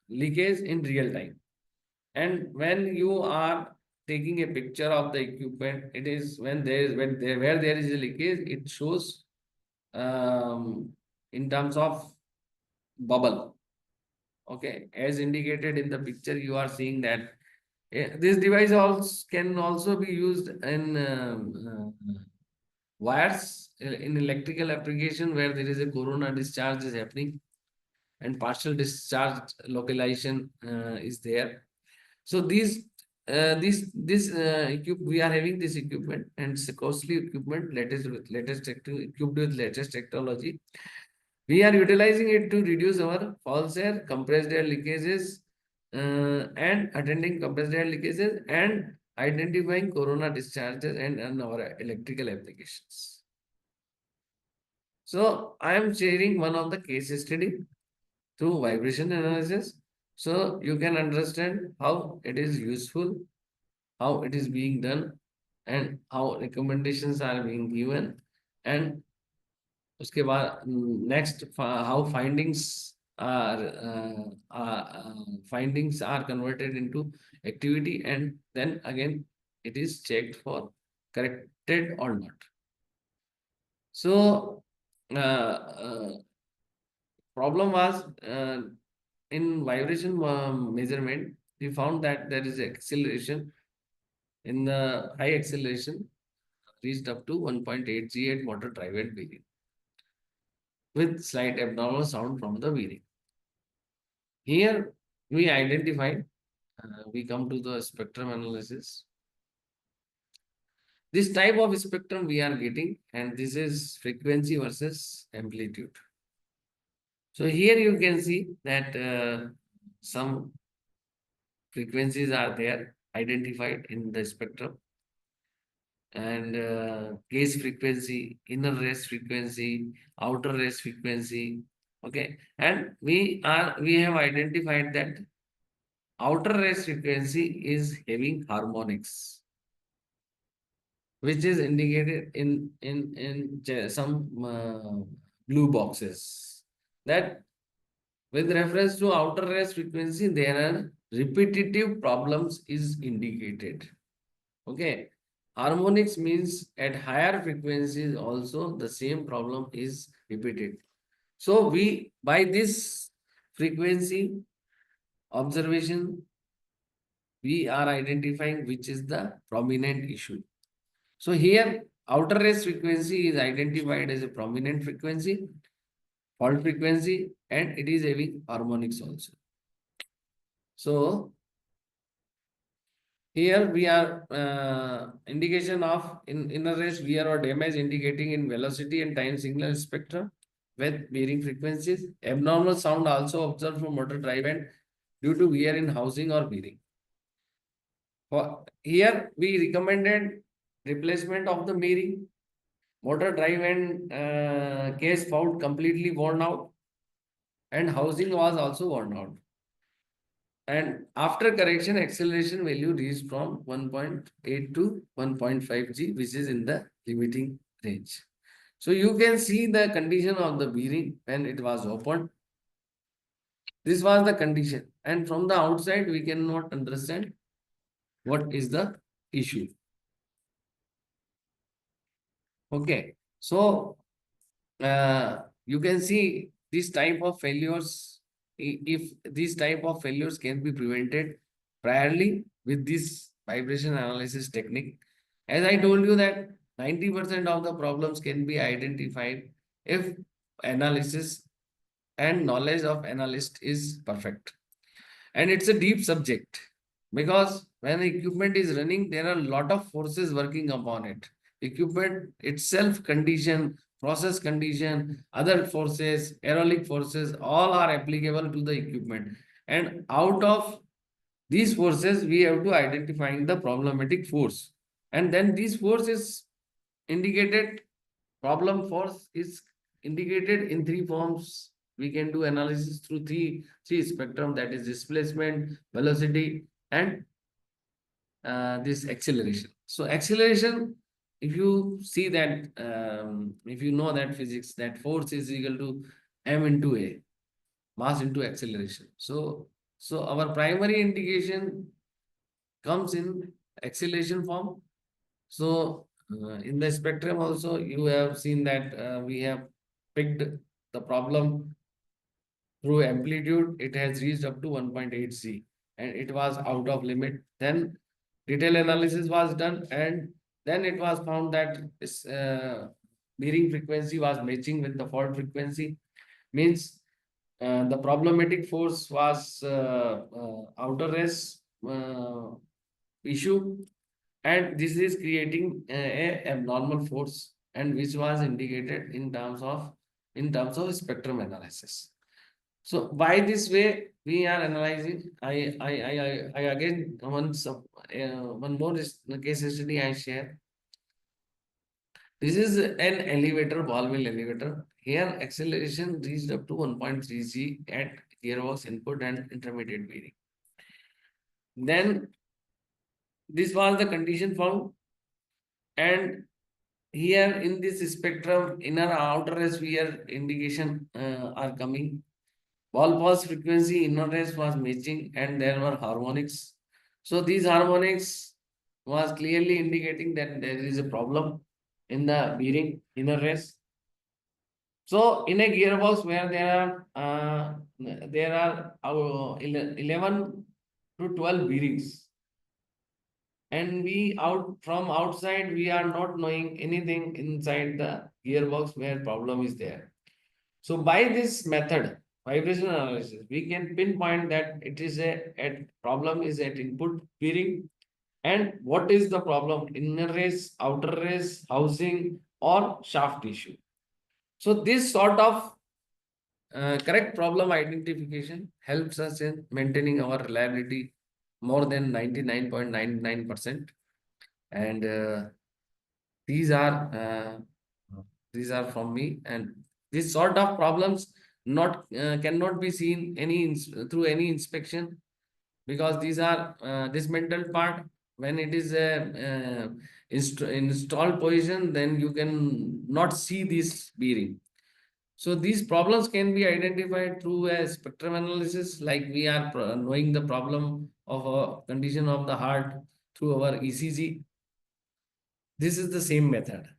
Speaker 8: leakage in real time. And when you are taking a picture of the equipment, it is when where there is a leakage, it shows in terms of bubble. Okay, as indicated in the picture, you are seeing that this device also can also be used in wires in electrical application where there is a corona discharge is happening and partial discharge localization is there. So we are having this equipment, and it's a costly equipment, equipped with latest technology. We are utilizing it to reduce our false air, compressed air leakages, and attending compressed air leakages and identifying corona discharges and our electrical applications. So I am sharing one of the case study through vibration analysis, so you can understand how it is useful, how it is being done, and how recommendations are being given, and उसके बाद next how findings are converted into activity, and then again it is checked for corrected or not. So problem was in vibration measurement, we found that there is acceleration in the high acceleration reached up to 1.8 G at motor driven bearing with slight abnormal sound from the bearing. Here we identified, we come to the spectrum analysis. This type of spectrum we are getting, and this is frequency versus amplitude. So here you can see that some frequencies are there identified in the spectrum, and gauge frequency, inner race frequency, outer race frequency. Okay, and we have identified that outer race frequency is having harmonics, which is indicated in some blue boxes. That with reference to outer race frequency, there are repetitive problems is indicated. Okay, harmonics means at higher frequencies also the same problem is repeated. So we by this frequency observation, we are identifying which is the prominent issue. So here outer race frequency is identified as a prominent frequency, fault frequency, and it is having harmonics also. So Here we are indication of inner rest wear or damage indicating in velocity and time signal spectrum with varying frequencies. Abnormal sound also observed from motor drive and due to wear in housing or bearing. For here we recommended replacement of the bearing. Motor drive and case found completely worn out and housing was also worn out. And after correction, acceleration value reached from 1.8 to 1.5 G, which is in the limiting range. So you can see the condition of the bearing when it was opened. This was the condition. And from the outside, we cannot understand what is the issue. Okay. So you can see this type of failures, if these type of failures can be prevented priorly with this vibration analysis technique. As I told you that 90% of the problems can be identified if analysis and knowledge of analyst is perfect. And it's a deep subject because when the equipment is running, there are a lot of forces working upon it. Equipment itself condition, process condition, other forces, aerolic forces, all are applicable to the equipment. And out of these forces, we have to identify the problematic force. And then this force is indicated, problem force is indicated in three forms. We can do analysis through three spectrum, that is displacement, velocity, and this acceleration. So acceleration, if you see that, if you know that physics, that force is equal to m into a, mass into acceleration. So our primary indication comes in acceleration form. So in the spectrum also, you have seen that we have picked the problem through amplitude. It has reached up to 1.8 C and it was out of limit. Then detailed analysis was done and then it was found that this bearing frequency was matching with the fault frequency. Means the problematic force was outer race issue, and this is creating a abnormal force, and which was indicated in terms of spectrum analysis. So by this way we are analyzing. I again one more case study I share. This is an elevator, ball mill elevator. Here acceleration reached up to 1.3 G at gearbox input and intermediate bearing. Then this was the condition found, and here in this spectrum, inner outer sphere indication are coming. Ball pulse frequency inner race was matching and there were harmonics. So these harmonics was clearly indicating that there is a problem in the bearing inner race. So in a gearbox where there are 11 to 12 bearings, and we out from outside we are not knowing anything inside the gearbox where problem is there. So by this method, vibration analysis, we can pinpoint that it is at problem is at input bearing, and what is the problem, inner race, outer race, housing, or shaft issue. So this sort of correct problem identification helps us in maintaining our reliability more than 99.99%. And these are from me, and this sort of problems not cannot be seen through any inspection, because these are dismantled part. When it is a installed position, then you can not see this bearing. So these problems can be identified through a spectrum analysis, like we are knowing the problem of a condition of the heart through our ECG. This is the same method.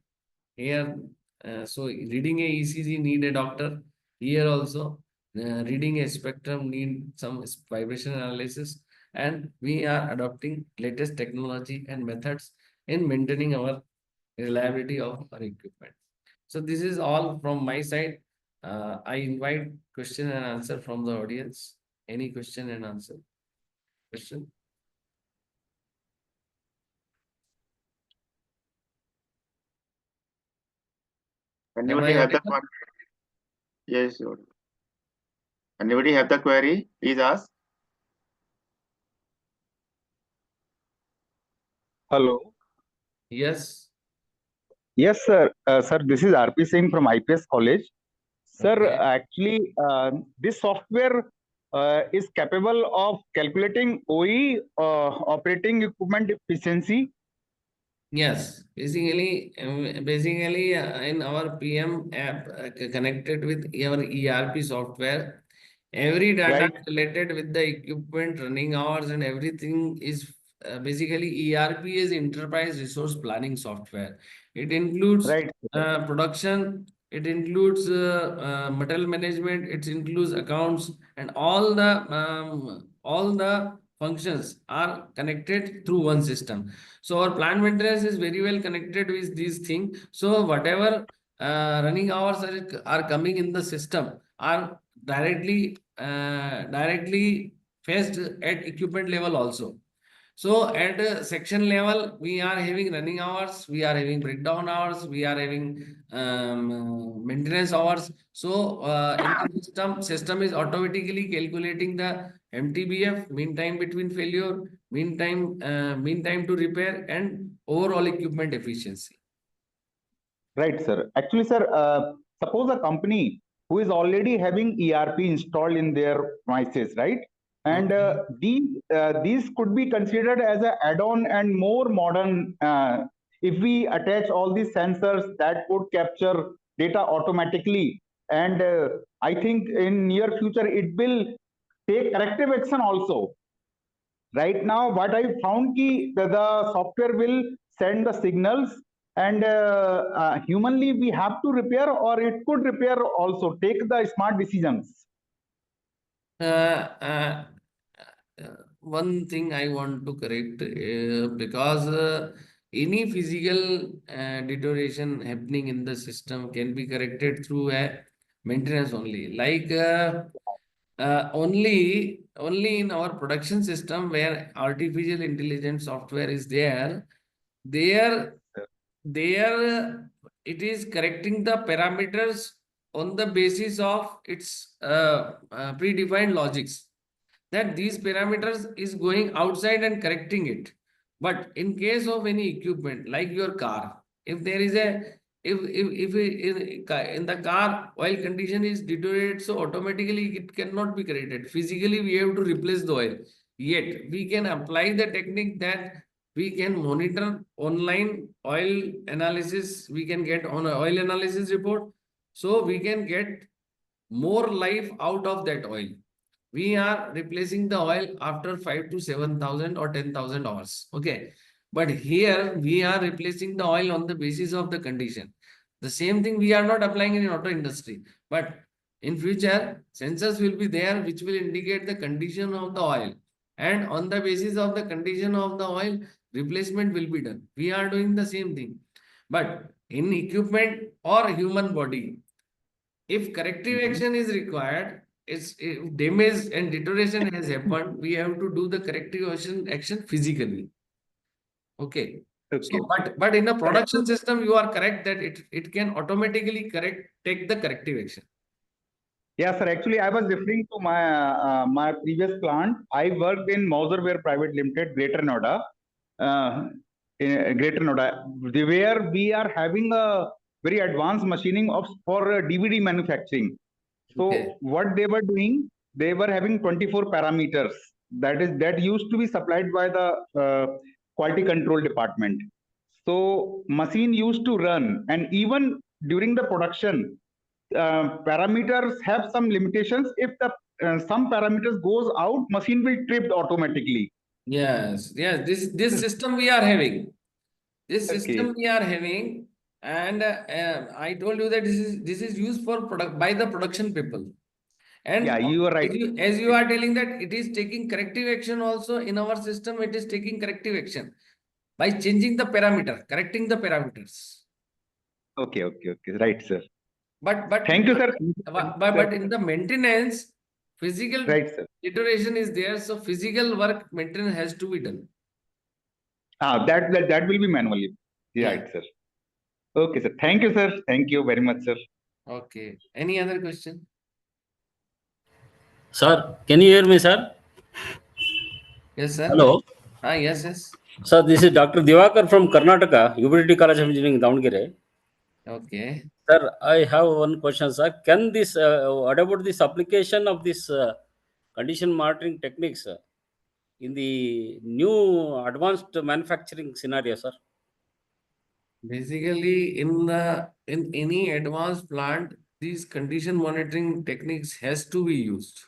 Speaker 8: Here, so reading a ECG need a doctor. Here also, reading a spectrum need some vibration analysis, and we are adopting latest technology and methods in maintaining our reliability of our equipment. So this is all from my side. I invite question and answer from the audience. Any question and answer? Question?
Speaker 3: Anybody
Speaker 8: I
Speaker 3: have the
Speaker 8: audible?
Speaker 3: query? Yes, sure. Anybody have the query? Please ask.
Speaker 9: Hello.
Speaker 8: Yes.
Speaker 9: Yes, sir. Sir, this is RP Singh from IPS College. Sir,
Speaker 8: Okay.
Speaker 9: actually, this software is capable of calculating OE, operating equipment efficiency.
Speaker 8: Yes, basically, in our PM app connected with our ERP software, every data
Speaker 9: Right,
Speaker 8: related with the equipment, running hours, and everything is basically ERP is enterprise resource planning software. It includes
Speaker 9: right, sir.
Speaker 8: production, it includes material management, it includes accounts, and all the functions are connected through one system. So our plant maintenance is very well connected with these things. So whatever running hours are coming in the system are directly faced at equipment level also. So at section level, we are having running hours, we are having breakdown hours, we are having maintenance hours. So in the system is automatically calculating the MTBF, mean time between failure, mean time to repair, and overall equipment efficiency.
Speaker 9: Right, sir. Actually, sir, suppose a company who is already having ERP installed in their premises, right? And
Speaker 8: Okay.
Speaker 9: these could be considered as an add-on and more modern. If we attach all these sensors that would capture data automatically, and I think in near future it will take corrective action also. Right now what I found key the software will send the signals, and humanly we have to repair, or it could repair also, take the smart decisions.
Speaker 8: One thing I want to correct because any physical deterioration happening in the system can be corrected through a maintenance only. Like only in our production system where artificial intelligence software is there there it is correcting the parameters on the basis of its predefined logics, that these parameters is going outside and correcting it. But in case of any equipment like your car, if there is a in the car oil condition is deteriorated, so automatically it cannot be corrected. Physically, we have to replace the oil. Yet we can apply the technique that we can monitor online oil analysis. We can get on an oil analysis report, so we can get more life out of that oil. We are replacing the oil after 5 to 7,000 or 10,000 hours. Okay. But here we are replacing the oil on the basis of the condition. The same thing we are not applying in auto industry. But in future, sensors will be there which will indicate the condition of the oil. And on the basis of the condition of the oil, replacement will be done. We are doing the same thing. But in equipment or human body, if corrective action is required, if damage and deterioration has happened, we have to do the corrective action physically. Okay.
Speaker 9: Okay.
Speaker 8: So, but in a production system, you are correct that it can automatically take the corrective action.
Speaker 9: Yeah, sir. Actually, I was referring to my previous plant. I worked in Mauserware Private Limited, Greater Noida, in Greater Noida, where we are having a very advanced machining of for DVD manufacturing. So
Speaker 8: Okay.
Speaker 9: what they were doing, they were having 24 parameters. That used to be supplied by the quality control department. So machine used to run, and even during the production, parameters have some limitations. If the some parameters goes out, machine will trip automatically.
Speaker 8: Yes, yes. This system we are having. This system
Speaker 9: Okay.
Speaker 8: we are having, and I told you that this is used for product by the production people.
Speaker 9: Yeah,
Speaker 8: And
Speaker 9: you are right.
Speaker 8: as you are telling that it is taking corrective action also in our system, it is taking corrective action by changing the parameter, correcting the parameters.
Speaker 9: Okay, okay, okay. Right, sir.
Speaker 8: But
Speaker 9: Thank you, sir.
Speaker 8: but in the maintenance, physical
Speaker 9: Right, sir.
Speaker 8: deterioration is there, so physical work maintenance has to be done.
Speaker 9: That will be manually.
Speaker 8: Yeah.
Speaker 9: Right, sir. Okay, sir. Thank you, sir. Thank you very much, sir.
Speaker 8: Okay. Any other question?
Speaker 10: Sir, can you hear me, sir?
Speaker 8: Yes, sir.
Speaker 10: Hello.
Speaker 8: Yes, yes.
Speaker 10: Sir, this is Dr. Divakar from Karnataka, Utility College of Engineering, Davangere.
Speaker 8: Okay.
Speaker 10: Sir, I have one question, sir. Can this, what about this application of this condition monitoring techniques in the new advanced manufacturing scenario, sir?
Speaker 8: Basically, in any advanced plant, these condition monitoring techniques has to be used.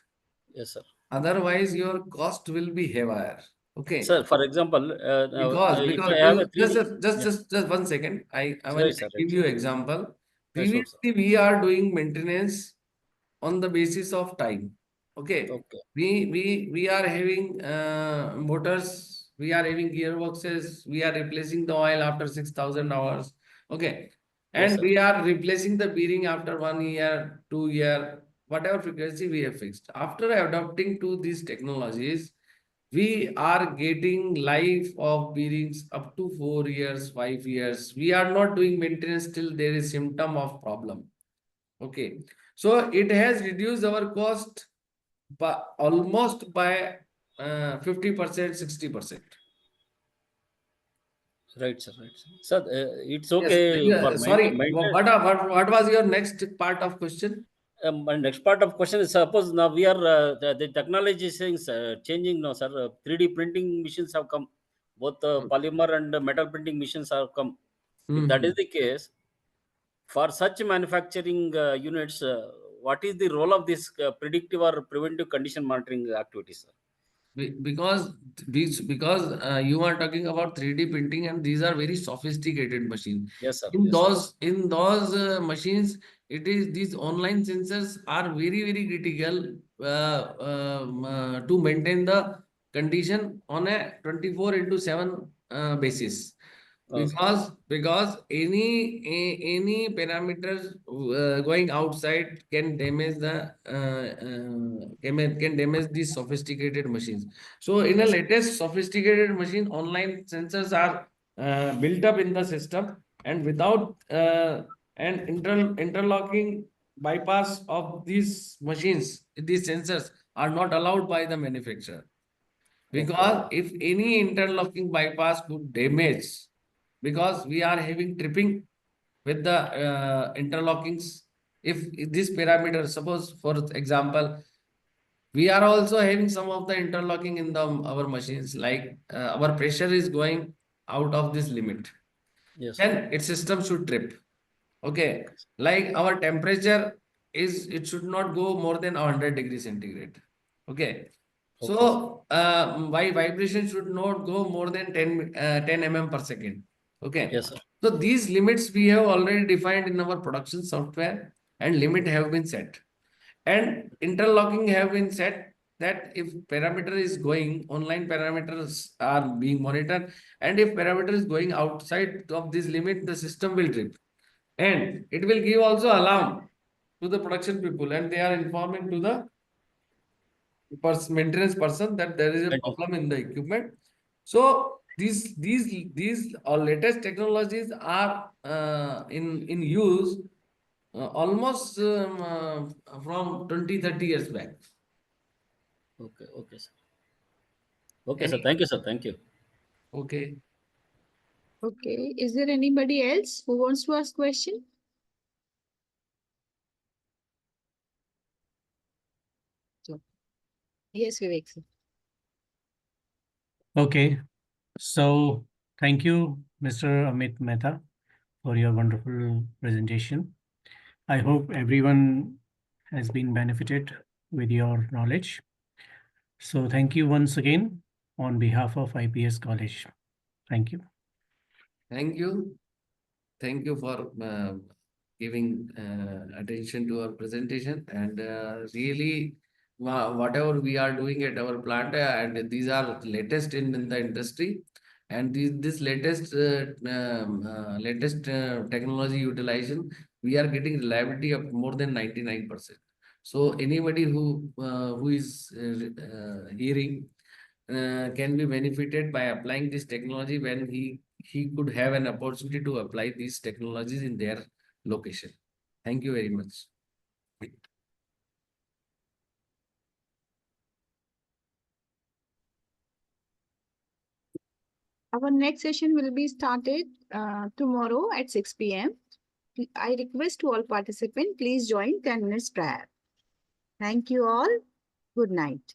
Speaker 10: Yes, sir.
Speaker 8: Otherwise, your cost will be higher. Okay.
Speaker 10: Sir, for example, if I have a 3D,
Speaker 8: Just 1 second. I will
Speaker 10: right, sir, right,
Speaker 8: give
Speaker 10: sir.
Speaker 8: you example.
Speaker 10: Sure, sir.
Speaker 8: Previously, we are doing maintenance on the basis of time. Okay.
Speaker 10: Okay.
Speaker 8: We are having motors, we are having gearboxes, we are replacing the oil after 6,000 hours. Okay.
Speaker 10: Yes,
Speaker 8: And
Speaker 10: sir.
Speaker 8: we are replacing the bearing after 1 year, 2 year, whatever frequency we have fixed. After adopting to these technologies, we are getting life of bearings up to 4 years, 5 years. We are not doing maintenance till there is symptom of problem. Okay. So it has reduced our cost by almost by 50%, 60%.
Speaker 10: Right, sir, right, sir. Sir, it's
Speaker 8: Yes.
Speaker 10: okay for
Speaker 8: Sorry.
Speaker 10: maintenance.
Speaker 8: What was your next part of question?
Speaker 10: My next part of question is, suppose now we are the technology is changing now, sir. 3D printing machines have come, both polymer and metal printing machines have come. If that
Speaker 8: Mhm.
Speaker 10: is the case, for such manufacturing units, what is the role of this predictive or preventive condition monitoring activities, sir?
Speaker 8: Because you are talking about 3D printing, and these are very sophisticated machines.
Speaker 10: Yes, sir.
Speaker 8: In
Speaker 10: Yes, sir.
Speaker 8: those machines, it is these online sensors are very critical to maintain the condition on a 24 into 7 basis.
Speaker 10: Okay.
Speaker 8: Because any parameters going outside can damage the can damage these sophisticated machines. So in a
Speaker 10: Yes.
Speaker 8: latest sophisticated machine, online sensors are built up in the system, and without an interlocking bypass of these machines, these sensors are not allowed by the manufacturer.
Speaker 10: Okay.
Speaker 8: Because if any interlocking bypass could damage, because we are having tripping with the interlockings, if this parameter, suppose for example, we are also having some of the interlocking in the our machines, like our pressure is going out of this limit,
Speaker 10: Yes, sir.
Speaker 8: then its system should trip. Okay.
Speaker 10: Okay.
Speaker 8: Like our temperature is, it should not go more than 100 degrees centigrade. Okay.
Speaker 10: Okay, sir.
Speaker 8: So, why vibration should not go more than 10 mm per second. Okay.
Speaker 10: Yes, sir.
Speaker 8: So these limits we have already defined in our production software, and limit have been set. And interlocking have been set, that if parameter is going, online parameters are being monitored, and if parameter is going outside of this limit, the system will trip. And it will give also alarm to the production people, and they are informing to the maintenance person that there is a
Speaker 10: Maintenance.
Speaker 8: problem in the equipment. So these latest technologies are in use almost from 20-30 years back.
Speaker 10: Okay. Okay, sir. Okay, sir.
Speaker 8: Any
Speaker 10: Thank you, sir. Thank you.
Speaker 8: okay.
Speaker 6: Okay, is there anybody else who wants to ask question? So, yes, Vivek sir.
Speaker 7: Okay, so thank you, Mr. Amit Mehta, for your wonderful presentation. I hope everyone has been benefited with your knowledge. So thank you once again on behalf of IPS College. Thank you.
Speaker 8: Thank you. Thank you for giving attention to our presentation, and really whatever we are doing at our plant, and these are latest in the industry, and this latest latest technology utilization, we are getting reliability of more than 99%. So anybody who is hearing can be benefited by applying this technology when he could have an opportunity to apply these technologies in their location. Thank you very much.
Speaker 6: Our next session will be started tomorrow at 6 p.m. I request to all participants, please join 10 minutes prior. Thank you all. Good night.